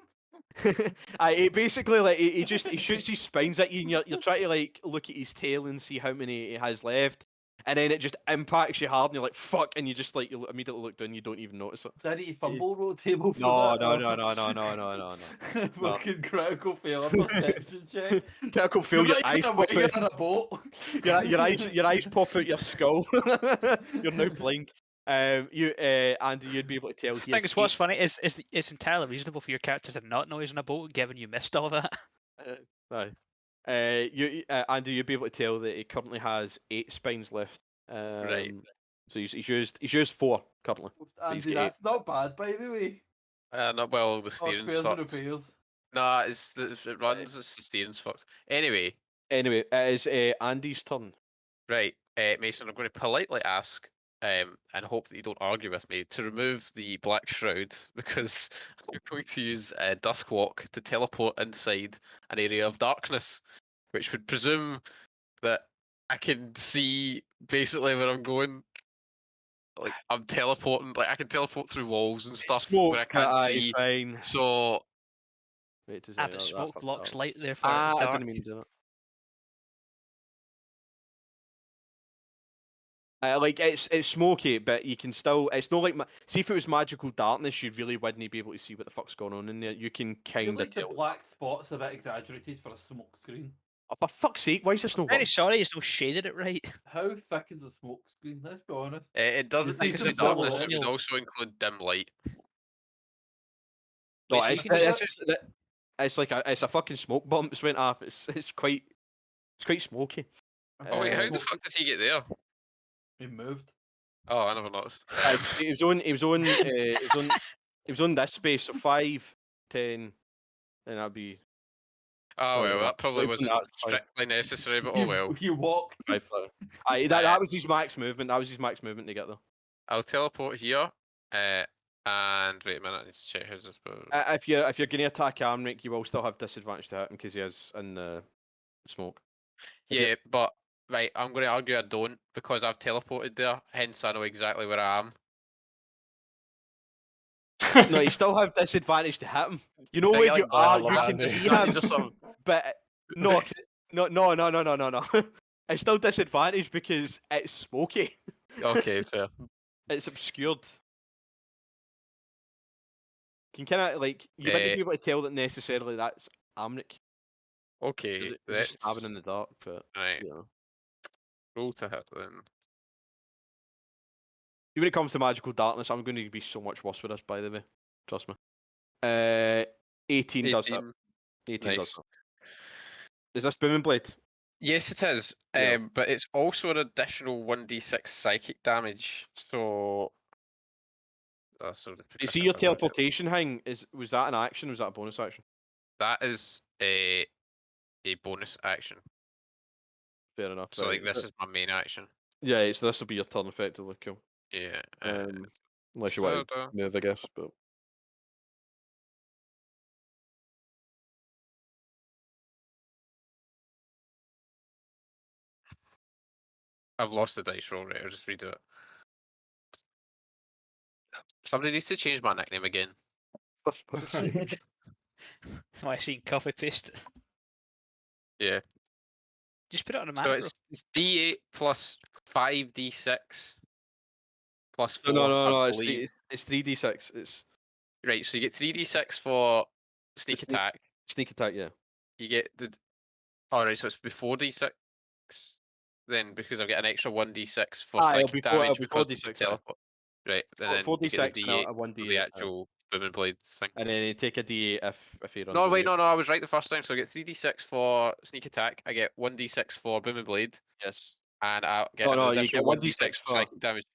he basically like he shoots his spines at you, and you're trying to like look at his tail and see how many he has left, and then it just impacts you hard, and you're like fuck, and you just like you immediately look down, you don't even notice it. Did he fumble road table for No, that? no. Fucking critical fail perception check. Critical fail. Your eyes pop You're out. in a boat. Your eyes pop out your skull. You're now blind. Andy, you'd be able to tell. I think it's what's funny is it's entirely reasonable for your character to not know he's in a boat, given you missed all that. Andy, you'd be able to tell that he currently has 8 spines left. Right. So he's used 4 currently. Andy, that's not bad, by the way. Not well. The steering's Squares and fucked. repairs. Nah, if it runs. It's the steering's fucked. Anyway, it is Andy's turn. right, Mason. I'm going to politely ask, and hope that you don't argue with me, to remove the black shroud because I'm going to use Dusk Walk to teleport inside an area of darkness, which would presume that I can see basically where I'm going. Like I'm teleporting, like I can teleport through walls and stuff where I can't see. Fine. So Wait, does But smoke blocks light there for I dark. didn't mean to do that. Like it's smoky, but you can still. It's not like see if it was magical darkness, you really wouldn't be able to see what the fuck's going on in there. You can I feel kind of like the tell. black spot's a bit exaggerated for a smoke screen. Oh, for fuck's sake, why is this no Very working? sorry, he's not shaded it right. How thick is a smoke screen? Let's be honest. it doesn't see need to some be darkness. sort It of- would also include dim light. No, Wait, so it's, you can it's, just, it's like it's a fucking smoke bomb. It's went off. It's quite smoky. Oh wait, how the Smoke- fuck did he get there? He moved. Oh, I never noticed. He was on this space, so 5, 10, and that'd be Oh well, yeah. that probably Wait, wasn't that's fine. strictly necessary, but oh well. He walked. 5 foot. That was his max movement. That was his max movement to get there. I'll teleport here. And wait a minute, I need to check his. If you're going to attack Amric, you will still have disadvantage to hit him because he is in the smoke. If you- Yeah, but right, I'm going to argue I don't because I've teleported there. Hence, I know exactly where I am. No, you still have disadvantage to hit him. You know Think where like you are, Battle you of can Andy. see him, Or something. but no. It's still disadvantage because it's smoky. Okay, fair. It's obscured. You can kind of like you wouldn't be able to tell that necessarily that's Amric. Okay, It's that's just stabbing in the dark, but right. you know. Roll to hit then. When it comes to magical darkness, I'm going to be so much worse with this. By the way, trust me. 18 does it. 18 does Nice. it. Is this Booming Blade? Yes, it is. Yeah. But it's also an additional 1d6 psychic damage. So. You see your teleportation thing? Was that an action? Or was that a bonus action? That is a bonus action. Fair enough. So right. like this is my main action. Yeah, so this will be your turn effectively. Cool. Yeah. Unless you want to move, I guess. But I've lost the dice roll, right? I'll just redo it. Somebody needs to change my nickname again. That's why I seen copy paste. Yeah. Just put it on a So macro. it's D8 plus 5d6 plus 4. no. I It's believe. it's 3d6. It's Right, so you get 3d6 for sneak sneak- attack. sneak attack. Yeah. You get the. Alright, so it's before d6. Then because I've got an extra 1d6 for It'll psychic be damage before because of the d6. Yeah. teleport. Right, and then 4d6 you get the now D8 a 1d8. for the actual booming blade thing. And then you take a d8 if he runs. No, away. wait, no, I was right the first time. So I get 3d6 for sneak attack. I get 1d6 for booming blade, Yes. and I get No, an no, you additional get 1d6 for for- psychic damage.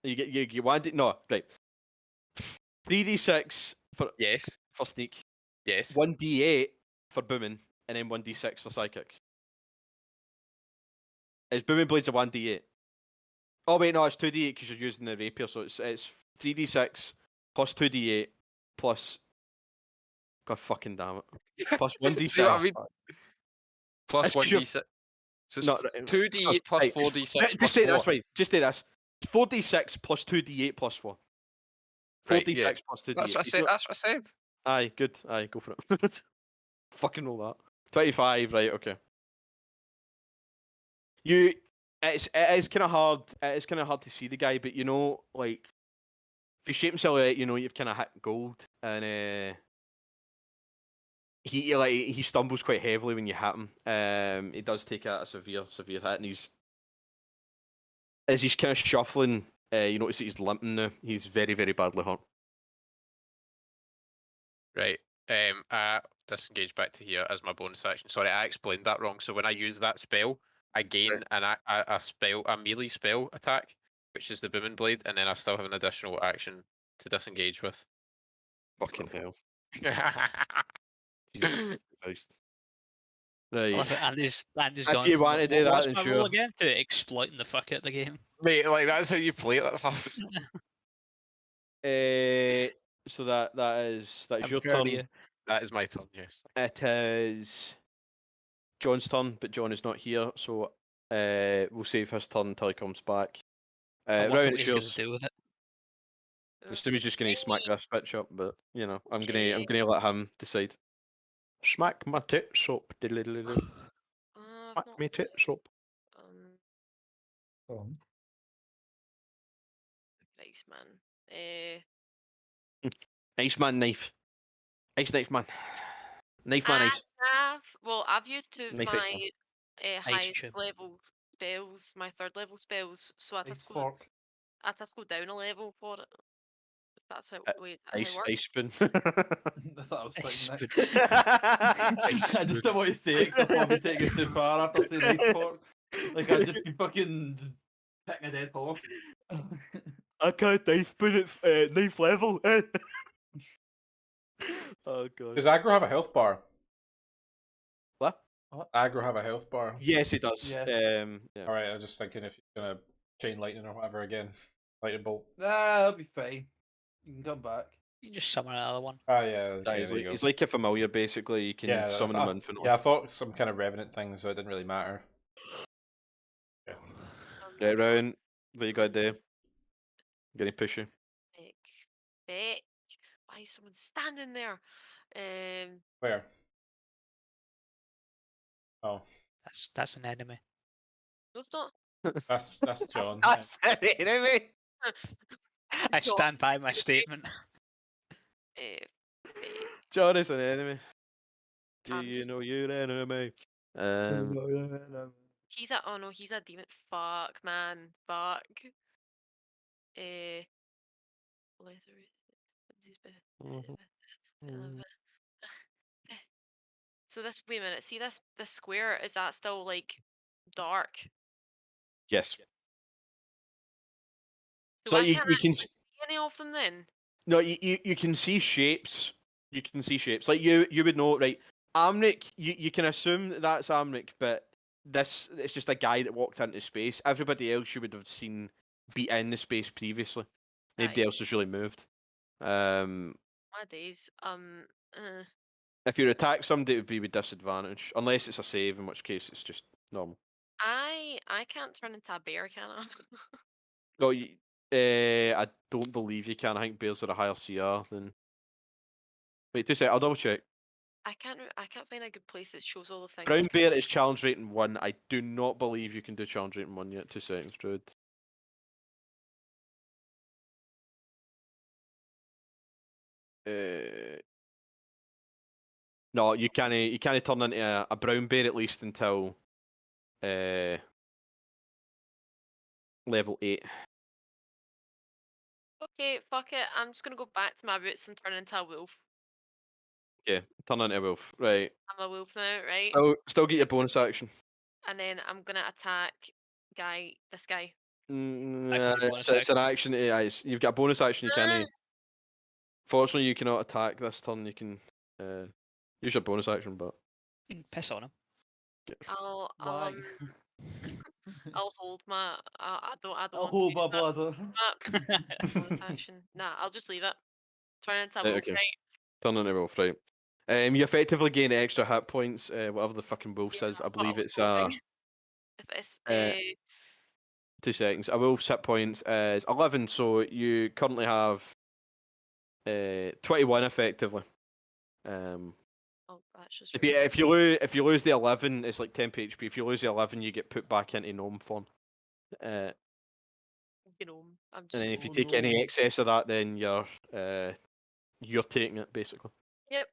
You want it? No, right. 3d6 for Yes, sneak. yes. 1d8 for booming, and then 1d6 for psychic. Is booming blades a 1d8? Oh wait, no, it's 2d8 because you're using the rapier, so it's 3d6 plus 2d8 plus. God fucking damn it! Plus 1d6. See what I mean? Plus That's 'cause you're- 1d6. So it's No, 2d8 plus right, 4d6 just plus say 4. that's right. Just say this. 4d6 plus 2d8 plus 4. 4d6 Right, yeah. plus 2d8. That's what I He's said. not- That's what I said. Aye, good. Aye, go for it. Fucking roll that. 25, right, okay. It is kind of hard. It is kind of hard to see the guy, but you know, like if you shape himself out, you know you've kind of hit gold, and he stumbles quite heavily when you hit him. He does take a severe hit, and as he's kind of shuffling, you notice that he's limping now. He's very badly hurt. Right. I disengage back to here as my bonus action. Sorry, I explained that wrong. So when I use that spell, I gain a melee spell attack, which is the booming blade, and then I still have an additional action to disengage with. Fucking hell. Mate, Jesus Christ. I Right. love it. Andy's If gone you from, want to do that, what's then my sure. role again? To exploiting the fuck out of the game. like that's how you play it. That's how. So that is I'm your proud of turn. you. That is my turn. Yes. It is John's turn, but John is not here, so we'll save his turn until he comes back. I wonder Rowan, what it's he's going to yours. do with it. Stummy's just gonna smack this bitch up, but you know, I'm Okay. gonna let him decide. Smack my tits up, diddle-diddle-diddle. I've Smack not me tits up. um, nice man. Ice man knife. Ice knife man. Knife man ice. I've used two of Knife ice man. my Ice highest tube. level spells, my third level spells, so I Ice just go fork. down a level for it. If that's how wait, is that how it Ice works? spoon. That's what I was Ice thinking next. spoon. I just don't want to say it because I thought I'd be taking it too far after saying ice fork. Like I'd just be fucking picking a dead horse. I can't ice spoon at knife level. Oh god. Does aggro have a health bar? What? Aggro have a health bar? Yes, it does. Yes. Yeah. Alright, I was just thinking if you're gonna chain lightning or whatever again. Lightning bolt. That'll be fine. You can come back. You can just summon another one. Ah, yeah, Yeah, there you go. he's like a familiar, basically. You can Yeah, summon I him th- infinitely. Yeah, I thought some kind of revenant thing, so it didn't really matter. Yeah. Right, Rowan, what you got to do? Gonna push you. Beck. Why is someone standing there? Where? Oh, That's an enemy. No, it's not. that's John. That's an enemy. I John. stand by my statement. Beck. John is an enemy. Do I'm you just- know you're an enemy? He's a he's a demon. Fuck, man. Fuck. So this wait a minute, see this square, is that still like dark? Yes. So So I you can't can see any of them then? no you can see shapes. You can see shapes. Like you would know, right? Amrik, you can assume that that's Amrik, but it's just a guy that walked into space. Everybody else you would have seen be in the space previously. Nobody Aye. else has really moved. My days. If you attack somebody, it would be with disadvantage, unless it's a save, in which case it's just normal. I can't turn into a bear, can I? No, I don't believe you can. I think bears are a higher CR than. Wait, 2 seconds. I'll double check. I can't find a good place that shows all the things. Brown bear is challenge rating 1. I do not believe you can do challenge rating 1 yet. 2 seconds, Druid. No, you can't turn into a brown bear at least until level 8. Okay, fuck it. I'm just gonna go back to my roots and turn into a wolf. Okay, turn into a wolf. Right. I'm a wolf now, right? Still get your bonus action. And then I'm gonna attack this guy. It's an action. You've got a bonus action. You can't. Fortunately, you cannot attack this turn. You can use your bonus action, but You can piss on him. I'll Why? I'll hold my I don't I'll want hold to my use bladder. that bonus action. Nah, I'll just leave it. Turn into a Right, wolf, okay. right? turn into a wolf, right? You effectively gain extra hit points, whatever the fucking wolf Yeah, says. I that's what I believe was it's hoping. If it's 2 seconds. A wolf's hit points is 11, so you currently have 21 effectively. oh, that's just If rude. if you lose the 11, it's like 10 HP. If you lose the 11, you get put back into gnome form. And You know, I'm just. then if you Oh, take any no. excess of that, then you're taking it basically. Yep.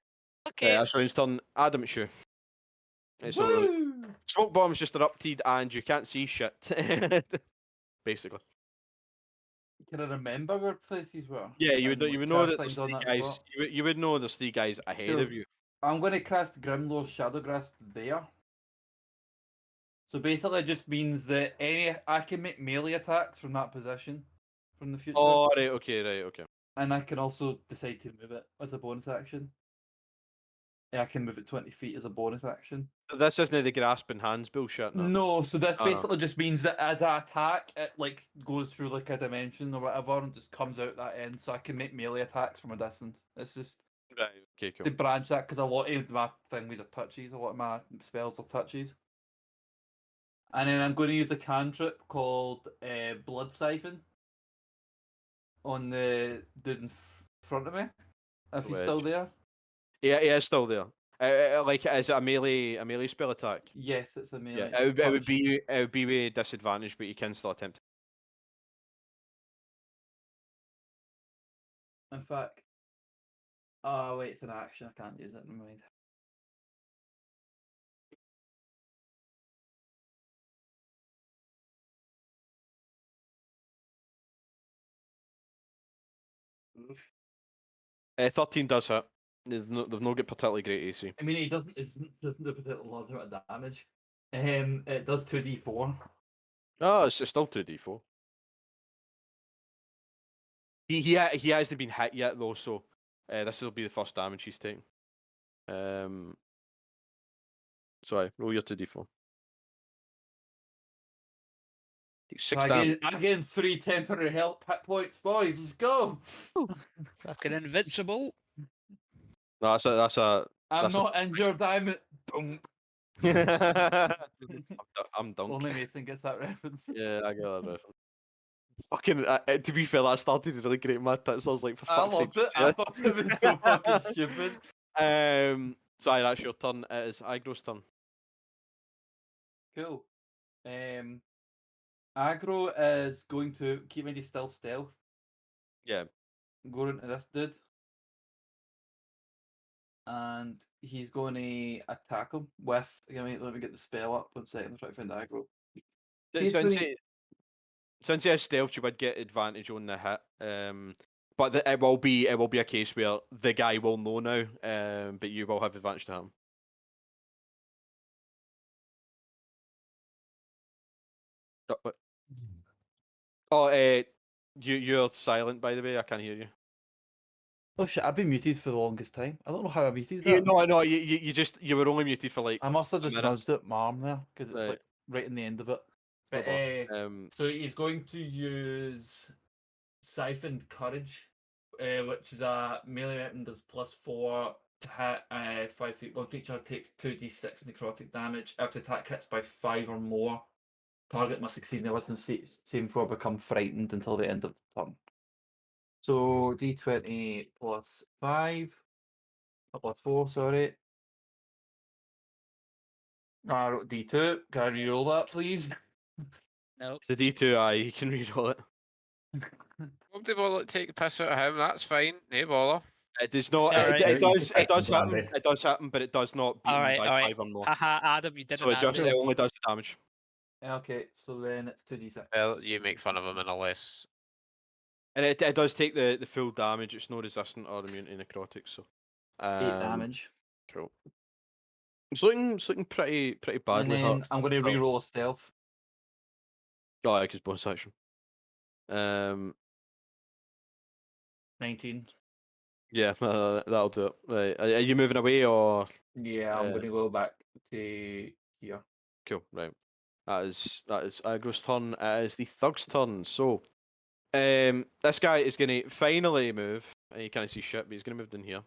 Okay. That's Ryan's turn. Adam, it's you. So Woo! smoke bomb's just erupted and you can't see shit. Basically. Can I remember where places were? Yeah, you And, would like, know cast that there's things on 3 that guys. spot? You would know there's 3 guys ahead of Cool. you. I'm going to cast Grimlord's Shadow Grasp there. So basically, it just means that I can make melee attacks from that position from the future, Oh, right, okay. and I can also decide to move it as a bonus action. I can move it 20 feet as a bonus action. This isn't the grasping hands bullshit, no. No, so this Oh, no. basically just means that as I attack, it like goes through like a dimension or whatever and just comes out that end, so I can make melee attacks from a distance. It's just Right, okay, cool. to branch that because a lot of my things are touches, a lot of my spells are touches. And then I'm going to use a cantrip called Blood Siphon on the dude in front of me. If he's still there. Yeah, it's still there. Like, is it a melee spell attack? Yes, it's a melee. Yeah, it would be with disadvantage, but you can still attempt. In fact, oh wait, it's an action. I can't use it. Never mind. Oof. 13 does hit. They've not got particularly great AC. I mean, it doesn't do particular lots of damage. It does 2d4. Oh, it's still 2d4. He hasn't been hit yet though, so this will be the first damage he's taking. Sorry, roll your 2d4. Take 6 damage. I gain 3 temporary health hit points, boys. Let's go. Fucking invincible. No, that's a. I'm not injured. I'm. Dunk. I'm dunk. Only Mason gets that reference. Yeah, I get that reference. Fucking, to be fair, that started really great. My tits, I was like, for I fuck's sake. loved it. I thought it was so fucking stupid. Sorry, that's your turn. It is Agro's turn. Cool. Aggro is going to keep me stealth. Yeah. Go into this dude. And he's going to attack him with. Let me get the spell up. 1 second. I'm trying to find aggro. Since he has stealth, you would get advantage on the hit. But it will be a case where the guy will know now. But you will have advantage to him. You're silent, by the way. I can't hear you. Oh shit! I've been muted for the longest time. I don't know how I muted that. You were only muted for like. I must have just minute. nudged it, my arm there, because it's Right. like right in the end of it. But, so he's going to use Siphoned Courage, which is a melee weapon. Does +4 to hit 5 feet. One creature takes 2d6 necrotic damage. If the attack hits by 5 or more, target must succeed in the wisdom saving throw or become frightened until the end of the turn. So d20 plus 5, plus 4, sorry. I wrote d2. Can I reroll that, please? No. It's a D2. You can reroll it. Nobody bother to take the piss out of him. That's fine. No bother. It does not. Alright. It does Expecting happen. Bambi. It does happen, but it does not beat him Alright, by alright. 5 or more. Haha, Adam, you did So an it only does the damage. Okay, so then it's 2d6. Well, you make fun of him in a less. And it does take the full damage. It's no resistant or immune to necrotics. So 8 damage. Cool. It's looking pretty And badly then hurt. I'm going to reroll a stealth. Oh, I guess bonus action. 19. Yeah, that'll do it. Right. Are you moving away or? Yeah, I'm going to go back to here. Cool. Right. That is Agro's turn. It is the Thug's turn. So, this guy is going to finally move. You can't see shit, but he's going to move down here.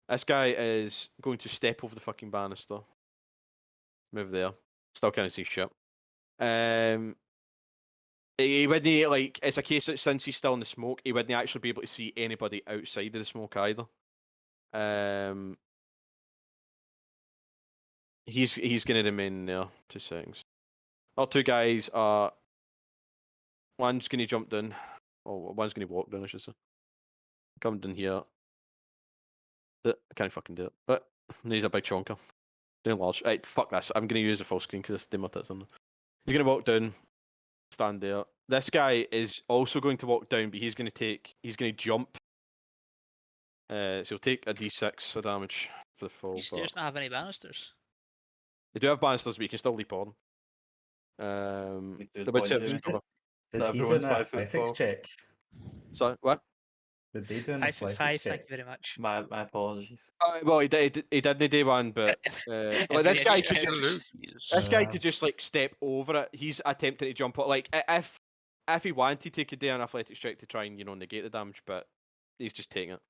This guy is going to step over the fucking banister. Move there. Still can't see shit. He wouldn't like. It's a case that since he's still in the smoke, he wouldn't actually be able to see anybody outside of the smoke either. He's gonna remain there. 2 seconds. Our 2 guys are. One's gonna jump down. Oh, one's gonna walk down. I should say. Come down here. I can't fucking do it. But he's a big chonker. Doing large. Right, fuck this. I'm gonna use the full screen because it's dim my tits on. He's gonna walk down. Stand there. This guy is also going to walk down, but he's gonna jump. So he'll take a d6 of damage for the fall. These stairs not have any banisters. They do have banisters, but you can still leap on. do They the would set point, Jimmy. cover. Did he do everyone's an 5 foot athletics tall. check? Sorry, what? Did they do an 5 foot athletics 5, thank check? you very much. My apologies. Well, he did the day one, but like, this guy could just like step over it. He's attempting to jump. Like if he wanted to, could do an athletics check to try and negate the damage, but he's just taking it.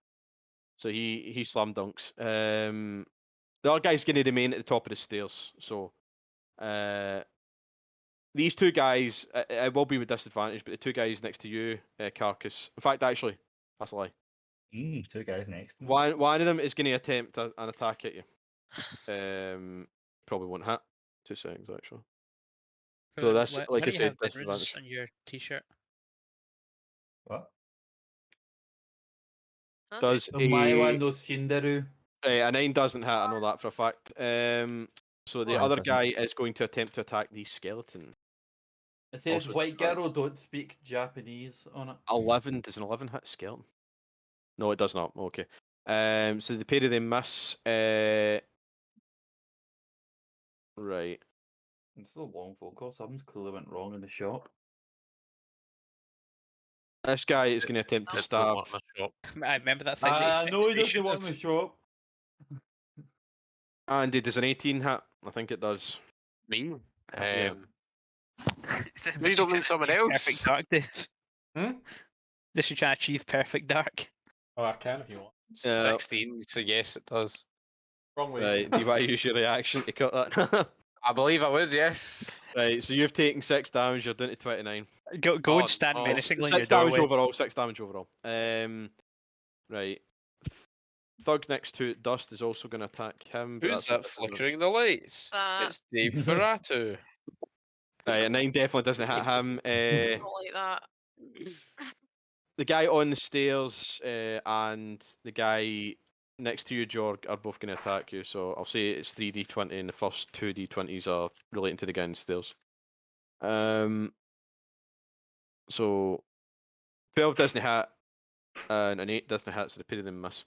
So he slam dunks. The other guy's going to remain at the top of the stairs. So these 2 guys, it will be with disadvantage, but the 2 guys next to you, Carcass. In fact, actually, that's a lie. 2 guys next. to me. One of them is going to attempt an attack at you. Probably won't hit. 2 seconds actually. So that's like I said, disadvantage. On your t-shirt. What? Does My one, a no Shinderu. 9 doesn't hit? I know that for a fact. So the Oh, it other doesn't. guy is going to attempt to attack the skeleton. It says Also, white girl don't speak Japanese on it. 11. Does an 11 hit skeleton? No, it does not. Okay. So the pair of them miss. Right. This is a long phone call. Something's clearly went wrong in the shop. This guy is going to attempt to Just don't stab. want my shop. I remember that thing that I know he fixed doesn't want in the shop. Andy, does an 18 hit? I think it does. Me? Yeah. Please don't mean someone else. Perfect dark, Dave. Hmm? This should try to achieve perfect dark. Oh, I can if you want. 16, so yes, it does. Wrong way. Right. Do you want to use your reaction to cut that? I believe I would, yes. Right. So you've taken 6 damage. You're down to 29. Go Oh, and stand no. menacingly in your 6 damage doorway. overall. 6 damage overall. Right. Thug next to Dust is also going to attack him. but Who's that's that a- flickering the lights? That. It's Dave Ferratu. Right, a 9 definitely doesn't hit him. Not like that. The guy on the stairs and the guy next to you, Jorg, are both going to attack you. So I'll say it's 3d20, and the first 2 d20s are relating to the guy on the stairs. So 12 doesn't hit, and an 8 doesn't hit, so the pair of them miss.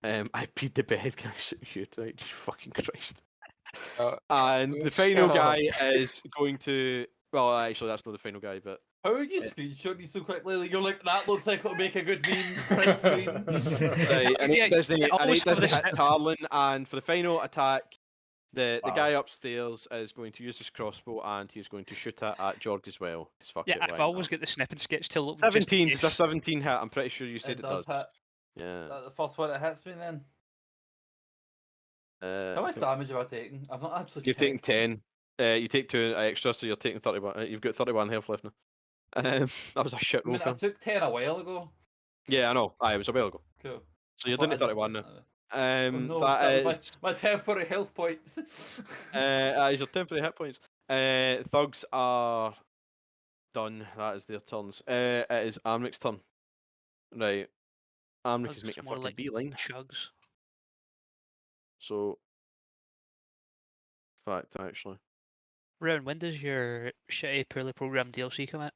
I peed the bed, can I shoot you tonight? Jesus fucking Christ. And the final guy is going to. Well, actually, that's not the final guy, but. How would you screenshot these so quickly? Like, you're like, that looks like it'll make a good meme. Print screen. Right, and Yeah, it doesn't, it and always it doesn't covers hit it. Tarlin, and for the final attack, the Wow. guy upstairs is going to use his crossbow, and he's going to shoot it at Jorg as well. 'cause fuck Yeah, it, I've why always not? got the snip and sketch till up. just in 17, does a case. 17 hit? I'm pretty sure you said it does does. hit. Yeah. That's the first one that hits me then. I How much think damage have I taken? I've not actually You're taking checked. 10. You take 2 extra, so you're taking 31. You've got 31 health left now. That was a shit I roll. mean, I Fam. took 10 a while ago. Yeah, I know. Aye, it was a while ago. Cool. So you're But down to I just- 31 now. Oh no, That that was is. my temporary health points. Is your temporary hit points. Thugs are done. That is their turns. It is Amric's turn. Right. Amric Thugs is making a more fucking like beeline. Chugs. So. Fact, actually. Rowan, when does your shitty, poorly programmed DLC come out?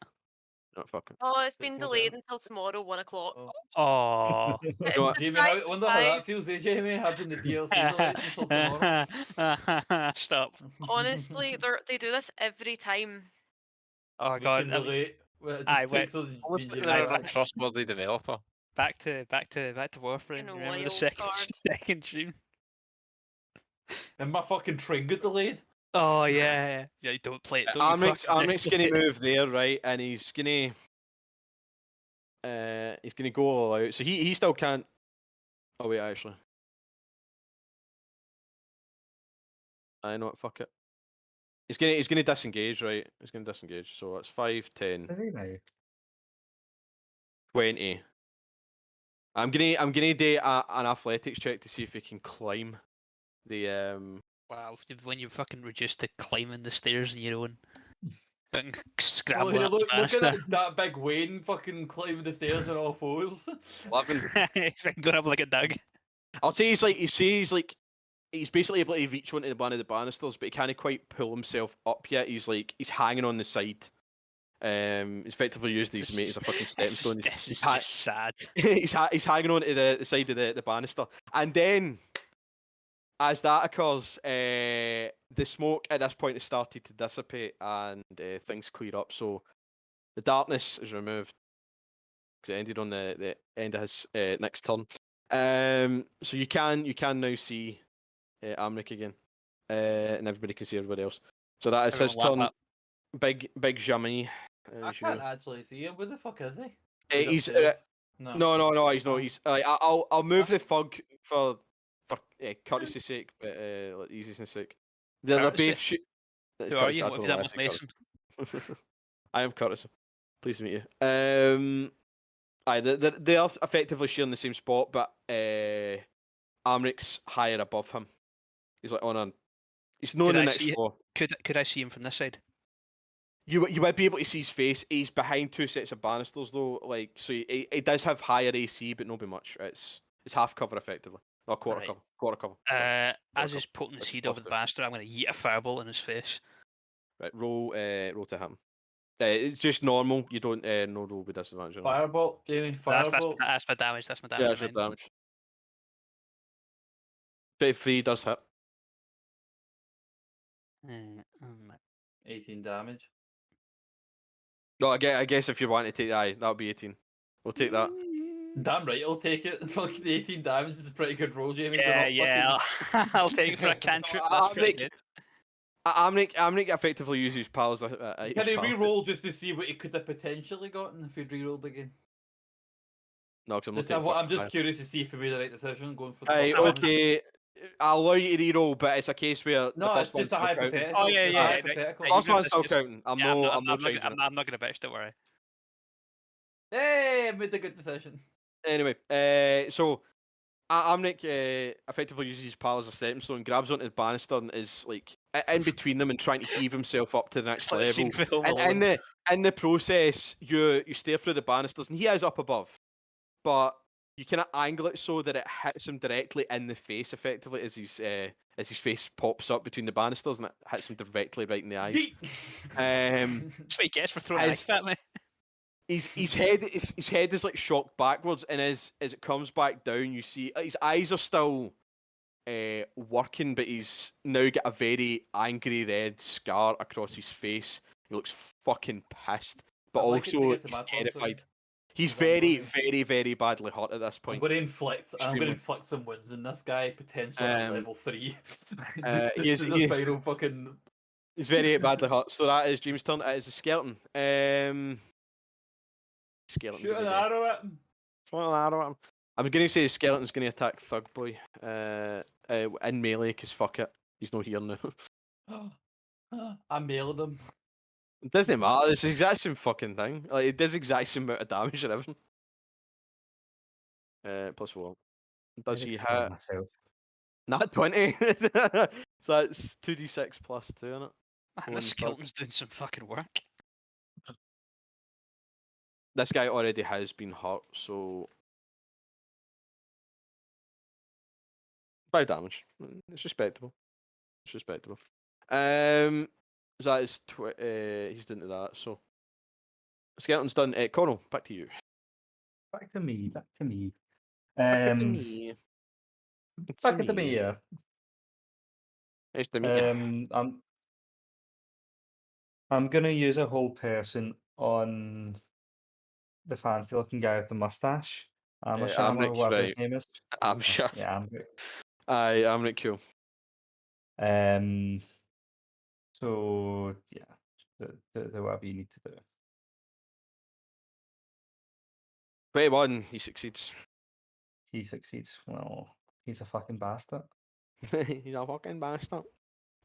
Not fucking. Oh, it's It's been all delayed down. until tomorrow, 1 o'clock. Oh. Oh. It's know what? a Jamie, surprise, wonder how that surprise. feels, eh, Jamie? Having the DLC delayed until tomorrow. Stop. Honestly, they do this every time. Oh We god. can I mean, delay it. Well, it aye, just wait. takes us Honestly, being they're Jamie an back. untrustworthy developer. back to Warframe. You know, You remember the wild second cards. second stream? And my fucking train got delayed. Oh yeah. Yeah, don't play it. Don't you Amric's fucking gonna move there, right? And he's gonna go all out. So he still can't. Oh wait, actually. I know what. Fuck it. He's gonna disengage, right? He's gonna disengage. So it's 5, 10, Is he now? 20. I'm gonna do an athletics check to see if he can climb the Wow, when you're fucking reduced to climbing the stairs on your own. Fucking Oh, scrambling yeah, up the look at banister. that big Wayne fucking climbing the stairs on all fours. 11. He's fucking going up like a dog. I'll say he's basically able to reach one of the banisters, but he can't quite pull himself up yet. He's hanging on the side. He's effectively used his mate as a fucking stepping stone. This is just sad. He's hanging on to the side of the banister, and then as that occurs, the smoke at this point has started to dissipate and things clear up. So the darkness is removed because it ended on the end of his next turn. So you can now see Amrik again, and everybody can see everybody else. So that is Everyone his lap turn. up. Big Jimmy. I can't actually see him. Where the fuck is he? He's upstairs? no, No. he's not. Oh. He's I'll move the fog for courtesy's sake, but easy's sake. They're Courtesy? both shoot. Who are you? What have you done with Mason? I am Curtis. Pleased to meet you. They are effectively sharing the same spot, but Amric's higher above him. He's like on a. He's not on the next floor. Could I see him from this side? You would be able to see his face. He's behind two sets of banisters though, like so he does have higher AC, but not by much. It's half cover effectively, or quarter Right. cover, quarter cover. As he's putting his That's head over the banister, I'm going to yeet a fireball in his face. Right, roll to hit him. It's just normal. You don't no roll with disadvantage. Firebolt, Jamie. Firebolt. That's my damage. That's my damage. Yeah, that's your damage. 23 does hit. 18 damage. No, I guess if you want to take that would be 18. We'll take that. Damn right, I'll take it. It's fucking 18 damage is a pretty good roll, Jamie. Yeah. I'll take it for a cantrip. That's pretty good. Amrik effectively uses his powers. Can he re-roll just to see what he could have potentially gotten if he'd re-rolled again? No, because I'm I'm just curious to see if he made the right decision going for the Aye, first one. okay. I'll allow you to re-roll, but it's a case where No, the it's first one's just a still counting. hypothetical. Oh, yeah, It's a yeah, yeah, hypothetical. right. First You're one's still gonna- counting. I'm Yeah, not I'm not changing gonna, it. I'm not gonna bitch. Don't worry. Hey, I made a good decision. Anyway, so Amrik effectively uses his powers as a stepping stone, grabs onto the banister, and is like in between them and trying to heave himself up to the next It's like a scene level. from Home And Alone. in the process, you stare through the banisters, and he is up above, but you kind of angle it so that it hits him directly in the face, effectively, as his face pops up between the banisters, and it hits him directly right in the eyes. That's what he gets for throwing an As- ice at me. His head is like shocked backwards, and as it comes back down, you see his eyes are still working, but he's now got a very angry red scar across his face. He looks fucking pissed, but I'd like it to also get to he's my turn soon. terrified. He's Because I'm very, going- very, very badly hurt at this I'm point. going to inflict. I'm going Extremely. to inflict some wounds in this guy potentially at Um, level 3. he is- This is he the is- final fucking. He's very badly hurt. So that is James' turn. It is a skeleton. Skeleton's Shoot an gonna arrow at him. Well, I don't. I'm going to say skeleton's going to attack Thug Boy in melee because fuck it, he's not here now. I mailed him. It doesn't matter. It's the exact same fucking thing. Like it does the exact same amount of damage and everything. Plus 4. Does he hit? Myself. Not 20. So that's 2d6 plus 2 in it. Man, One this thug. skeleton's doing some fucking work. This guy already has been hurt, so 5 damage. It's respectable. It's respectable. So that is he's done to that. So skeleton's done. Connell, back to you. Back to me. Back to me. It's Back to me. Yeah. Nice to meet you. I'm gonna use a whole person on the fancy looking guy with the mustache. I'm a shaman, Amric's whatever his right. name is. I'm sure. Yeah, I'm good. Aye, I'm right, cool. So yeah, the whatever you need to do. 21, he succeeds. He succeeds. Well, he's a fucking bastard. He's a fucking bastard.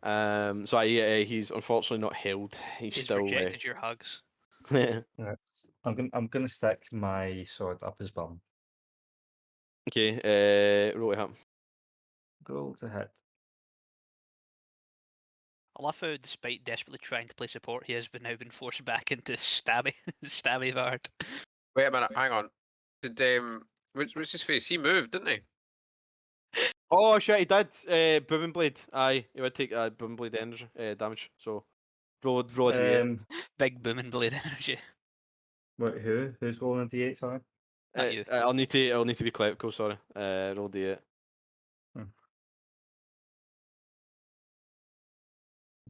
So he's unfortunately not held. He's He's still. rejected your hugs. Right. I'm gonna stick my sword up his bum. Okay. Roll it up. Roll to hit. I love how, despite desperately trying to play support, he has now been forced back into stabby stabby guard. Wait a minute, hang on. Did what's his face? He moved, didn't he? Oh shit, he did. Booming blade. Aye, he would take booming blade energy damage. So roll a d8. Big booming blade energy. Wait, who's rolling a d8? Sorry. Not you. I'll need to be clerical. Sorry. Roll d8. Hmm.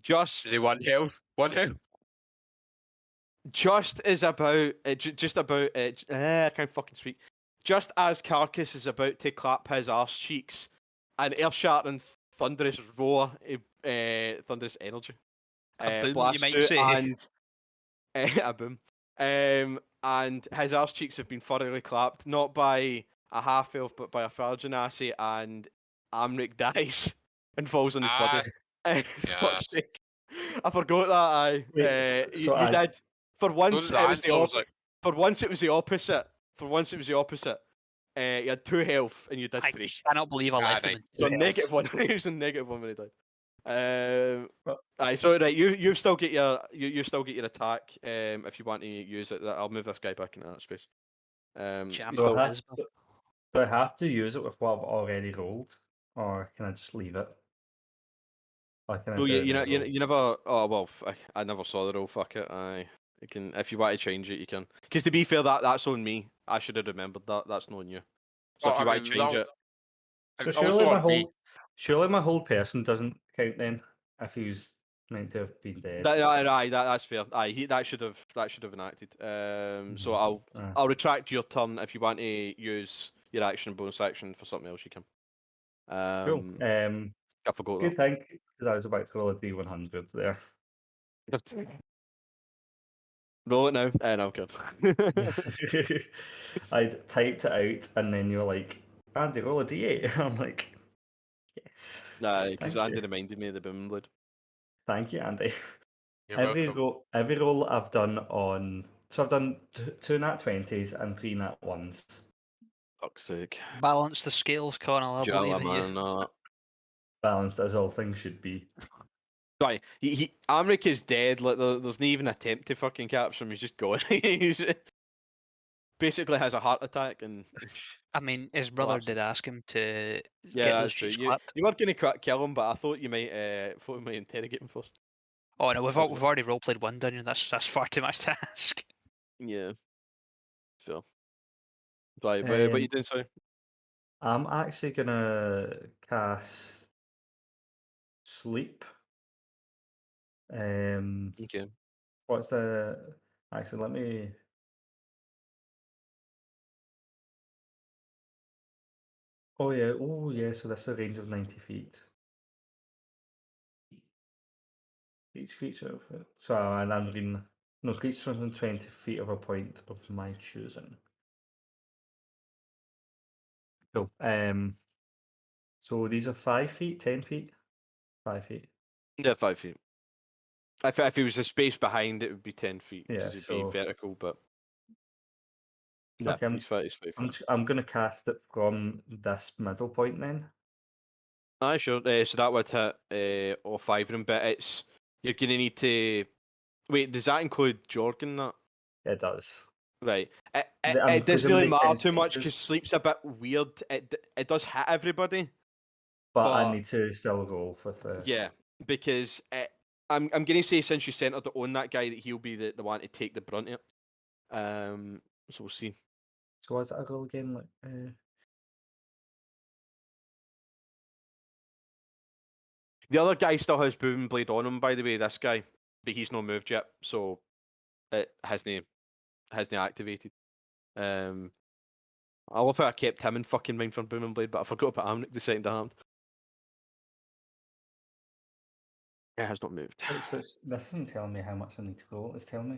Just Is he 1 health? 1 health? just is about just about I can't fucking speak. Just as Carcass is about to clap his arse cheeks, an earth-shattering thunderous roar, thunderous energy, A boom, you blasts might out say. and a boom. And his arse cheeks have been thoroughly clapped, not by a half elf, but by a Fargenasi, and Amric dies and falls on his body. Fuck's sake. I forgot that. Wait, so you did. For once, did it was the I, opposite. For once, it was the opposite. For once, it was the opposite. You had 2 health, and you did I 3. cannot believe I left him nice. in So two negative health. 1. He was in negative 1 when he died. Well- Aye, so right, you still get you still get your attack. If you want to use it, I'll move this guy back into that space. Jam you Do still, I, have, do I have to use it with what I've already rolled, or can I just leave it? Or can I well, do it you know, reroll? you never. Oh well, I never saw the roll. Fuck it. You can if you want to change it, you can. Because to be fair, that's on me. I should have remembered that. That's not on you. So Well, if you I want to mean, change it, So also on me. surely my whole person doesn't count then if he was meant to have been dead. that's fair. That should have enacted. So Mhm. I'll retract your turn if you want to use your action bonus action for something else. You can. Cool. I forgot Good thing because I was about to roll a D100 there. that. Roll it now. No, I'm good. I typed it out and then you're like, Andy, roll a D8. I'm like, yes. Nah, because Thank Andy you. reminded me of the boom blade. Thank you, Andy. You're Every welcome. roll I've done on, so I've done 2 nat 20s and 3 nat 1s. Fuck's sake. Balance the scales, Connell. I believe Jala, in you. man. Balanced as all things should be. Sorry, Amric is dead. Like there's not even an attempt to fucking capture him. He's just gone. He's basically has a heart attack and. I mean, his brother Collapsed. did ask him to Yeah, get that's those true. cheeks You clapped. weren't going to kill him, but I thought you might interrogate him first. Oh no, we've Possibly. already roleplayed one dungeon. That's far too much to ask. Yeah. Sure. Right, what you doing, sorry? I'm actually gonna cast sleep. Okay. What's the actually? Let me. Oh yeah. So that's a range of 90 feet. Each creature. So and I'm reading. No, creatures within 20 feet of a point of my choosing. Cool. So these are 5 feet, 10 feet, 5 feet. Yeah, 5 feet. If it was the space behind, it would be 10 feet Yeah. because it'd be So vertical, but yeah, okay, he's 5 feet. I'm gonna cast it from this middle point then. Aye, sure. So that would hit all 5 of them, but you're gonna need to wait. Does that include Jorgen? That It does. right? I'm It doesn't really presumably matter 10 too much because creatures. sleep's a bit weird. It does hit everybody, But I but need to still roll with the. yeah, because I'm gonna say since you centered it on that guy that he'll be the one to take the brunt of it. So we'll see. So what's that a roll again? Like, The other guy still has boom blade on him, by the way. This guy, but he's not moved yet, so it hasn't activated. I love how I kept him in fucking mind for boom and blade, but I forgot about Amnic the second hand. It has not moved. this isn't telling me how much I need to roll. It's telling me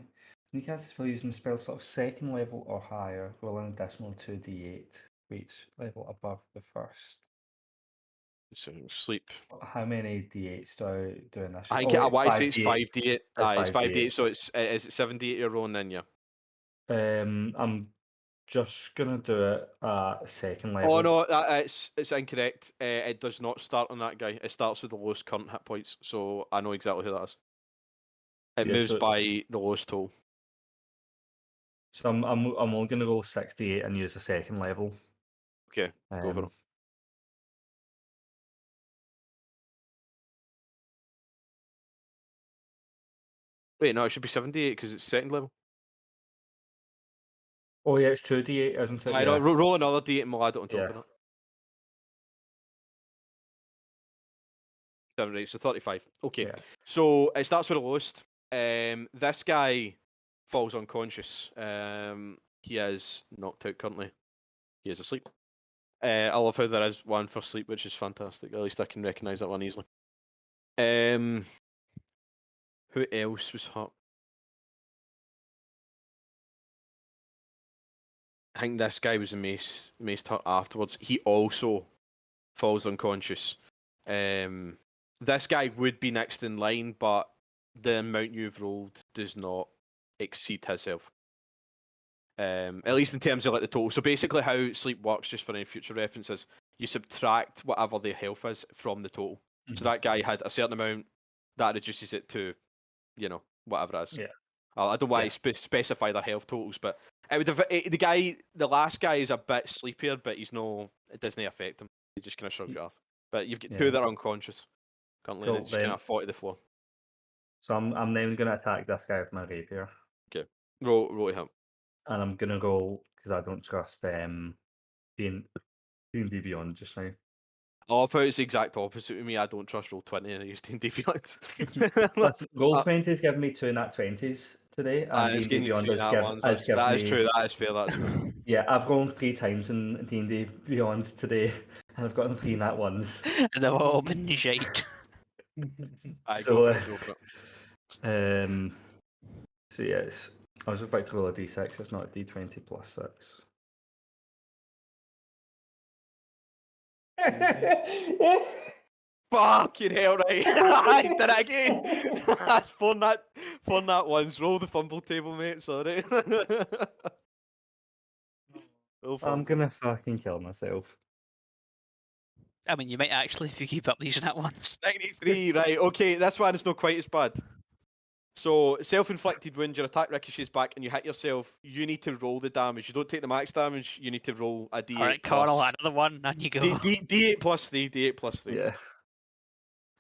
when you cast a spell using spell slot of second level or higher, roll an additional 2d8 for each level above the first. So sleep. How many D8s do I do in this? I think Oh, wait, why say 5 it's D8. 5d8. It's It's 5d8. 5d8. So is it 7d8 you're rolling then? Yeah. I'm just gonna do it at second Oh level. no, it's incorrect. It does not start on that guy. It starts with the lowest current hit points. So I know exactly who that is. It Yeah, moves so- by the lowest total. So I'm only gonna go 68 and use the second level. Okay, go for it. Wait, no, it should be 78 because it's second level. Oh yeah, it's 2d8, isn't it? I know. Roll another d8 and we'll add it on top Yeah. of that. 78, so 35. Okay, Yeah. so it starts with the lowest. This guy falls unconscious. He is knocked out currently. He is asleep. I love how there is one for sleep, which is fantastic. At least I can recognise that one easily. Who else was hurt? I think this guy was maced hurt afterwards. He also falls unconscious. This guy would be next in line, but the amount you've rolled does not exceed his health. At least in terms of like the total. So basically, how sleep works, just for any future references, you subtract whatever their health is from the total. So that guy had a certain amount, that reduces it to, whatever it is. Yeah. I don't want to specify their health totals, but it would have, the last guy is a bit sleepier, but it doesn't affect him. He just kind of shrugs it off. But you've got two that are unconscious currently, and Cool, they just kind then- of fall to the floor. So I'm then gonna attack this guy with my rapier, Okay, roll to him. and I'm gonna go because I don't trust D&D Beyond just now. I love how it's the exact opposite with me. I don't trust Roll20 and I use D&D Beyond. Listen, Roll20's given me 2 nat 20s today, and It's D&D getting you Beyond 3 has nat ones. given That me. is true. That is fair. That's fair. Yeah, I've rolled 3 times in D&D Beyond today, and I've gotten 3 nat ones. And they've all been shite. I So, go for it. So yes, I was about to roll a d6. It's not a d20 plus 6. Fucking hell, right? I did it again. That's fun. That ones. Roll the fumble table, mate. Sorry. I'm gonna fucking kill myself. I mean, you might actually if you keep up these nat ones. 93, right? Okay, this one is not quite as bad. So, self-inflicted wound, your attack ricochets back, and you hit yourself. You need to roll the damage. You don't take the max damage. You need to roll a d8. All right, Carl, another one, and you go. D8 plus 3. D8 plus 3. Yeah.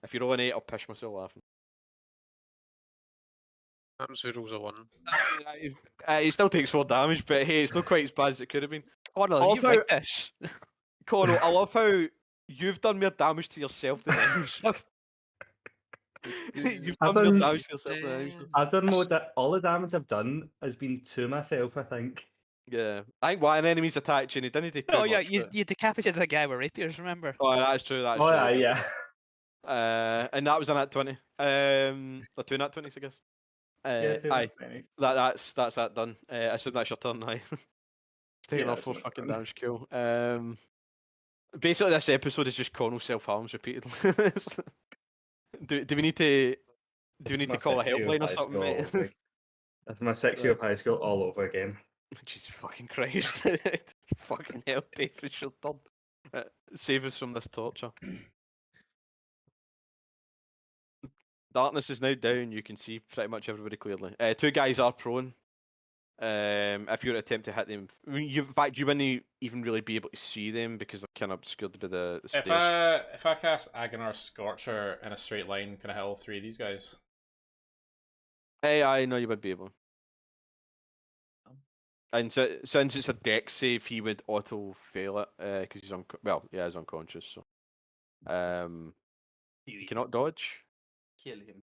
If you roll an 8, I'll piss myself laughing. Happens who rolls a 1. He still takes 4 damage, but hey, it's not quite as bad as it could have been. Connell, you like this? Connell, I love how you've done more damage to yourself than anyone else. You've done more damage to yourself than anyone else. I don't know that all the damage I've done has been to myself, I think. Yeah. I think one enemy's attacked you and he didn't do too Oh yeah, much, you decapitated the guy with rapiers, remember? Oh, that's true. That's Oh true. yeah. And that was a nat 20. Or 2 nat 20s, I guess. Yeah, 2 aye. nat 20s. That's that done. I assume that's your turn, aye. It's taking Yeah, off it's 4 my fucking turn. damage, cool. Basically, this episode is just Connell self-harms repeatedly. do we need to call a helpline or something, mate? That's my 6 year of high school all over again. Jesus fucking Christ. Fucking hell, Dave, it's your turn. Save us from this torture. Darkness is now down. You can see pretty much everybody clearly. 2 guys are prone. If you were to attempt to hit them, in fact, you wouldn't even really be able to see them because they're kind of obscured by the stairs. If I cast Agonar Scorcher in a straight line, can I hit all 3 of these guys? I know you would be able. And since it's a dex save, he would auto fail it because he's he's unconscious. So, you cannot dodge. Kill him.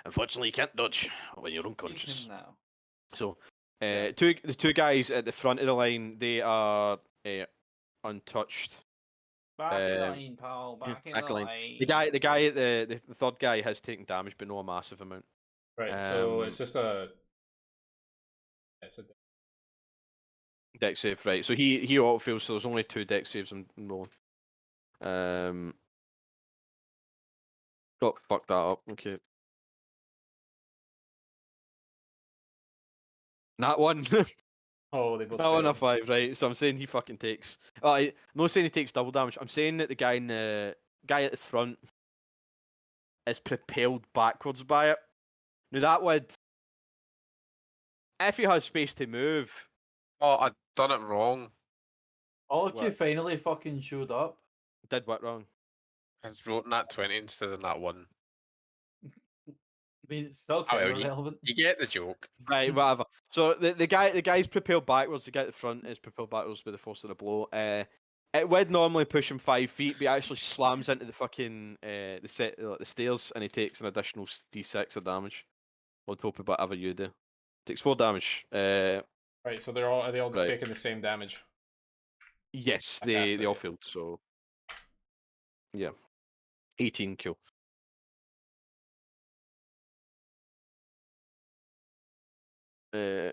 Unfortunately, you can't dodge when you're unconscious. Kill him now. So, the 2 guys at the front of the line, they are untouched. Back in the line, pal. Back in the line. The guy at the third guy has taken damage, but not a massive amount. Right. So it's just a. Dex save, right? So he auto fails. So there's only 2 dex saves I'm rolling. Oh, fuck that up. Okay. That one. Oh, they both That one a failed. 5, right? So I'm saying he fucking takes. I'm not saying he takes double damage. I'm saying that the guy at the front is propelled backwards by it. Now that would, if he has space to move, Oh, I done it wrong. Olachi What? finally fucking showed up. did what wrong? I wrote nat 20 instead of nat 1. I mean, it's still Oh, kind well, of relevant. You get the joke. Right, whatever. So the guy's propelled backwards. The guy at the front is propelled backwards by the force of the blow. It would normally push him 5 feet, but he actually slams into the fucking the stairs, and he takes an additional d6 of damage on top of whatever you do. Takes 4 damage. Right, so are they all just Right. taking the same damage? Yes, I they all see. failed. So yeah, 18 kill. Right.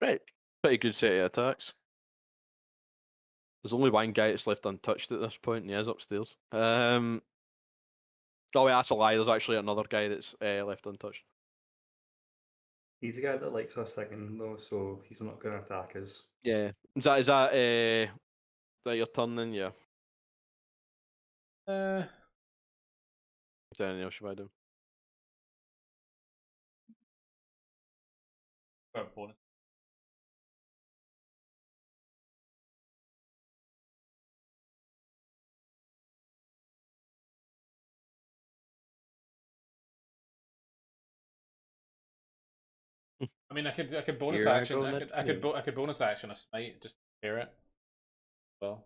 Right. Pretty good set of attacks. There's only one guy that's left untouched at this point, and he is upstairs. Oh wait, that's a lie. There's actually another guy that's left untouched. He's the guy that likes us singing though, so he's not going to attack us. Yeah. Is that your turn then? Yeah. Is there anything else you might do? Bonus. I mean, I could bonus Here I action. go, I could bonus action a smite just to clear it. Well,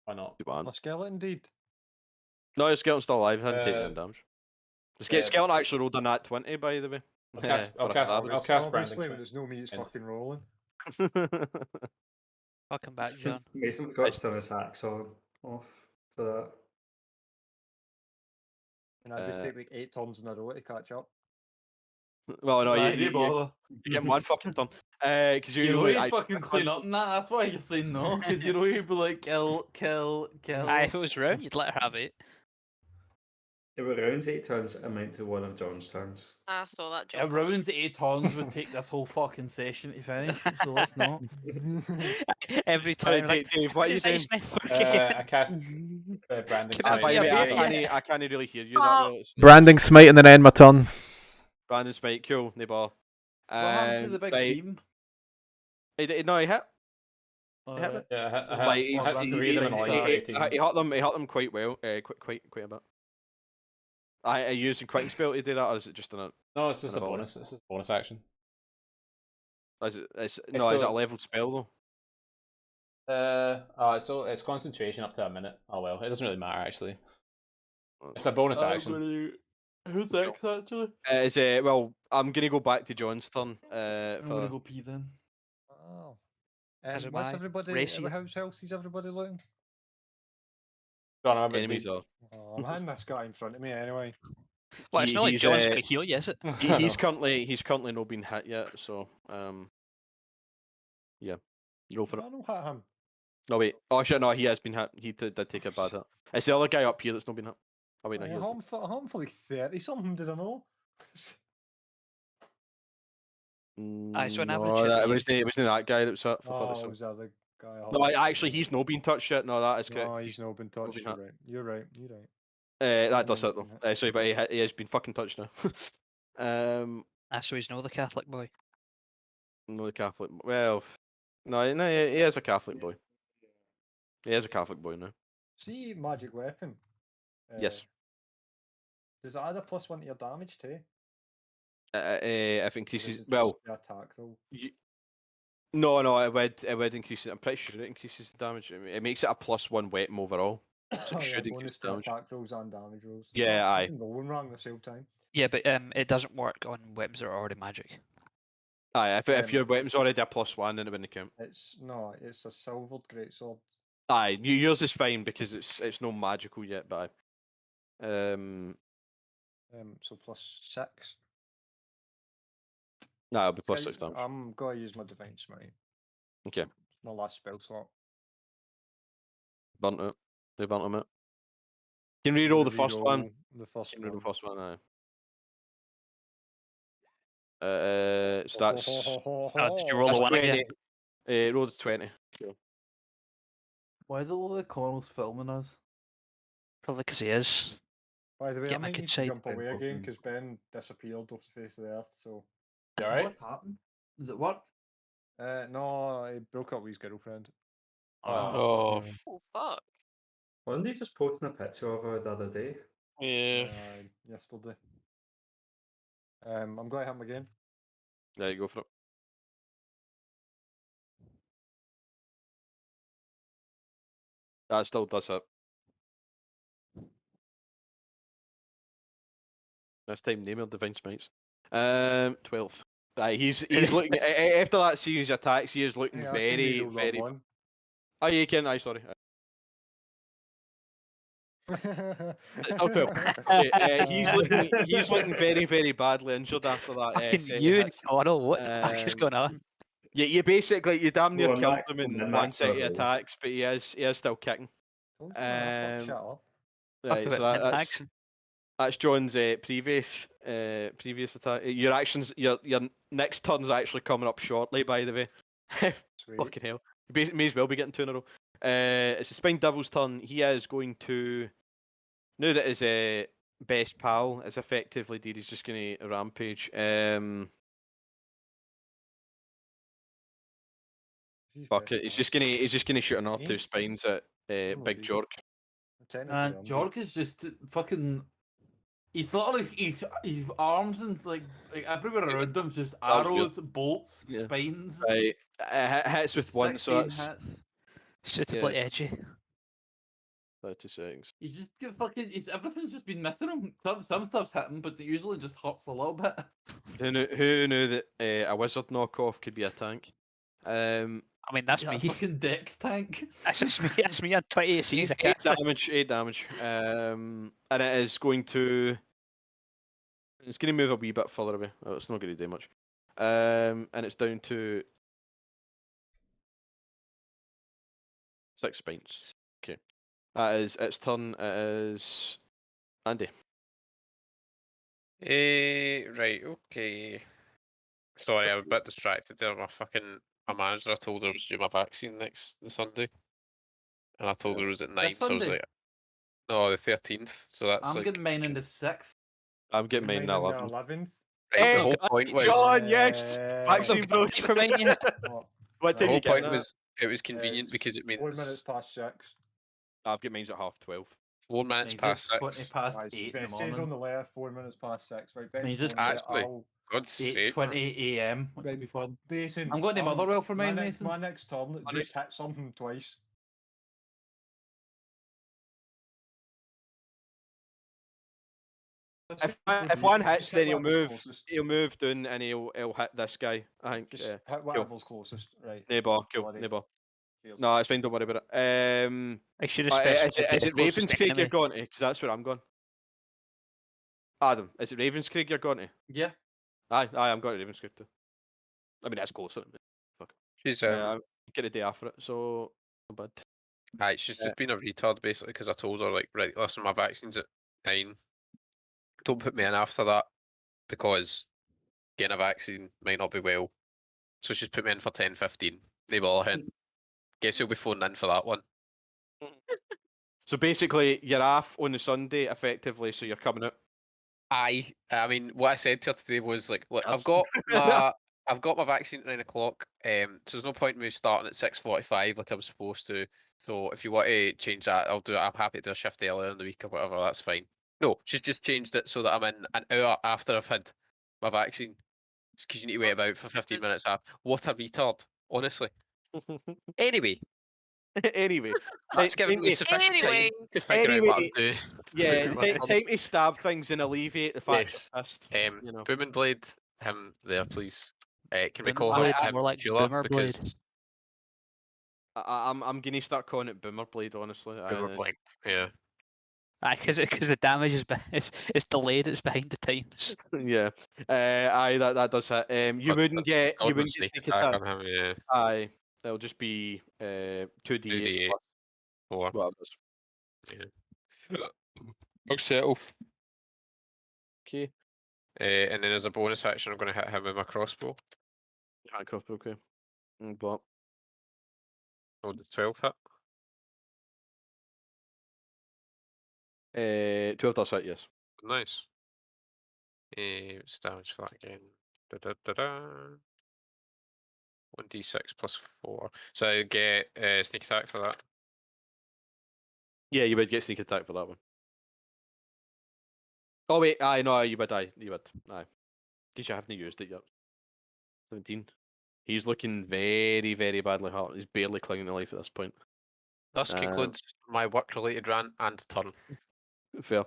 why not? You want? A skeleton indeed. No, your skeleton's still alive. Hadn't taken Uh, any damage. The yeah. skeleton actually rolled a nat 20, by the way. I'll cast. For a stab. I'll cast branding. Obviously, when Smite. there's no me, it's And- fucking rolling. Welcome back, John. Mason got to turn his axe off for that. And I just Uh, take like 8 turns in a row to catch up. Well, no, Right, you bother. get one fucking turn. Because You know like, he'd fucking clean up and that. That's why you're saying no. Because you know he'd be like, kill. If it was round, you'd let her have it. If it rounds 8 turns, amount to one of John's turns. I saw that A joke. round 8 turns would take this whole fucking session to finish. So let's not. Every Sorry, time, like, Dave, what are you doing? I cast branding. Can I Smite. By the way, Yeah, I can't really hear you that Oh. well. It's Branding smite and then end my turn. Brandon Smite, cool, no ball. What happened to the big Right, beam? no, he hit. Oh, hit right. Yeah, Like, I he's, hit he- 3 of them in he- like he 18. hit them. He hit them quite well. Quite a bit. Are you using quicking spell to do that, or is it just in a? No, it's just a Kind of all bonus. It's just a bonus action. Is it? Is it so- a leveled spell though? So it's concentration up to a minute. Oh well, it doesn't really matter actually. It's a bonus I'm action. Who's next, actually? Is it? Well, I'm gonna go back to John's turn. I'm For gonna go pee then. Oh. As am What's I. everybody Race at you. the house health? Is everybody looking? Don't know about enemies are. Oh, I'm having this guy in front of me anyway. Well, it's not like he's, John's going to heal you, is it? He's currently not been hit yet, so yeah, go for it. I don't hit him. No wait, oh shit, no, he has been hit. He did take a bad hit. It's the other guy up here that's not been hit. Oh wait, no, I he hit him for like 30 something, did I know? So an no, average hit it you- wasn't that guy that was hit for Oh, 37. was the other guy? No, actually, he's not been touched yet. No, that is correct. No, he's not been touched. been You're hit. right. You're right. You're right. That does no, it he's though. been Sorry, but he has been fucking touched now. So he's no the Catholic boy. No, the Catholic. Well, no, he is a Catholic boy. He is a Catholic boy now. See, magic weapon. Yes. Does it add a +1 to your damage too? If Or increases, is it well, just the attack roll? No, it would increase it. I'm pretty sure it increases the damage. It makes it a +1 weapon overall. So Oh, it yeah, should bonus increase to damage. attack rolls and damage rolls. Yeah, aye. I've been rolling wrong this whole time. Yeah, but it doesn't work on weapons that are already magic. Aye, if your Um, weapon's already a +1, then it wouldn't count. It's a silvered greatsword. Aye, yours is fine because it's no magical yet, but So +6. no, it'll be Yeah, +6 damage. I'm gonna use my divine smite. Okay. My last spell slot. Burnt it. They burnt him it. Can I'm reroll gonna the first one. reroll The first Can reroll the one. first one. So that's Did you roll that's the one 20. again? Rolled a 20. Cool. Why is it all the Connell's filming us? Probably because he is. By the way, Get I my might good need to side. jump Ben away again Hoffman. because Ben disappeared off the face of the earth. So, You alright? What's happened? Is it worked? no, he broke up with his girlfriend. Oh, yeah. Oh fuck. Wasn't he just posting a picture of her the other day? yeah. Yesterday. I'm going to hit him again. There you go for it. That still does it. This time, name of Divine Smites. 12th. Right, he's looking after that series of attacks. He is looking Hey, I can very, reroll that very. one. Oh, you can. I sorry. It's still 12. Okay, he's looking very, very badly injured after that. Fucking set you of and hits. Connell, what the fuck is Um, going on? You basically you damn near Well, killed Max- him in and one Max set of Verhoeven. attacks, but he is still kicking. Told you, man, Um, shut up. Right, so about that's John's previous attack. Your actions, your next turn's actually coming up shortly. By the way, Sweet. fucking hell, you may as well be getting 2 in a row. It's the Spine Devil's turn. He is going to now that his best pal is effectively dead. He's just going to rampage. Fuck it. He's just gonna shoot another 2 spines at Big dude. Jork. Technically, I'm Jork is just fucking. He's literally his arms and like everywhere around him's just That was good. arrows, bolts, Yeah. spines. Right, hits with 1, so 16 that's hits. Suitably yes. edgy. 30 seconds. He's just get fucking. Everything's just been missing him. Some stuff's hitting, but it usually just hurts a little bit. Who knew that a wizard knockoff could be a tank? I mean, that's Yeah, me. fucking Dex tank. That's just me. That's me on 28 series. I 8 cast it. damage. 8 damage. And it is going to. It's going to move a wee bit further away. Oh, it's not going to do much. And it's down to 6 spines. Okay. That is its turn. It is Andy. Right, okay. Sorry, I'm a bit distracted there. My manager, I told her I was due my vaccine next the Sunday. And I told her it was at 9, so I was Sunday? like, no, the 13th. So that's I'm like, getting mine in the 6th. I'm getting mine in the 11th. 11th. right, the Oh, whole God, point was, John, yes! Uh, Vaccine bros. Keep reminding you. What the time you whole getting point that? was, it was convenient It's because it 4 minutes means past 6. I've got mine's at 12:30. 4 minutes Mine's past at 20 6. past Right, 8 in the it says on morning. the left 4 minutes past 6. Right, Ben, Means it's phone set, actually- I'll- God's sake. 8:20 a.m. Which will Right. be fun. Mason, I'm going to Motherwell for mine, Mason. My next turn, My just hit something twice. If one hits, then he'll move. Closest. He'll move down and he'll hit this guy. I think. Just hit whatever's closest. Right. Neighbour, cool. Sorry. Neighbour. Cheers. No, it's fine. Don't worry about it. I should have Is specified it the closest Ravenscraig you're enemy. going to? Because that's where I'm going. Adam, is it Ravenscraig you're going to? Yeah. Aye, I'm going to Ravenscraig too. I mean, that's closer. She's, I get a day after it, so not bad. Aye, she's just been a retard basically because I told her like, right, listen, my vaccine's at 9. Don't put me in after that because getting a vaccine might not be well. So she's put me in for 10:15. They will in. Guess who'll be phoning in for that one. So basically, you're off on the Sunday, effectively. So you're coming out. I mean, what I said to her today was like, look, Yes. I've got my vaccine at 9 o'clock. So there's no point in me starting at 6:45 like I'm supposed to. So if you want to change that, I'll do it. I'm happy to do a shift earlier in the week or whatever. That's fine. No, she's just changed it so that I'm in an hour after I've had my vaccine. Just because you need to wait about for 15 minutes after. What a retard, honestly. Anyway, Anyway, that's given me sufficient Anyway. time to figure out what I'm doing. yeah, to my turn. time to stab things and alleviate the fact Yes. you're pissed. You know. Boom and Blade, him there, please. Can we Boom call and him, Blade, him more like Jula? Boomer Blade. Because I'm gonna start calling it Boomer Blade, honestly. Boomer Blade, yeah. Because the damage is delayed. It's behind the times. Yeah. Aye, that does hit. You But wouldn't get Godwin sneak attack attack. on him, yeah. Aye, it'll just be 2d8. 2d8. 4. Well, I'll settle. okay. And then as a bonus action, I'm going to hit him with my crossbow. High crossbow, okay. But Oh, the 12 hit. 12 does hit, yes. Nice. What's damage for that again? Da da da da. 1d6 plus 4. So I get sneak attack for that. Yeah, you would get sneak attack for that one. Oh wait, aye, no, you would, aye, you would, aye. Because you haven't used it yet. 17. He's looking very, very badly hurt. He's barely clinging to life at this point. Thus concludes my work-related rant and turn. Fair.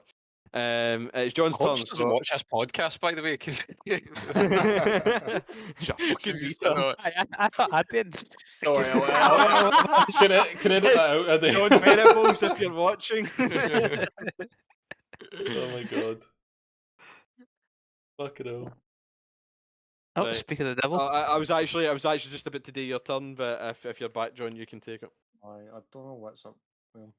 It's I John's hope turn. she doesn't watch this podcast, by the way, because fucking She's- retard. no, I thought I'd been. Don't worry, can edit that out? I John Venables, if you're watching. Oh my god. Fucking hell. Oh, Right. speak of the devil. I was actually just about to do your turn, but if you're back, John, you can take it. I don't know what's up with him.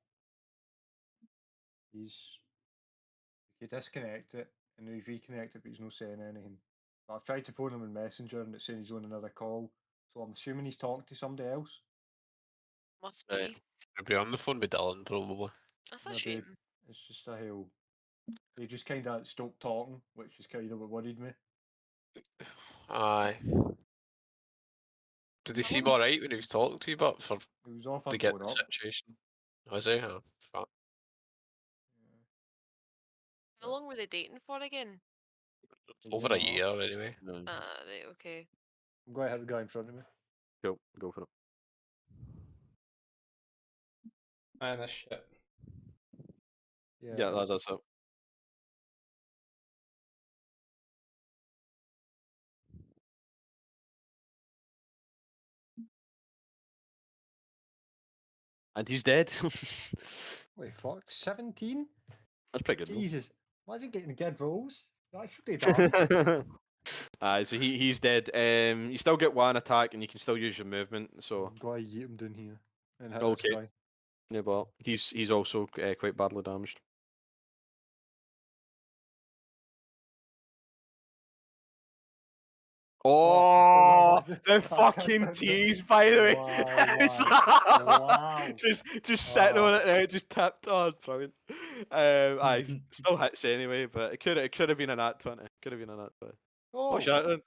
He disconnected it and then he's reconnected, but he's not saying anything. But I've tried to phone him in Messenger and it's saying he's on another call. So I'm assuming he's talking to somebody else. Must Right. be. I'll be on the phone with Dylan, probably. That's a Maybe shame. it's just a hell. He just kind of stopped talking, which is kind of what worried me. Aye. Did he seem alright when he was talking to you, but for He was off to on get phone the up. situation? Was he? Oh, fuck. How long were they dating for again? Over a year, anyway. No. Right, okay. I'm going to have the guy in front of me. Go for it. Man, that's shit. Yeah, that's it. And he's dead. Wait, fuck, 17? That's pretty good. Jesus, imagine getting good rolls. You actually damage. So he's dead. You still get one attack, and you can still use your movement. So I'm going to yeet him down here and hit Okay. this guy. yeah, but he's also quite badly damaged. Oh, Oh, the fucking tease, by the way. Wow. Just sitting on it there, just tapped on. Brilliant. Aye, Mhm. still hits anyway, but it could have been a nat 20. Could have been a nat 20. Oh, Oh, shit.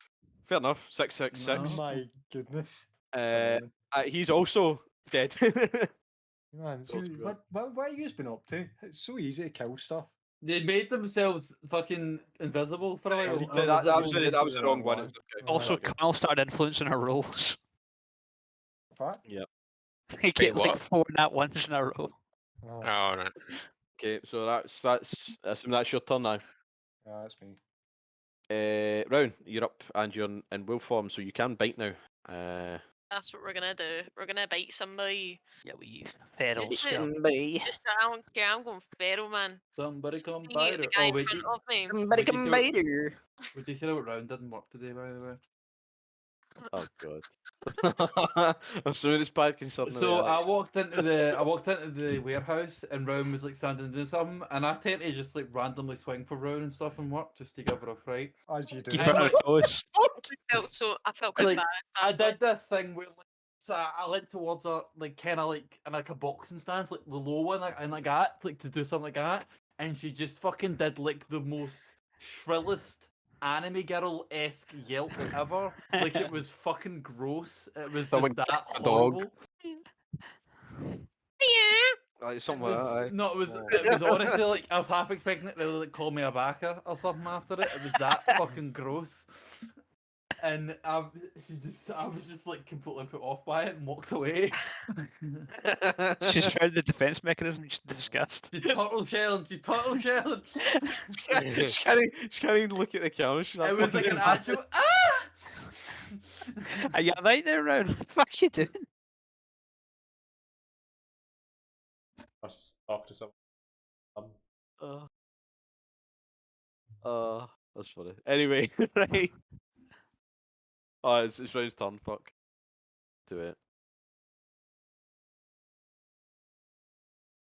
Fair enough. 666. my goodness. Uh, Sorry. he's also dead. Man, so also good. what have you been up to? It's so easy to kill stuff. They made themselves fucking invisible for a while. that was the wrong one. one. It's okay. Also, Okay. Carl started influencing our rolls. What? He get like what? 4 nat ones in a row. Oh, Oh, right. Okay, so that's that's your turn now. yeah, that's me. Round, you're up and you're in wolf form, so you can bite now. That's what we're gonna do. We're gonna bite somebody. Yeah, we feral Just scum. Just I don't care. I'm going feral, man. Somebody come See bite the her. guy Oh, in wait, front of me. Somebody come bite her. What they said about round didn't work today, by the way. Oh god. I'm sorry, it's bad concerning. So I walked into the warehouse and Rowan was like standing doing something, and I tend to just like randomly swing for Rowan and stuff and work just to give her a fright. As you do. Keep it on our toes. I felt quite Like, bad. I did this thing where like, so I went towards her like kind of like in like a boxing stance, like the low one, and like that, like to do something like that, and she just fucking did like the most shrillest anime girl esque yelp ever. Like it was fucking gross. It was Someone just that kicked a dog. horrible. Something It like was, that. Aye. no, Oh. it was honestly like I was half expecting it to like call me a baka or something after it. It was that fucking gross. And I was just like completely put off by it and walked away. She's found the defense mechanism she's discussed. She's turtle shelling. She's turtle shelling. she can't even look at the camera. She's It was like an fucking- actual ah. Are you right there, Round? What the fuck you doing? Must talk to someone. That's funny. Anyway, right. Oh, it's Round's turn. Fuck. Do it.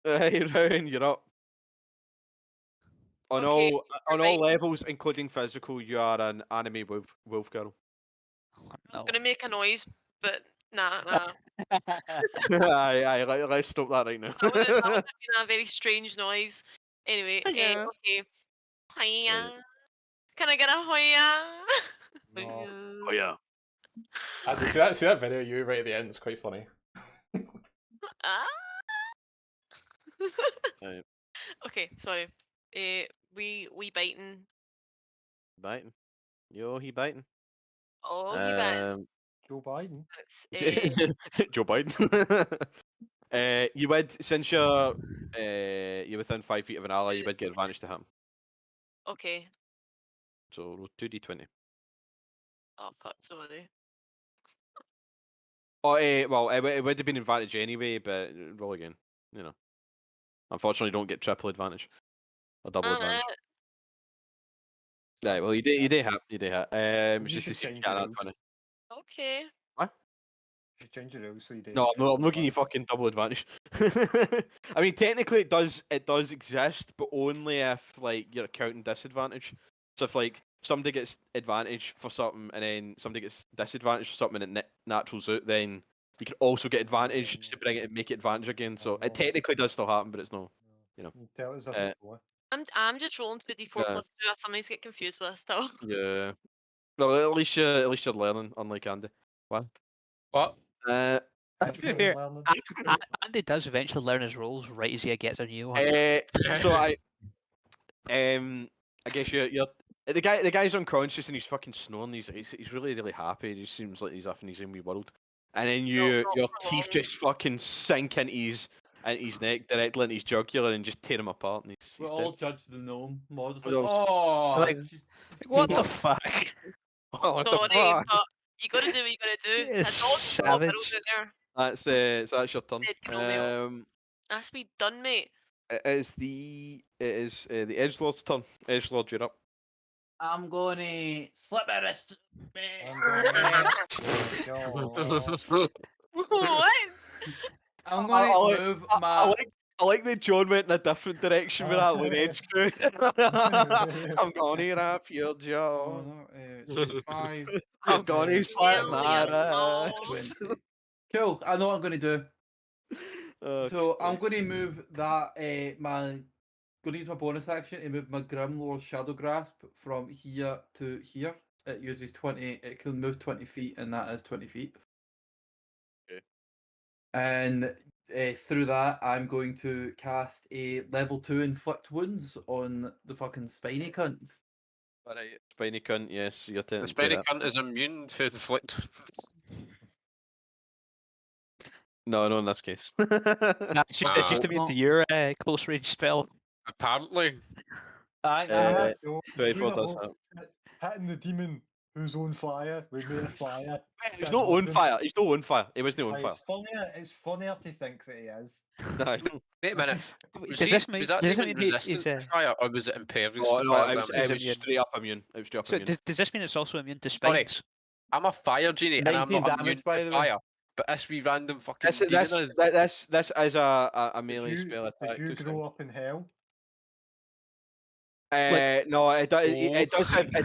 Hey, Ryan, you're up. On Okay, all right. levels, including physical, you are an anime wolf girl. Oh, I was no. gonna make a noise, but nah. Aye, let's stop that right now. That would have been a very strange noise. Anyway, Hiya. okay. Hiya. Right. Can I get a hoya? No. Oh yeah. Andy, see that video of you right at the end? It's quite funny. Ah. Right. Okay, sorry. We biting. Biting. Yo, he biting. Oh, he biting. Joe Biden. That's Joe Biden. You would, since you're within 5 feet of an ally, you would get advantage to him. okay. So roll 2d20. Oh fuck, sorry. Oh, well, it would have been advantage anyway, but roll again. You know. Unfortunately, you don't get triple advantage or double advantage. Right, well, you did hit. You did hit. You It's just to should see if you change get your that rules. 20. Okay. You should change your rules so you do. No, I'm not giving you fucking double advantage. I mean, technically, it does exist, but only if like you're counting disadvantage. So if like somebody gets advantage for something and then somebody gets disadvantage for something and it naturals out, then you can also get advantage no. to bring it and make it advantage again. So no. it technically does still happen, but it's no. You know. You tell us this Uh, before. I'm just rolling 2d4 Yeah. plus 2. Somebody's get confused with this still. Yeah. Well, at least you're learning, unlike Andy. What? What? To be fair, Learning. Andy does eventually learn his roles right as he gets a new one. So I guess you're the guy's unconscious and he's fucking snoring. He's really happy. He just seems like he's off in his own wee world. And then your not for teeth long. just fucking sink into his neck directly into his jugular and just tear him apart. And We're he's all dead. judged the gnome. We're all just We're like, all- oh, Like, she's What the fuck." fuck? Oh, what the Sorry, fuck? but you gotta do what you gotta do. It's It's a dog with all savage. out there. So that's your turn. Dead Romeo. That's me done, mate. It is the Edgelord's turn. Edgelord, you're up. I'm gonna slip my wrist. I'm gonna let go. What? I'm gonna like- move I my. like that John went in a different direction with that with Ed screw. I'm gonna wrap your Oh, jaw. no, it's 5, I'm gonna slap Kill my your wrist. 20. Cool. I know what I'm gonna do. Oh, So I'm Christ. gonna move that gonna use my bonus action to move my Grimlord's Shadow Grasp from here to here. It uses 20. It can move 20 feet, and that is 20 feet. Okay. And through that, I'm going to cast a level 2 inflict wounds on the fucking spiny cunt. Alright, spiny cunt, yes, you're The telling spiny cunt is immune to deflect. No, in this case. Nah, it's just Wow. immune to your close range spell. Apparently. Aye, So, 24 you does know, hit. hitting the demon who's on fire with mere fire. He's that not on doesn't- fire. He's not on fire. He wasn't on fire. It's funnier to think that he is. No, Wait a minute. Does Was, this mean, was that does this demon mean resistant to fire, or was it impervious no, to no, fire it was, damage? it was immune? straight up immune. It was straight up So immune. does this mean it's also immune to Sorry. spines? I'm a fire genie, and I'm 19 not damage, immune by to the way. fire. But this wee random fucking demon This is a Did melee you, spell attack. did you too, grow up in hell? No, it Oh.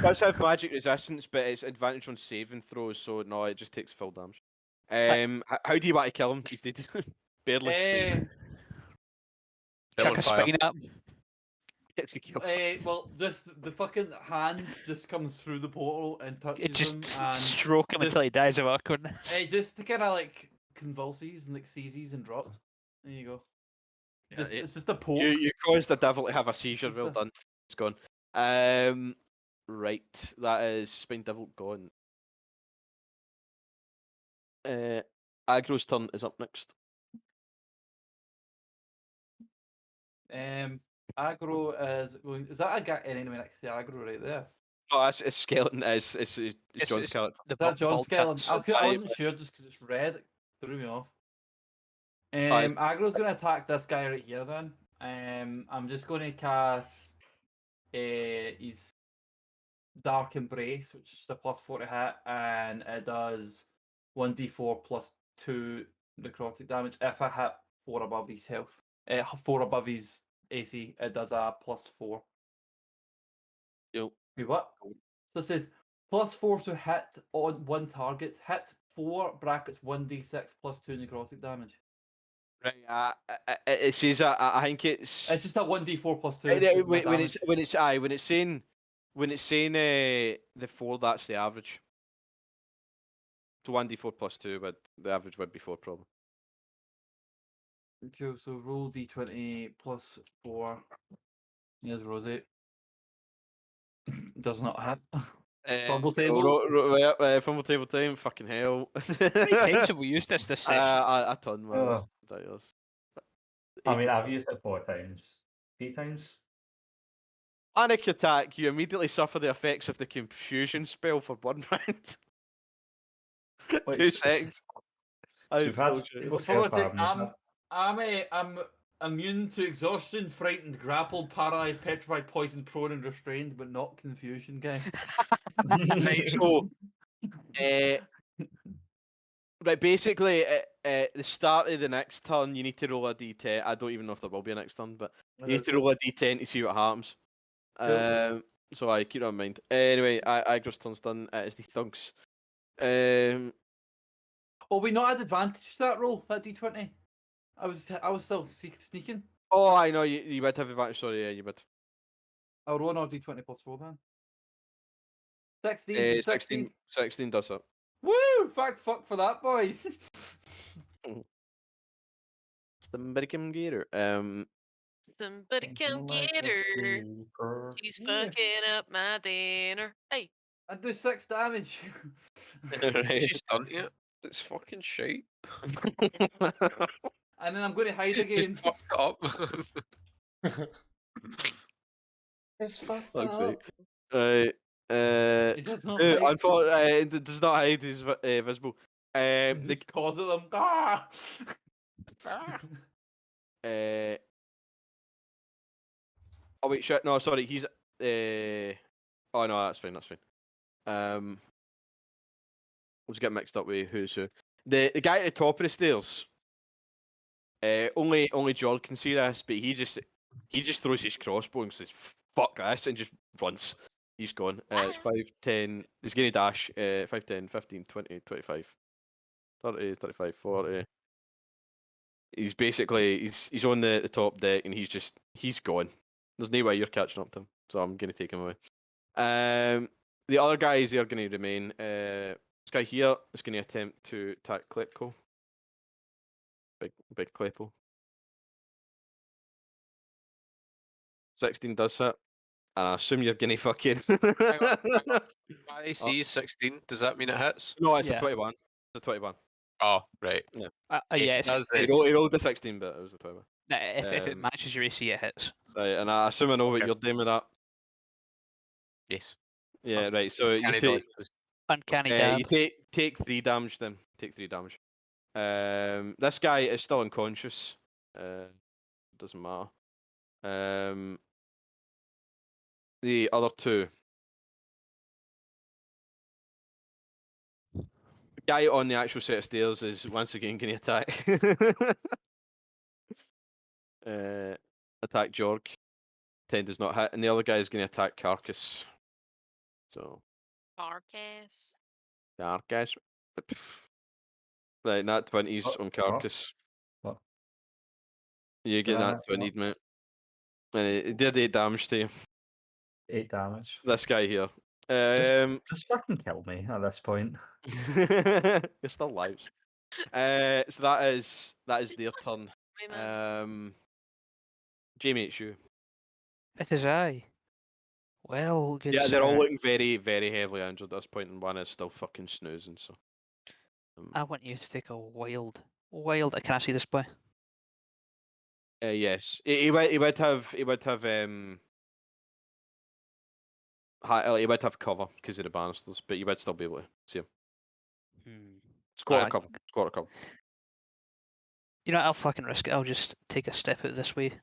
does have magic resistance, but it's advantage on saving throws, so no, it just takes full damage. How do you want to kill him? He's dead. Barely. Hell Chuck on a fire. spine at him. Well, the fucking hand just comes through the portal and touches It just him, and stroke him until he dies of awkwardness. it just kind of like convulses and like seizes and drops. There you go. Yeah, It's just a poke. You caused the devil to have a seizure. Just Well a- done. It's gone. Right, that is Spine Devil gone. Aggro's turn is up next. Aggro is going. Is that an enemy next to aggro right there? Oh, it's skeleton. It's John's it's character. the Is that John bald Skeleton? guts. I Aye, wasn't sure just because it's red. It threw me off. Aye. Aggro's going to attack this guy right here then. I'm just going to cast his Dark Embrace, which is a +4 to hit, and it does 1d4 plus 2 necrotic damage if I hit 4 above his health. 4 above his AC, it does a +4. Yep. Wait, what? So it says +4 to hit on one target. Hit 4 brackets 1d6 +2 necrotic damage. Right. It says I think it's It's just a 1d4 +2. when it's saying the 4, that's the average. So 1d4 +2, but the average would be 4 probably. Cool, so roll d20 +4. Here's Rosie. Does not hit. Fumble table. Fumble table time. Fucking hell. How many times have we used this session? A ton, man. Oh. Ridiculous. I mean, 80. I've used it 4 times. 3 times? Panic attack. You immediately suffer the effects of the confusion spell for 1 round. Wait, 2 so- seconds. So we've had bullshit. people say Politics, Farm, I'm immune to exhaustion, frightened, grappled, paralyzed, petrified, poisoned, prone, and restrained, but not confusion, guys. Right, so, right, basically, at the start of the next turn, you need to roll a d10. I don't even know if there will be a next turn, but you need to roll a d10 to see what happens. So I keep that in mind. Anyway, Agra's turn's done. It's the thugs. Oh, we not had advantage to that roll, that d20. I was still sneaking. Oh, I know you would have advantage. Sorry, yeah, you would. I'll roll another d20 +4 then. 16 to 16. 16 does it. Woo! Fuck for that, boys. Somebody come get her. Somebody come get her. She's fucking up my dinner. Hey. I do 6 damage. She's done it. It's fucking shite. And then I'm going to hide again. Just fucked it up. It's fucked Fuck's up. sake. Right. It does not hide. Unfortunately, it does not hide. He's visible. The cause of them. Ah! Oh wait, shit. No, sorry. He's. Oh no, that's fine. That's fine. Let's get mixed up with who's who. The guy at the top of the stairs. Only George can see this, but he just throws his crossbow and says "fuck this" and just runs. He's gone. It's 5, 10. He's going to dash. 5, 10, 15, 20, 25, 30, 35, 40. He's basically he's on the top deck and he's gone. There's no way you're catching up to him, so I'm going to take him away. The other guys are going to remain. This guy here is going to attempt to attack Klepko. Big Klepko. 16 does hit. And I assume you're going to fucking. Hang on. My AC is 16. Does that mean it hits? No, it's Yeah. a 21. It's a 21. Oh, right. Yeah, Yes, it's, does He it. rolled a 16, but it was a 21. if it matches your AC, it hits. Right, and I assume I know what Okay. you're doing with that. Yes. Yeah, right. So you Canny take dodges. Uncanny you dab. take 3 damage then. Take 3 damage. This guy is still unconscious. Doesn't matter. The other 2. The guy on the actual set of stairs is once again going to attack. Attack Jorg. 10 does not hit, and the other guy is going to attack Carcass. So Carcass. Carcass. Right, nat 20s What? on Carcass. What? You get Yeah, nat 20'd, mate. And it did 8 damage to you. 8 damage. This guy here. Just fucking kill me at this point. You're still lives. So that is their turn. Wait, man. Jamie, it's you. It is I. Well, good Yeah, they're all sir. looking very, very heavily injured at this point, and one is still fucking snoozing. So. I want you to take a wild. Can I see this boy? Yes, he would have he would have cover because of the banisters, but you would still be able to see him. Squat Alright. a cover. You know, I'll fucking risk it. I'll just take a step out this way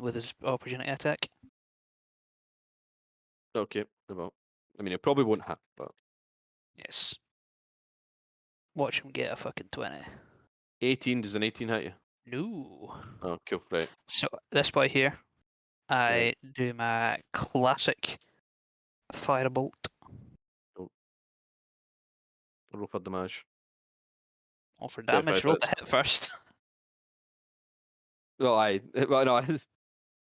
with his opportunity attack. Okay, well, I mean, it probably won't hit, but Yes. Watch him get a fucking 20. 18 does an 18 hit you? No. Oh, cool. Right. So this boy here, I do my classic firebolt. Roll for damage. All for 25 damage. Roll the hits. hit first. Well, well, no,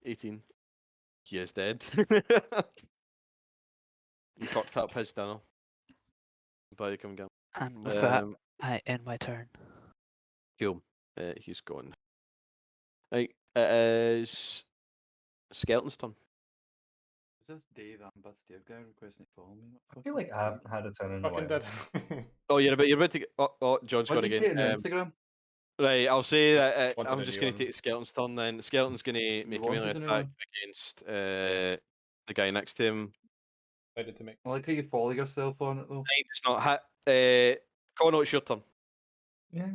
18. He is dead. You fucked up his dinner. Body come again. And with that, Um, I end my turn. cool. He's gone. Right. It is Skeleton's turn. Is this Dave Ambassador guy requesting to follow me? I feel like I haven't had a turn in a Fucking while. did. Oh, you're about to get. Oh, John's What gone did you again. put on Instagram? Right, I'll say Just that wanted I'm a just new going to one. take Skeleton's turn then. Skeleton's going to make a melee wanted a new attack one? against the guy next to him. Decided to make. I like how you follow yourself on it though. Nine does not hit. Connor, it's your turn. Yeah.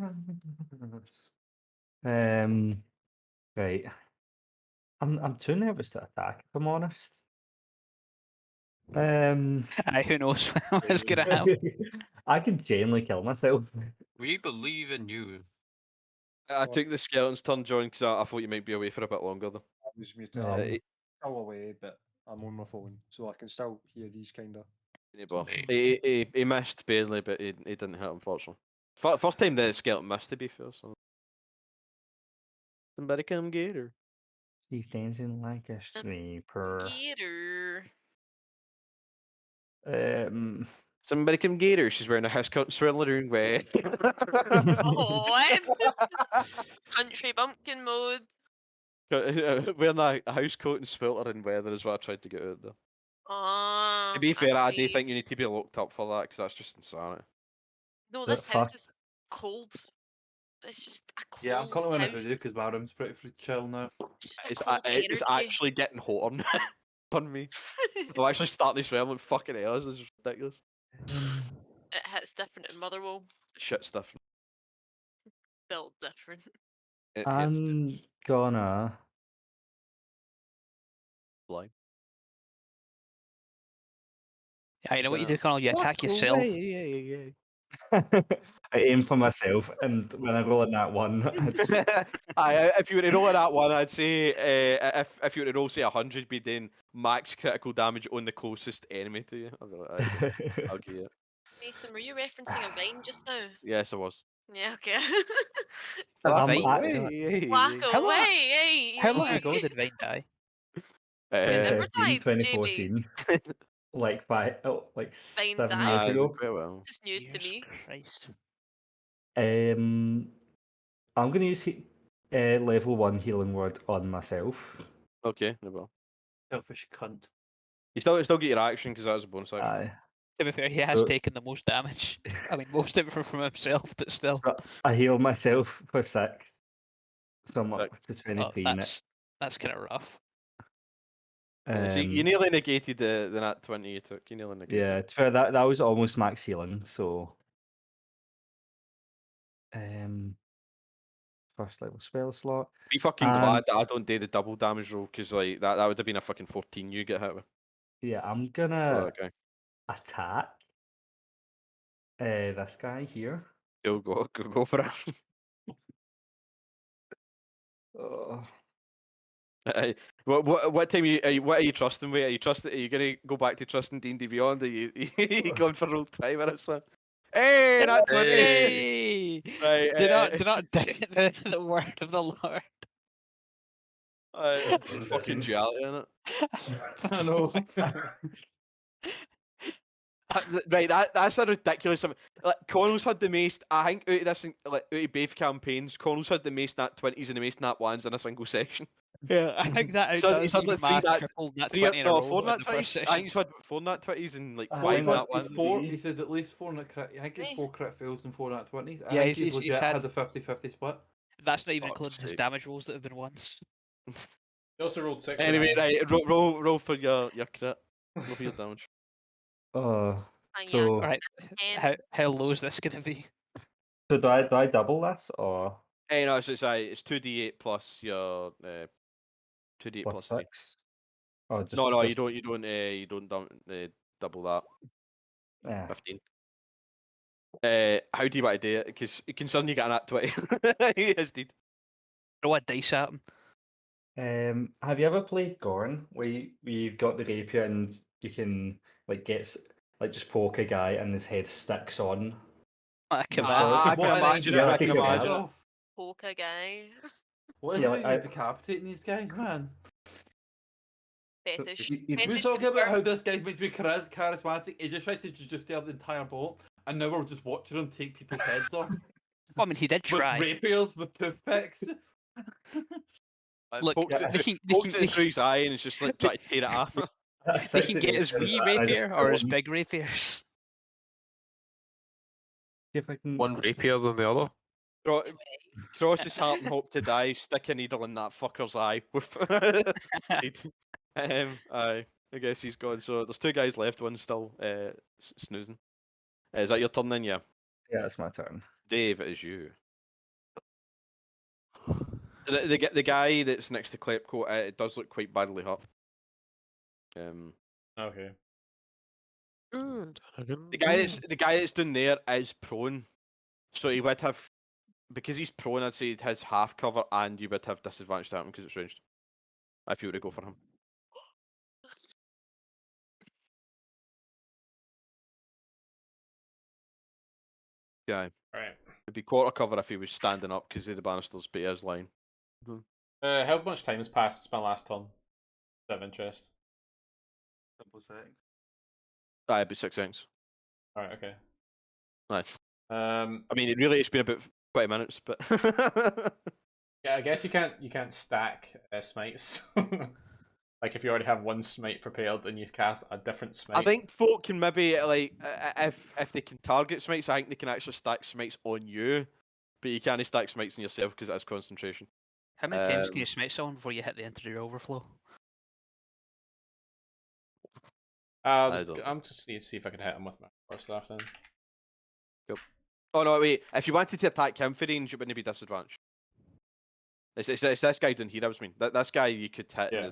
Right. I'm too nervous to attack, if I'm honest. Who knows what's gonna happen? I could genuinely kill myself. We believe in you. I took the Skeleton's turn, John, because I thought you might be away for a bit longer though. I was muted. Yeah. I'm he- still away, but I'm on my phone, so I can still hear these kind of. He missed barely, but he didn't hit, unfortunately. First time the Skeleton missed, to be fair. So. Somebody come get her. She's dancing like a stripper. Gator. Somebody come get her. She's wearing a house coat and swirling around way. Oh, what? Country bumpkin mode. Wearing a house coat and sweltering weather is what I tried to get out there. Ah. To be fair, I do see. think you need to be locked up for that because that's just insanity. No, But this house fuck. is cold. It's just a cold Yeah, I'm currently wearing a house. hoodie because my room's pretty chill now. It's just a It's, cold it's energy. actually getting hotter now. Pardon me. I'm actually starting to swell. I'm like, fucking hell, this is ridiculous. It hits different in Motherwell. Shit stuff. Built different. It hits I'm gonna. blind. Yeah, you know what you do, Connell? You attack yourself. I aim for myself, and when I roll in that one, it's If you were to roll at that one, I'd say if you were to roll say 100, be doing max critical damage on the closest enemy to you. I'll be like, "Aye, I'll give you it." Mason, were you referencing a vine just now? Yes, I was. Yeah, okay. A I'm Vine? at- Walk How long- away, hey! How long ago did Vine die? never died, 2014. Like like Fine 7 died. years ago. Very well. This is news to Jesus me. Christ. I'm gonna use level 1 healing word on myself. Okay, no problem. Selfish cunt. You still get your action because that was a bonus action. Aye. To be fair, he has So- taken the most damage. I mean, most of it from himself, but still. So I heal myself for 6. So I'm up Right. to Oh, 23 in it. that's kind of rough. So you nearly negated the nat 20 you took. You nearly negated. Yeah, to be fair, that was almost max healing, so first level spell slot. Be fucking glad that I don't do the double damage roll because like that would have been a fucking 14 you get hit with. Yeah, I'm Oh, gonna okay. attack this guy here. Go for it. Oh. What time what are you trusting with? Are you gonna go back to trusting D&D Beyond? Are you going for roll 5 minutes? Hey, not 20. Hey! Right, Do not doubt the word of the Lord. It's fucking duality in it. I know. Right, that's a ridiculous. Like Connell's had the most. I think out of this, like out of both campaigns, Connell's had the most nat 20s and the most nat 1s in a single section. Yeah, I think that So outdoes he's had even like my triple nat 20 in a row 4 in nat the first 20s. I think session. he's had 4 nat 20s and like I 5 think nat He's 1s. four. He said at least 4 nat crit. I think it's Hey. 4 crit fails and 4 nat 20s. I Yeah, think he's legit had- had a 50-50 split. That's not even Fuck's including his sake. damage rolls that have been once. He also rolled 6. Anyway, right, roll for your crit. Roll for your damage. Oh. Ah, yeah. So, Alright, And how low is this going to be? so do I double this or Hey, no, it's 2d8 plus your 2d8 plus plus 3. 6? Or just, No, just, you don't double that. yeah. 15. How do you want to do it? Because concerned you get an at 20. He is deed. Throw a dice at him. Have you ever played Gorn, where you've got the rapier and you can like just poke a guy and his head sticks on? I can I imagine. can imagine it. Yeah, I like can a kebab. imagine it. Poke a guy. What is Yeah, it like, with you decapitating these guys, man? Fetish. you We Fetish talking about confirmed. how this guy's meant to be charismatic. He just tries to just stay up the entire boat, and now we're just watching him take people's heads off Well, I mean, he did with try. rapiers, with toothpicks. Look, pokes yeah, it they through, can- they pokes can- it through his eye and it's just like trying to tear it off. They can get his wee rapier or his big rapiers. See if I can. One rapier than the other. Cross his heart and hope to die. Stick a needle in that fucker's eye. Aye. I guess he's gone. So there's two guys left. One's still snoozing. Is that your turn then? Yeah. Yeah, it's my turn. Dave, it is you. The guy that's next to Klepko, it does look quite badly hurt. Okay. The guy that's down there is prone, so he would have, because he's prone. I'd say he'd has half cover, and you would have disadvantage to him because it's ranged. If you were to go for him. Yeah, Right. it'd be quarter cover if he was standing up because of the banisters, but he is lying. How much time has passed since my last turn? Out of interest. Couple seconds. Aye, about 6 seconds. Alright, okay. Nice. I mean, it really it's been about 20 minutes, but yeah, I guess you can't stack smites. Like if you already have one smite prepared and you cast a different smite. I think folk can maybe like if they can target smites, I think they can actually stack smites on you, but you can't stack smites on yourself because it has concentration. How many times can you smite someone before you hit the integer overflow? I'm just see if I can hit him with my first staff then. Cool. Oh no, wait. If you wanted to attack him for range, it wouldn't be disadvantage. It's this guy down here. I was mean this guy you could hit. Yeah.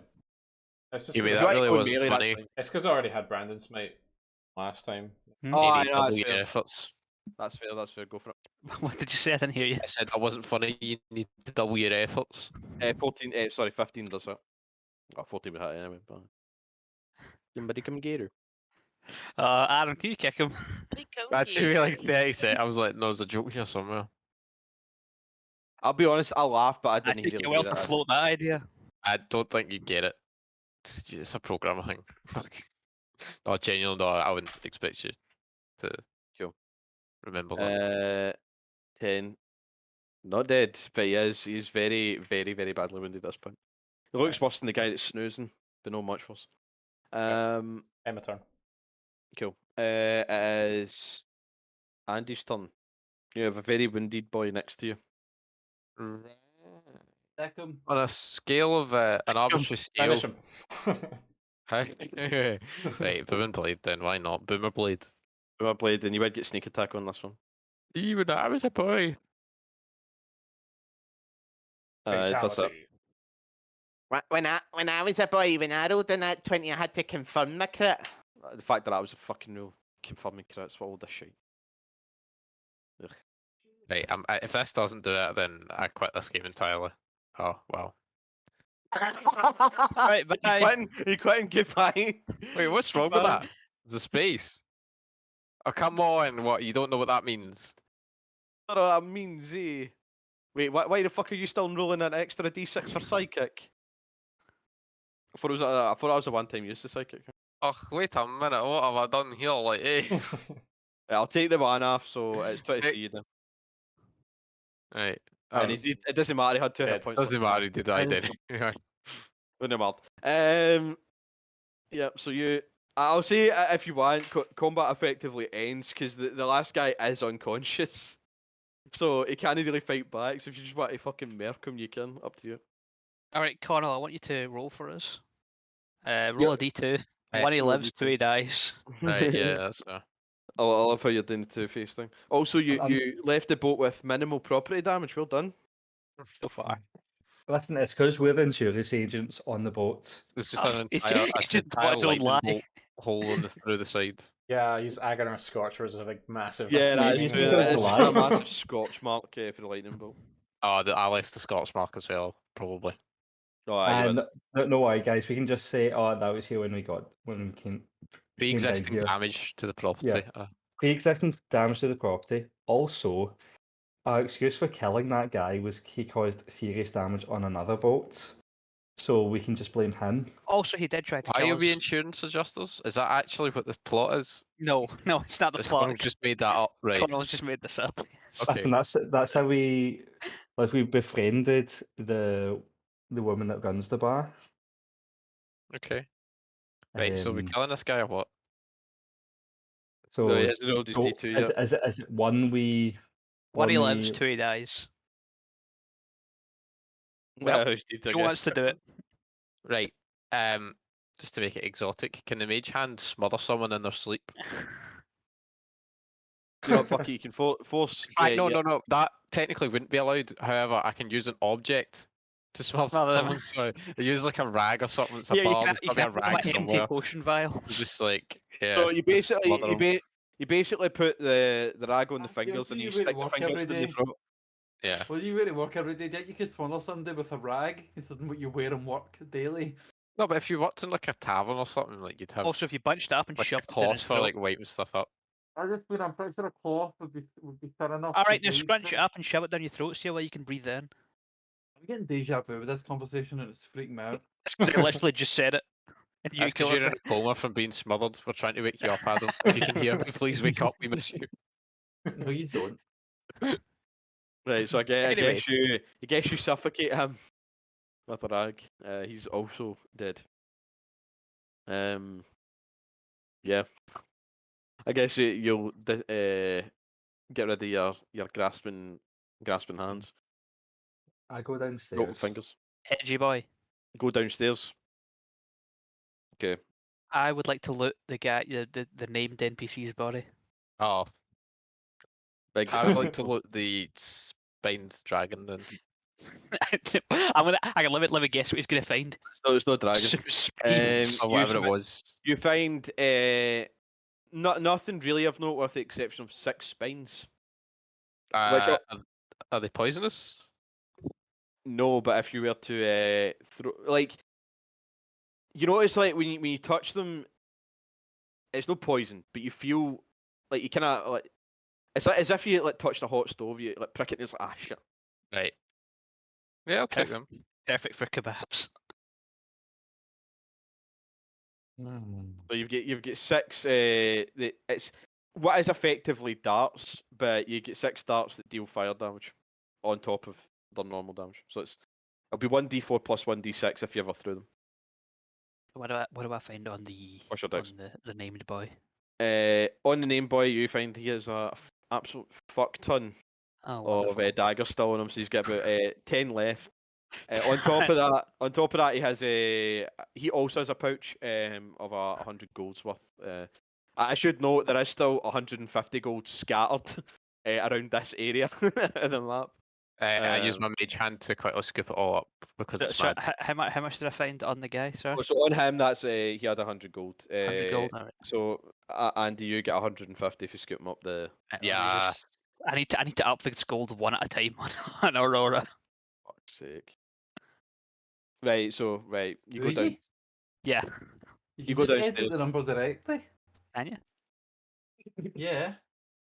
It's just You mean If that you want to really go wasn't melee, that's funny? fine. it's because I already had Brandon smite last time. Oh, I Maybe know, double that's your fair. efforts. That's fair. That's fair. Go for it. What did you say? I didn't hear you. I said that wasn't funny. You need to double your efforts. 14. Sorry, 15 does it. Oh, 14 would hit anyway. But somebody come get her. Aaron, can you kick him? Pretty cool That's here. me like 30 seconds. I was like, no, there's a joke here somewhere. I'll be honest. I laughed, but I I didn't took really you well hear to it. float that idea. I don't think you get it. It's a programmer thing. No, genuinely, no, I wouldn't expect you to remember that. 10. Not dead, but he is. He's very, very, very badly wounded at this point. He looks worse than the guy that's snoozing, but not much worse. End my turn. Cool. It is Andy's turn. You have a very wounded boy next to you. Deck him. On a scale of an arbitrary scale, Finish him. right, Booming Blade then, why not? Boomer Blade. Boomer Blade, and you would get sneak attack on this one. Even I was a boy. That's it. Fatality. When I was a boy, when I rolled in that 20, I had to confirm my crit. The fact that I was a fucking real confirming crits, what all this shit. Ugh. Right, if this doesn't do it, then I quit this game entirely. Oh, wow. Right, but You quitting, goodbye. Wait, what's wrong with that? The space. Oh, come on, what? You don't know what that means? I don't know what that means, eh? Wait, why the fuck are you still rolling an extra d6 for psychic? I thought it was a one-time use of psychic. Oh, wait a minute, what have I done here? Like, eh? Yeah, I'll take the one off, so it's 23 then. Right. And it doesn't matter, he had 2 hit points. Doesn't matter, he did I did. Wouldn't matter. Yeah, so I'll say if you want, combat effectively ends because the last guy is unconscious. So he can't really fight back, so if you just want to fucking murk him, you can, up to you. Alright, Connell, I want you to roll for us. Roll a d2. Right, One he roll a lives, 2 he dies. Right, yeah, that's fair. I love how you're doing the two-face thing. Also, you left the boat with minimal property damage, well done. So far. Listen, it's because we're the insurance agents on the boat. It's just an It's entire, just- it's got its own lightning lie. bolt hole through the side. Yeah, I use Agar and Scorcher as a big massive. Yeah, that you is think true. that's a It's just a lie? massive scotch mark for the lightning bolt. Oh, I left the Scots mark as well, probably. Oh, aye, you And win. no worry, guys. We can just say, "Oh, that was here when we came down Pre-existing here." damage to the property. Yeah. Pre-existing damage to the property. Also, our excuse for killing that guy was he caused serious damage on another boat, so we can just blame him. Also, he did try to Why kill are us. we insurance adjusters? Is that actually what the plot is? No, it's not the Has plot. Connell just made that up, right? Connell's just made this up. Okay. And that's how we befriended the woman that runs the bar. Okay. Right, so we Um, killing this guy or what? So, No, he hasn't rolled his so D2 yet. is it one we? One he one lives, we- two he dies. Well, Well, Who wants to do it? Right. Just to make it exotic, can the mage hand smother someone in their sleep? You know, fuck it, you can force. No. That technically wouldn't be allowed. However, I can use an object to smother Smother them. someone. So I use like a rag or something. It's a Yeah, bar. There's you gotta be a can't rag have an empty somewhere. potion vial. It's just like So you just basically smother 'em. you basically put the rag on the Yeah, fingers so and you you really stick the work fingers every in the day. throat. Yeah. Well, you really work every day. Don't you could smother somebody with a rag instead of what you wear and work daily? No, but if you worked in like a tavern or something, like you'd have Also, if you bunched up and like a shoved it in cloth his for throat. like wiping stuff up. I'm pretty sure a cloth would be fair enough. All to right, now bleed scrunch through. it up and shove it down your throat, see how you can breathe in. I'm getting deja vu with this conversation and it's freaking me out. That's 'cause I literally just said it. And you That's because ignored you're in me. a coma from being smothered. We're trying to wake you up, Adam. If you can hear me, please wake up. We miss you. No, you don't. Right, so I Anyway. guess you suffocate him with a rag. He's also dead. Yeah. I guess you'll get rid of your grasping hands. I go Rotten downstairs. fingers. Edgy boy. Go downstairs. Okay. I would like to loot the guy, the named NPC's body. Oh, Big. I would like to loot the spined dragon then. I can let me guess what he's gonna find. It's no dragon. Some spines. Or whatever it was. You find nothing really of note with the exception of 6 spines. Are they poisonous? No, but if you were to throw, like, you notice, like when you touch them, it's no poison, but you feel like you kind of like it's like as if you like touched a hot stove. You like prick it, and it's like shit. Right. Yeah, I'll take them. Perfect for kebabs. So you've got 6. It's what is effectively darts, but you get 6 darts that deal fire damage on top of their normal damage. So it'll be 1d4 plus 1d6 if you ever threw them. What do I find on the What's your dex? the named boy? On the name boy, you find he has a absolute fuck ton Oh, of daggers still on him, so he's got about 10 left. On top of that, he has he also has a pouch of 100 golds worth. I should note there is still 150 gold scattered around this area of the map. I use my mage hand to quickly scoop it all up because it's mad. How much did I find on the guy, sir? So on him, that's he had 100 gold. 100 gold. All right. So Andy, you get 150 if you scoop him up the. Yeah. I need to up the gold one at a time on Aurora. Fuck's sake. Right, you go down. Yeah. You go just edit downstairs. the number directly. Can you? Yeah.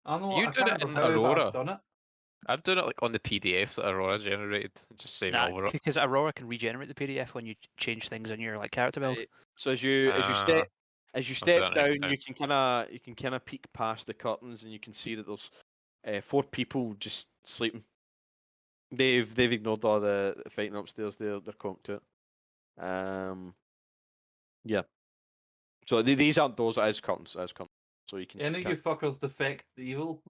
I know. You I did can't it in remember how, but Aurora. I've done it. I'm doing it like on the PDF that Aurora generated. Just save it over it. Because Aurora can regenerate the PDF when you change things in your like character build. So as you step doing it down, next you can kind of peek past the curtains and you can see that there's 4 people just sleeping. They've ignored all the fighting upstairs. They're conked to it. Yeah. So these aren't doors. It is curtains. So you can. Any of you fuckers detect evil.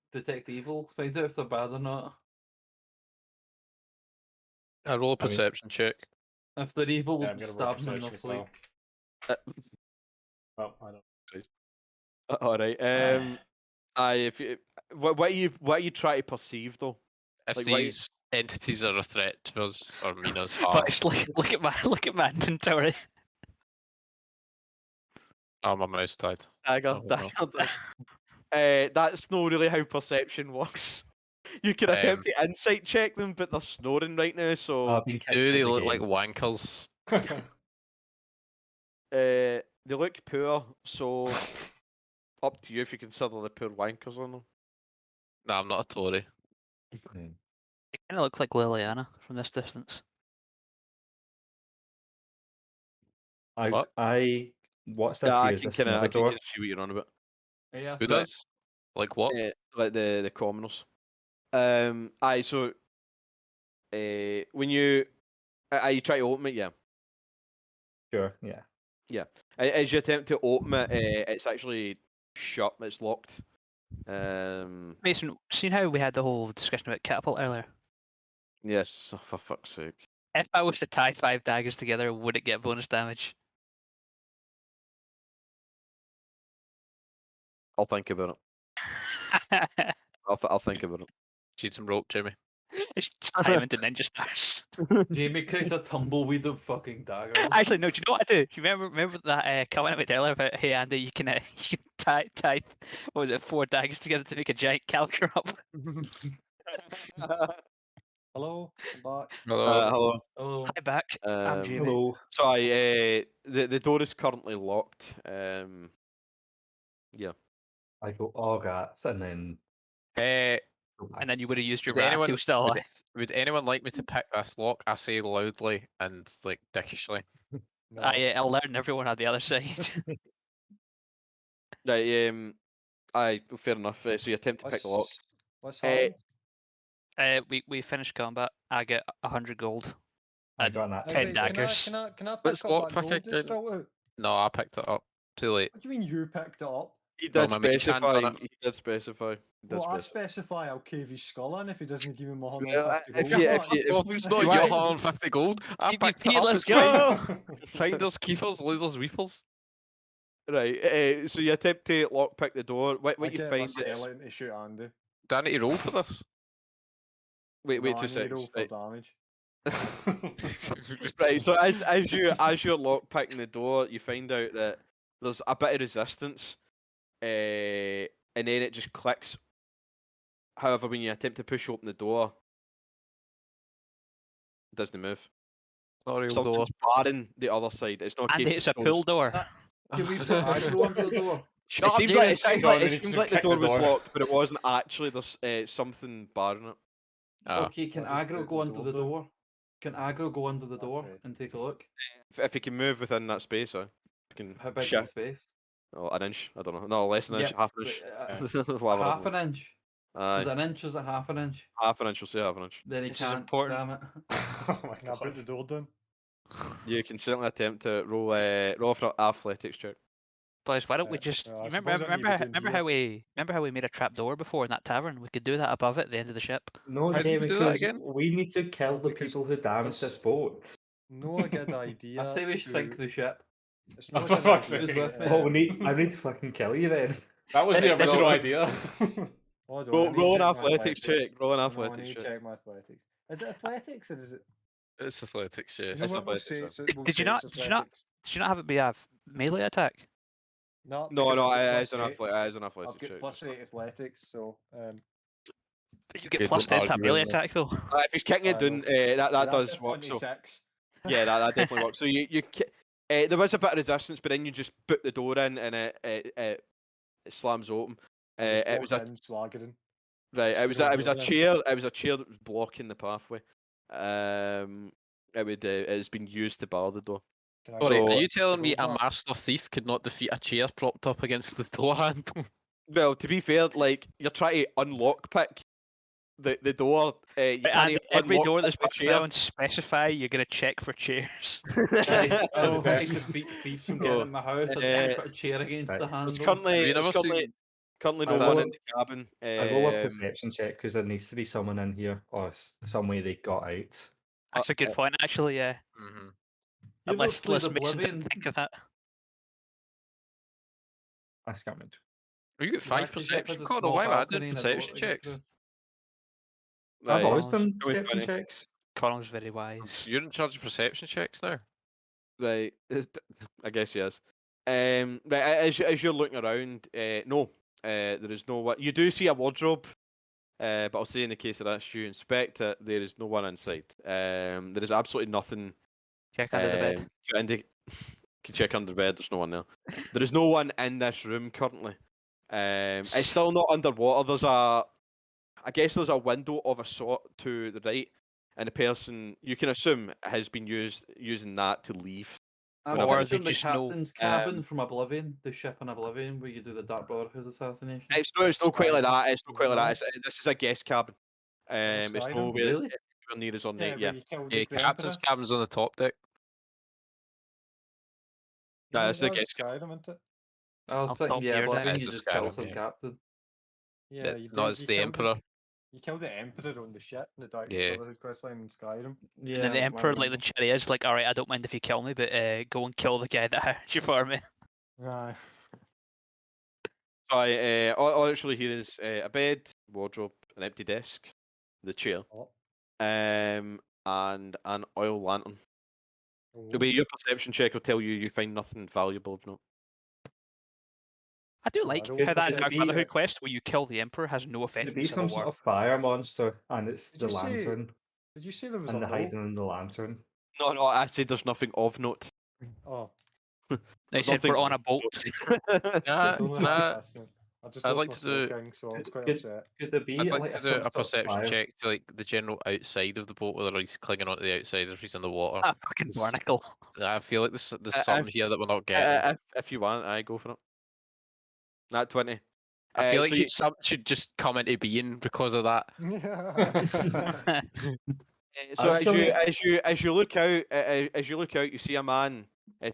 Find out if they're bad or not. I roll a perception check. If they're evil, Yeah, I'm gonna roll stab them in their perception sleep. as well. Oh, I don't. All right. If you, what you try to perceive though? If Like, why- these entities are a threat to us or mean us But harm, it's look at my inventory. oh, my mouse died. Dagger. Oh, no. That's not really how perception works. You can Um, attempt to insight check them, but they're snoring right now, so I've been kicked Do out they the look like game. wankers? they look poor. So up to you if you consider the poor wankers or not. Nah, I'm not a Tory. They kind of look like Liliana from this distance. What? What's this Yeah, I here? Is can this kind of another door? see what you're on about. Yeah, Who so- does? Like what? Like the commoners. Aye. So, when you try to open it, yeah. Sure, yeah. Yeah. As you attempt to open it, it's actually shut. It's locked. Mason, seen how we had the whole discussion about catapult earlier? Yes. For fuck's sake. If I was to tie 5 daggers together, would it get bonus damage? I'll think about it. I'll think about it. Need some rope, Jimmy. It's tie them into ninja stars. Jamie creates a tumbleweed of fucking daggers. Actually, no. Do you know what I do? Do you remember that comment I made earlier about, hey Andy, you can tie what was it, 4 daggers together to make a giant calculator up? Hello, I'm back. Hello. Hello. Oh, Hi back. I'm Jamie. Hello. So the door is currently locked. Yeah. I go, oh, rats, and then. go And then you would have used your Would wrath. anyone- He was still would alive. Would anyone like me to pick this lock? I say loudly and like dickishly. No, I'll learn everyone on the other side. Right. Fair enough. So you attempt to pick the lock. What's happened? We finished combat. I get 100 gold. I And got that. 10 Wait, daggers. Can I What's pick up locked that for gold picking? that's filled out? No, I picked it up. Too late. What do you mean you picked it up? He Well, did my mage hand specify. done it. He did specify. He did Well, I specify. specify I'll cave his skull in if he doesn't give me my Well, 150 if gold. you- back. Well, it's not you your want- 150 gold. I PvP, picked it up. let's It's go! Finders, keepers, losers, weepers. Right. So you attempt to lockpick the door. What I you get find my is skeleton to shoot Andy. Do I need to roll for this? wait No, I 2 need to roll seconds. for damage. Right. So as you're lockpicking the door, you find out that there's a bit of resistance, and then it just clicks. However, when you attempt to push open the door, it doesn't move. Not a real door. Something's barring the other side. It's not a And case it's that a the pull door's- door. can we put aggro onto the door? Shut It up, seemed Jamie. like it seemed Go like, on, it we need to seemed just like the kick the door was door. locked, but it wasn't actually. There's something barring it. Ah. Okay, can I'll just aggro put go the under the door down. door? Can aggro go under the door Okay. and take a look? If you can move within that space, you can How big is shift. the space? Oh, an inch. I don't know. No, less than an inch. Yeah, Half an inch. Whatever, half an inch. Aye, Is it an inch? Is it half an inch? half an inch. We'll say half an inch. Then he This is can't. important. Damn it. Oh my Can I put the god. door down? You can certainly attempt to roll for athletics check. Boys, why don't we Yeah, just yeah, I remember suppose I need to do remember here. how we made a trap door before in that tavern? We could do that above it at the end of the ship. No, How did you Jamie, do that because again? we need to kill the because people who damaged it's- this boat. No, I get the idea. I say we sink the ship. It's Oh, not for a good fuck's idea sake. to With get, me. Oh, I need to fucking kill you then. That was the This- this- original idea. Hold on, I Roll, need to roll an check my athletics check. Roll an No, I athletics need to check. check my athletics. Is it athletics or is it? It's athletics, yes. You know It's what, we'll athletics, say yeah. it's, we'll Did you say not- it's did you not- athletics. Did you not have it be a melee attack? No, No, because no, I've got it's plus an eight. athletics I've got check. plus 8 athletics, so You get Okay, plus don't 10 to a argue melee with me. attack though. If he's kicking it I down, know. that that's does a work. So 26. yeah, that definitely works. So there was a bit of resistance, but then you just put the door in and it slams open. I just It was walk a in swaggering. right. It was a Straight door in. chair. It was a chair that was blocking the pathway. It's been used to bar the door. Can I Sorry, So- are you telling me go a back? master thief could not defeat a chair propped up against the door handle? Well, to be fair, like you're trying to unlock pick the door. You And can't every unlock door that's pick the chair. bound specify you're gonna check for chairs. I don't desk. think defeat thieves from getting in my house. I just put a chair against right. the handle. There's currently, Have you there's never currently, seen- currently I no one roll- in the cabin. I roll a perception check because there needs to be someone in here or some way they got out. That's a good point, actually. Yeah. Mm-hmm. You Unless played Mason didn't Oblivion. think of that. That's coming. Are you at 5 Exactly, ship has perception? a Connor, small why am I balcony doing and a door perception to get checks? through. I've always Right. done Come in, perception Fanny. checks. Connell's very wise. You're in charge of perception checks now? Right, I guess he is. Right, as you're looking around, no, there is no. You do see a wardrobe but I'll say in the case of that, you inspect it, there is no one inside. There is absolutely nothing. Check under the bed. Can check under the bed. There's no one there. There is no one in this room currently. It's still not underwater. I guess there's a window of a sort to the right, and the person you can assume has been using that to leave. I'm Or picturing they the just know, captain's cabin from Oblivion, the ship in Oblivion, where you do the Dark Brotherhood assassination. It's not quite like that. It's not quite like that. Sky. This is a guest cabin. It's Skyrim? nowhere Really? anywhere near us on Yeah, night. where Yeah, you killed Yeah, the captain's Emperor. cabin's on the top deck. Nah, No, it's a that's guest Skyrim, isn't it? I was Up thinking, top yeah, here, Oblivion, It's you a just kill Skyrim, some yeah. captain. Yeah, you no, do. it's You the killed Emperor. You killed the Emperor on the ship in the Dark Yeah. Brotherhood questline in Skyrim. Yeah, and then the I Emperor, like the remember. cherry, is like, all right, I don't mind if you kill me, but go and kill the guy that hired you for me. Aye. So all actually here is a bed, wardrobe, an empty desk, the chair, Oh. and an oil lantern. It'll Oh. be your perception check will tell you find nothing valuable of note. I do Yeah, like I don't how that perceive Dark it. Brotherhood quest where you kill the Emperor has no Could effect it in be Civil some War. sort of fire monster and it's Did the you say- lantern Did you say there was and a the note? hiding in the lantern? No, I said there's nothing of note. Oh, They There's said we're nothing on a of boat. note. Nah, it's only nah, half fascinating. I just I'd lost like my to slow do- king, so I was quite Could- upset. Could there be I'd like like to a do some a sort of perception fire? check to like the general outside of the boat, whether he's clinging onto the outside or if he's in the water. A fucking 'Cause barnacle. I feel like there's I- something here that we're not getting. If you want, I go for it. Nat 20. I feel like so you- something should just come into being because of that. So I've as you look out, you see a man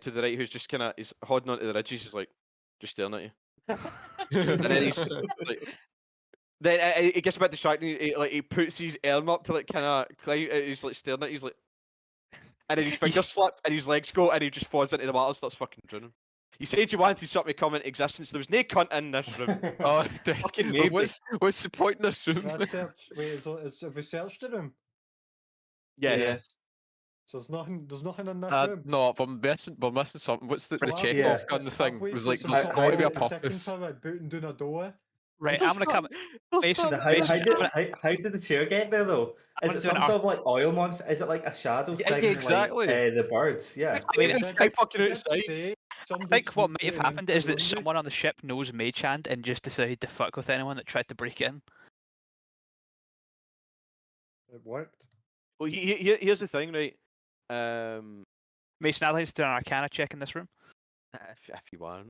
to the right who's just kind of is holding onto the ridges. He's like just staring at you, and then he's like, then it gets a bit distracting. He puts his arm up to like kind of climb. He's like staring at you, he's like, and then his fingers slip and his legs go, and he just falls into the water and starts fucking drowning. You said you wanted something to come into existence. There was no cunt in this room. Oh, Fucking well, nobody. what's the point in this room? Let's search. Wait, have we searched the room? Yeah. Yes. So there's nothing in this room. No, we're missing something. What's the Well, Chekhov yeah. gun thing? Halfway, It was so like some there's sort got of to be a ticking purpose. power booting down a door. Right, I'm gonna come. Mason, How Mason, did the chair get there though? I'm Is it gonna do an some sort of like oil monster? Is it like a shadow Yeah, thing exactly. like the birds? Yeah. I mean, This guy fucking Did outside. say I somebody think what sneaked might have in happened into is the that room, someone on the ship knows Mage Hand and just decided to fuck with anyone that tried to break in. It worked. Well, here's the thing, right? Mason, I'd like to do an Arcana check in this room. If you want.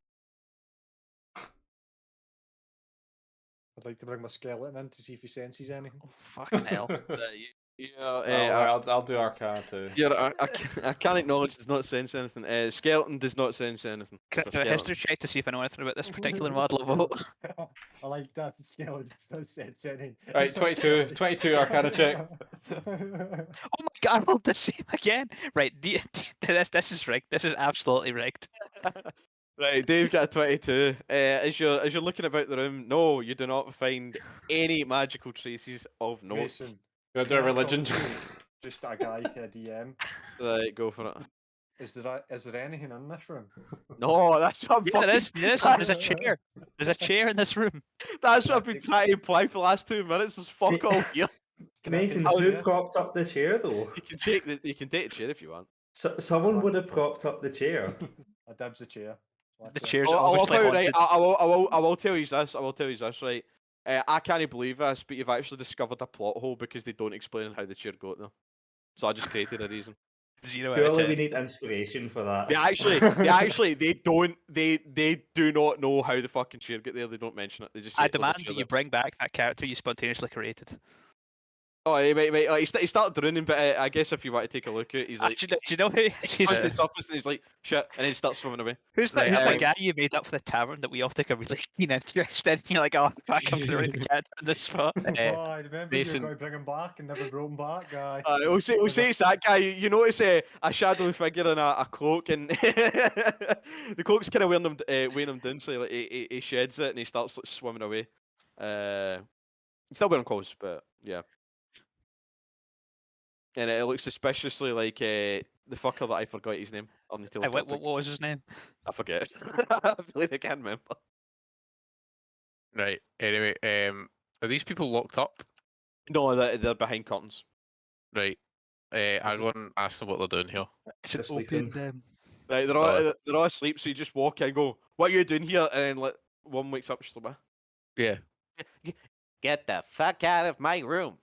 I'd like to bring my skeleton in to see if he senses anything. Oh, fucking hell. I'll do Arcana too. Yeah, I can't acknowledge does not sense anything. Skeleton does not sense anything. Can It's I a do a history skeleton. check to see if I know anything about this particular model of boat? I like that the skeleton doesn't sense anything. Right, It's a 22 skeleton. 22 Arcana check. Oh my god, I rolled the same again. Right, this is rigged. This is absolutely rigged. Right, Dave got a 22. As you're looking about the room, no, you do not find any magical traces of note. Mason, Gonna do a can I religion. talk to just a guy to a DM. Right, go for it. Is there anything in this room? No, that's what I'm Yeah, there is. fucking- There's that's- a chair. There's a chair in this room. That's what I've been trying to imply for the last 2 minutes. There's fuck all here. Can I Nathan, take the who chair? propped up the chair though? You can take a chair if you want. Someone would have propped up the chair. I dibs the chair. The That's it. chair's I'll obviously tell you, right, haunted. I will tell you this. I will tell you this, right. I can't believe this, but you've actually discovered a plot hole because they don't explain how the chair got there. So I just created a reason. 0 out of Surely 10. we need inspiration for that. They do not know how the fucking chair got there. They don't mention it. They just say I there's a demand chair that you there. bring back that character you spontaneously created. Oh, he started drowning, but I guess if you want to take a look at it, he's like, Do you know who? he comes to the surface and he's like, shit, and then he starts swimming away. Who's Right, that um, guy you made up for the tavern that we all take a really keen interest in? You're like, oh, fuck, I'm gonna write the character in this spot. Oh, I remember Mason- you were going to bring him back and never brought him back, guy. We'll say it's that guy. You notice a shadowy figure in a cloak, and the cloak's kind of weighing him down, so like, he sheds it and he starts like, swimming away. He's still wearing clothes, but yeah. And it looks suspiciously like the fucker that I forgot his name on the What teleport. was his name? I forget. I really can't remember. Right. Anyway, Are these people locked up? No, they're behind curtains. Right. I'll go and ask them what they're doing here. It's an They're sleeping. open. Right, they're all asleep, so you just walk in and go, "What are you doing here?" And then like one wakes up, she's like, "What?" Yeah. Get the fuck out of my room.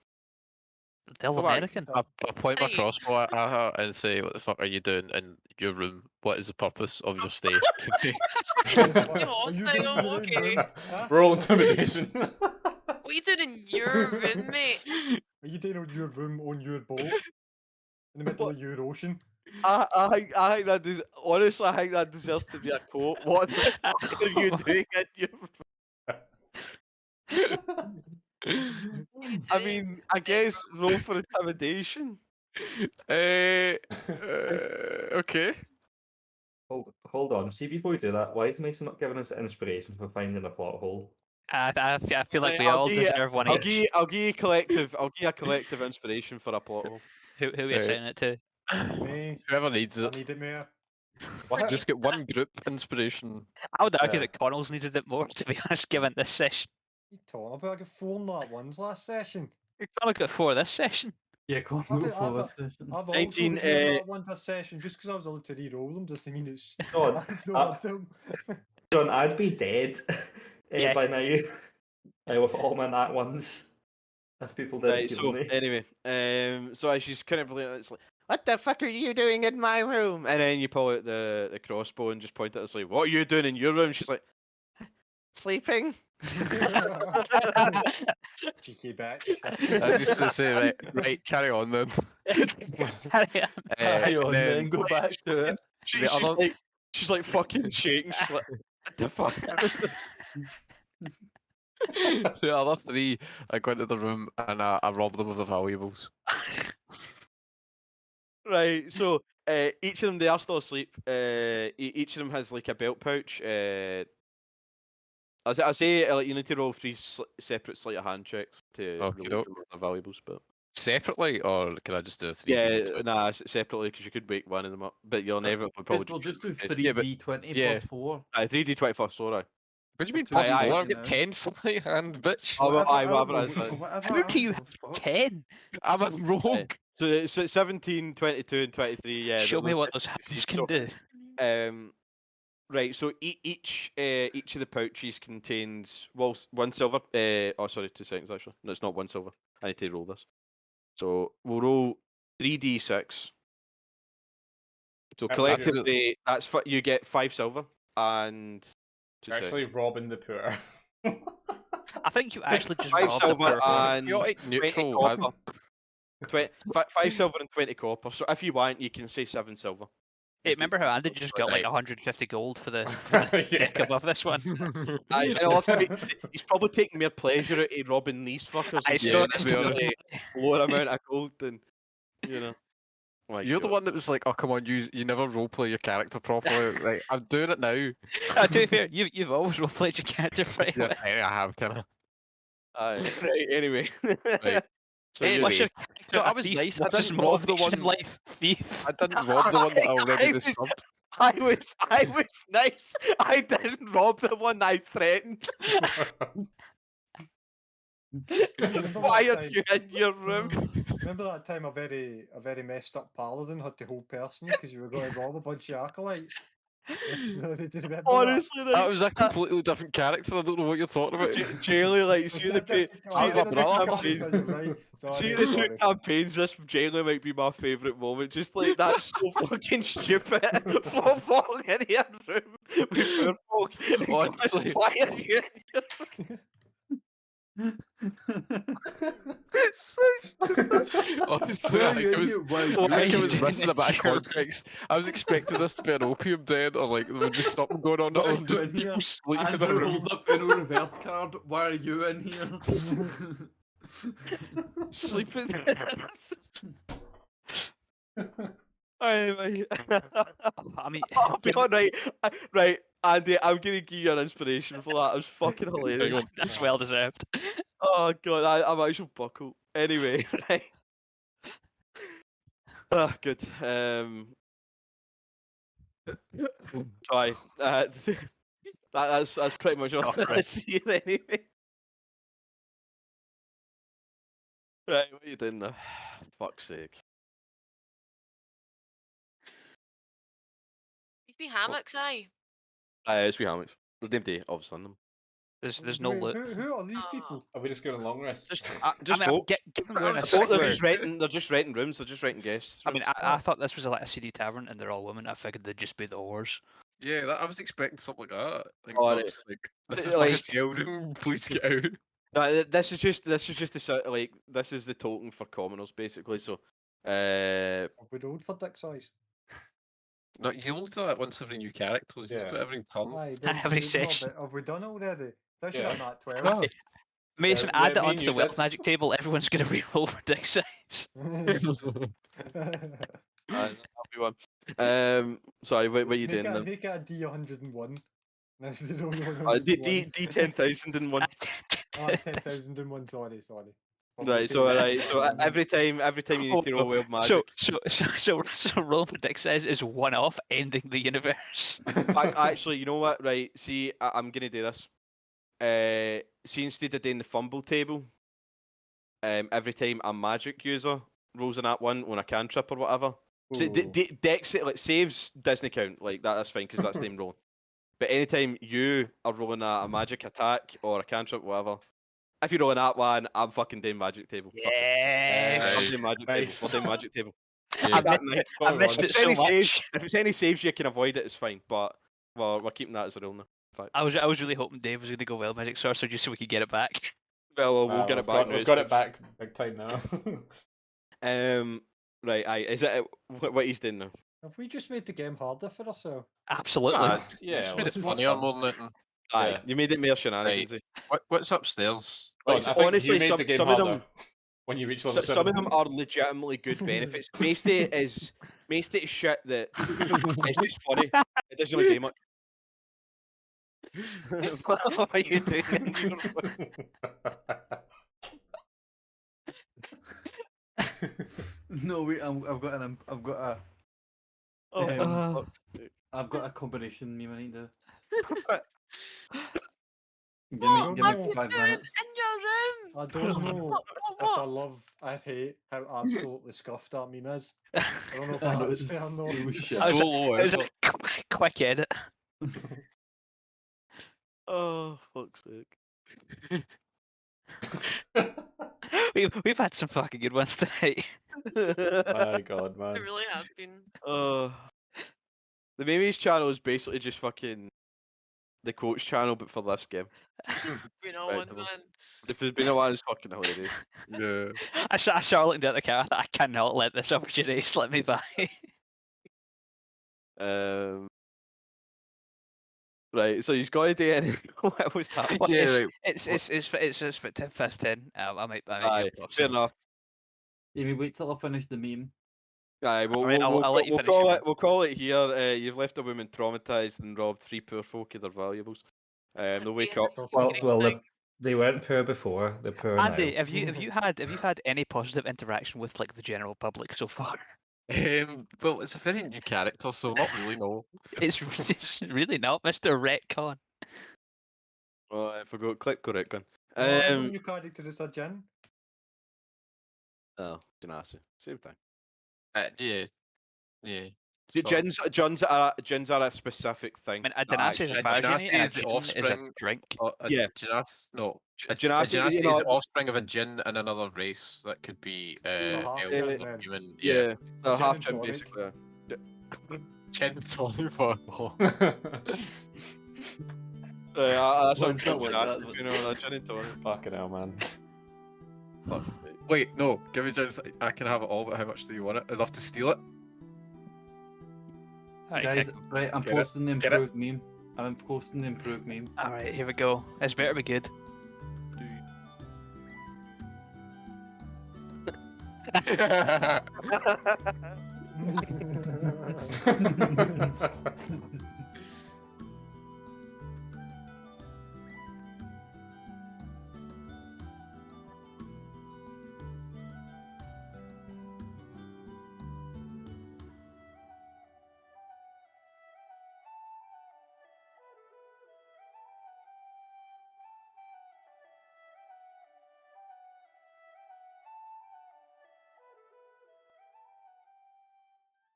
They're Come on, American. I point my Right. crossbow at her and say, "What the fuck are you doing in your room? What is the purpose of your stay today?" You Are you doing hostile, your own okay. room? Huh? Roll intimidation. What are you doing in your room, mate? Are you doing on your room on your boat in the middle of your ocean? I think that honestly, I think that deserves to be a quote. What the fuck are you doing in your? I mean, I guess roll for intimidation. Okay. Hold on. See, before we do that, why is Mason not giving us inspiration for finding a plot hole? I feel like Right, we all deserve one I'll each. give you a collective inspiration for a plot hole. Who are you Right. assigning it to? Me, Whoever needs I it. need it, mate. What? Just get one group inspiration. I would argue Yeah. that Connell's needed it more, to be honest, given this session. You talking about? I got 4 nat ones last session. Connell got 4 this session. Yeah, come I've, on, for I've, this session. I've 19, also got 4 nat ones this session just because I was allowed to re-roll them doesn't mean it's. John, I don't want them. John, I'd be dead Yeah. by now with all my nat ones if people didn't Right. heal So me. anyway, so she's kind of like, it's like, "What the fuck are you doing in my room?" And then you pull out the crossbow and just point at her, it's like, "What are you doing in your room?" She's like, "Sleeping." Cheeky bitch. I just to say, right, carry on then. Carry on, then then go back to it. She's like fucking shaking. She's like, "What the fuck?" the other 3, I go into the room and I rob them of the valuables. Right. So each of them, they are still asleep. Each of them has like a belt pouch. I say like, you need to roll 3 separate sleight of hand checks to Okie release doke. them of the valuables, but Separately, or can I just do a 3D? yeah, nah, separately because you could wake one of them up, but you'll never probably. We'll just do Yeah, but- 3d20 yeah. plus 4. 3d20 first, sorry. What do you mean Two plus aye, 4? aye. I've got 10 sleight hand, bitch. Oh, well, aye, Whatever, whatever it is, whatever, How do you I have don't give a fuck. 10? I'm a rogue. So it's 17, 22, and 23. Yeah. Show me those what those different hands succeed. can So, do. right. So each of the pouches contains one silver. Oh, sorry, 2 seconds actually. No, it's not 1 silver. I need to roll this. So we'll roll 3d6. So collectively, you get 5 silver and 2 You're actually seconds. robbing the poor. I think you actually just 5 robbed the silver poor folk. and Chaotic 20 neutral. copper. 5 silver and 20 copper. So if you want, you can say 7 silver. Hey, remember how Andy just got like Right. 150 gold for the Yeah. deck above this one? And also, he's probably taking more pleasure out of robbing these fuckers. I and saw getting this a one. really lower amount of gold than, you know. My You're the God. one that was like, "Oh, come on, you never roleplay your character properly." Like, I'm doing it now. To be fair, you've always roleplayed your character pretty Yeah, well. I have kind of. Right, anyway. Right. So What's your Anyway, character? no, I A was thief? nice. I What's his didn't rob the motivation in one. life? Thief. I didn't rob the one that I already was- disturbed. I was nice. I didn't rob the one I threatened. Remember Why that are time- you in your room? Remember that time a very messed up paladin had to hold person because you were going to rob a bunch of acolytes? No, they didn't remember Honestly, That like, was a completely different character. I don't know what you're talking about. Jaylee, like, see the You're right. See Sorry, the 2 sorry. campaigns, this Jaylee might be my favourite moment. Just like, that's so fucking stupid. For falling in your room with poor folk. Honestly. Why are you in your so Honestly, I think it was missing a bit of context. I was expecting this to be an opium den, or like there would be something going on, Why are or you just in here? people sleeping in a Andrew room. rolls up in a reverse card. Why are you in here? sleeping? Anyway. I mean, Oh, right, right, Andy, I'm gonna give you an inspiration for that. It was fucking hilarious. that's well deserved. Oh god, I'm actually buckled. Anyway, right. Ah, good. Sorry. That's pretty much all I see anyway. Right, what are you doing now? Fuck's sake. These be hammocks, aye. It's wee hammocks. There's named day, obviously, on them. There's no Wait, loot. who are these Oh. people? Are we just going on long rest? Just I mean, folk. given we're in a Folk, they're sewer, just renting. They're just renting rooms. They're just renting guests. I mean, rooms. I thought this was like a seedy tavern and they're all women. I figured they'd just be the whores. Yeah, I was expecting something like that. Like, Oh, not right. just like, this is Like- my hotel room, please get out. No, this is just the sort of, like, this is the token for commoners basically. So, Are we old for dick size? No, you only do that once every new character. You Yeah. do it every turn. Aye, Every no, session. but have we done it already? Especially Yeah. on that 12. Ah, Mason, yeah, add me it and onto you the wealth did. magic table. Everyone's gonna reroll for dick size. happy one. Sorry, what are you doing then? Make it a D101. No, no, D 10,001. Oh, 10,001. Sorry. Right, so every time you need to roll wild magic. So rolling for dick size is one off, ending the universe. Actually, you know what? Right, see, I'm gonna do this. See, instead of doing the fumble table, every time a magic user rolls in that one on a cantrip or whatever. So Ooh. Dex, like saves doesn't count like that. That's fine because that's them rolling. But anytime you are rolling a magic attack or a cantrip, whatever, if you're rolling that one, I'm fucking doing magic table. Fuck it. Yes. I'm doing magic Nice. table. We're doing magic table. I That missed night. it. I missed If it it's so any saves, much. if it's any saves you can avoid it, it's fine. But well, we're keeping that as a rule now. In fact. I was really hoping Dave was going to go wild magic sorcerer just so we could get it back. Well, we'll get it back. We've got it back big time now. Right. Is it what he's doing now? Have we just made the game harder for ourselves? Absolutely. Yeah, just made it let's funnier fun. more than anything. Aye, Yeah. you made it more shenanigans. What's upstairs? Well, Like, I think honestly, you made some- the game some of harder them- when you reach level Some of 7. them are legitimately good benefits. Most of it is shit that it's just funny. It doesn't really do much. What are you doing? No, wait, I've got a I've got a combination meme I need to. Give me What are 5 you doing minutes. in your room? I don't know What? if I love, I hate how absolutely scuffed that meme is. I don't know if I I know, understand or it's not. shit. I was- Solo It was effort. a quick edit. Oh, fuck's sake. We've had some fucking good ones tonight. My god, It man. really has been. The Mimi's channel is basically just fucking the coach channel, but for this game. You know, one Effectively. man. If there's been a while, it's fucking hilarious. Yeah. I started looking at the camera. I cannot let this opportunity slip me by. Right, so he's got to do anything. What was that? Well, Yeah, it's right. it's about 10 past 10. I might Aye, jump off fair soon. enough. Amy, wait till I finish the meme. Aye, Alright, I'll let you we'll finish call your it. We'll call it here. You've left a woman traumatized and robbed 3 poor folk of their valuables. They'll wake up. They weren't poor before. They're poor Andy, now. have you had any positive interaction with like the general public so far? Well, it's a very new character, so not really, no. It's really not, Mr. Retcon. Oh, I forgot. Click correct gun. No, new character is a Jin. Oh, Genasi. Same thing. Yeah. Yeah. Gins are a specific thing. I mean, a that Genasi is a actually- fire Genasi genie and a is the Jin is a offspring drink. Yeah. No. A Genasi, Genasi you know, is the offspring of a Jinn and another race that could be half elf Jinn or then. human. yeah, they're Gin half and Jin tonic. basically. Jinn tonic fireball. That's Well, what don't worry, Genasi, that's you know, that Gin and tonic. Fucking hell, man. Fuck's sake. Wait, no. Give me Jinn. I can have it all, but how much do you want it? Enough to steal it? Guys, right, I'm Get it? posting the Get it? improved meme. I'm posting the improved meme. Alright, here we go. It's better be good.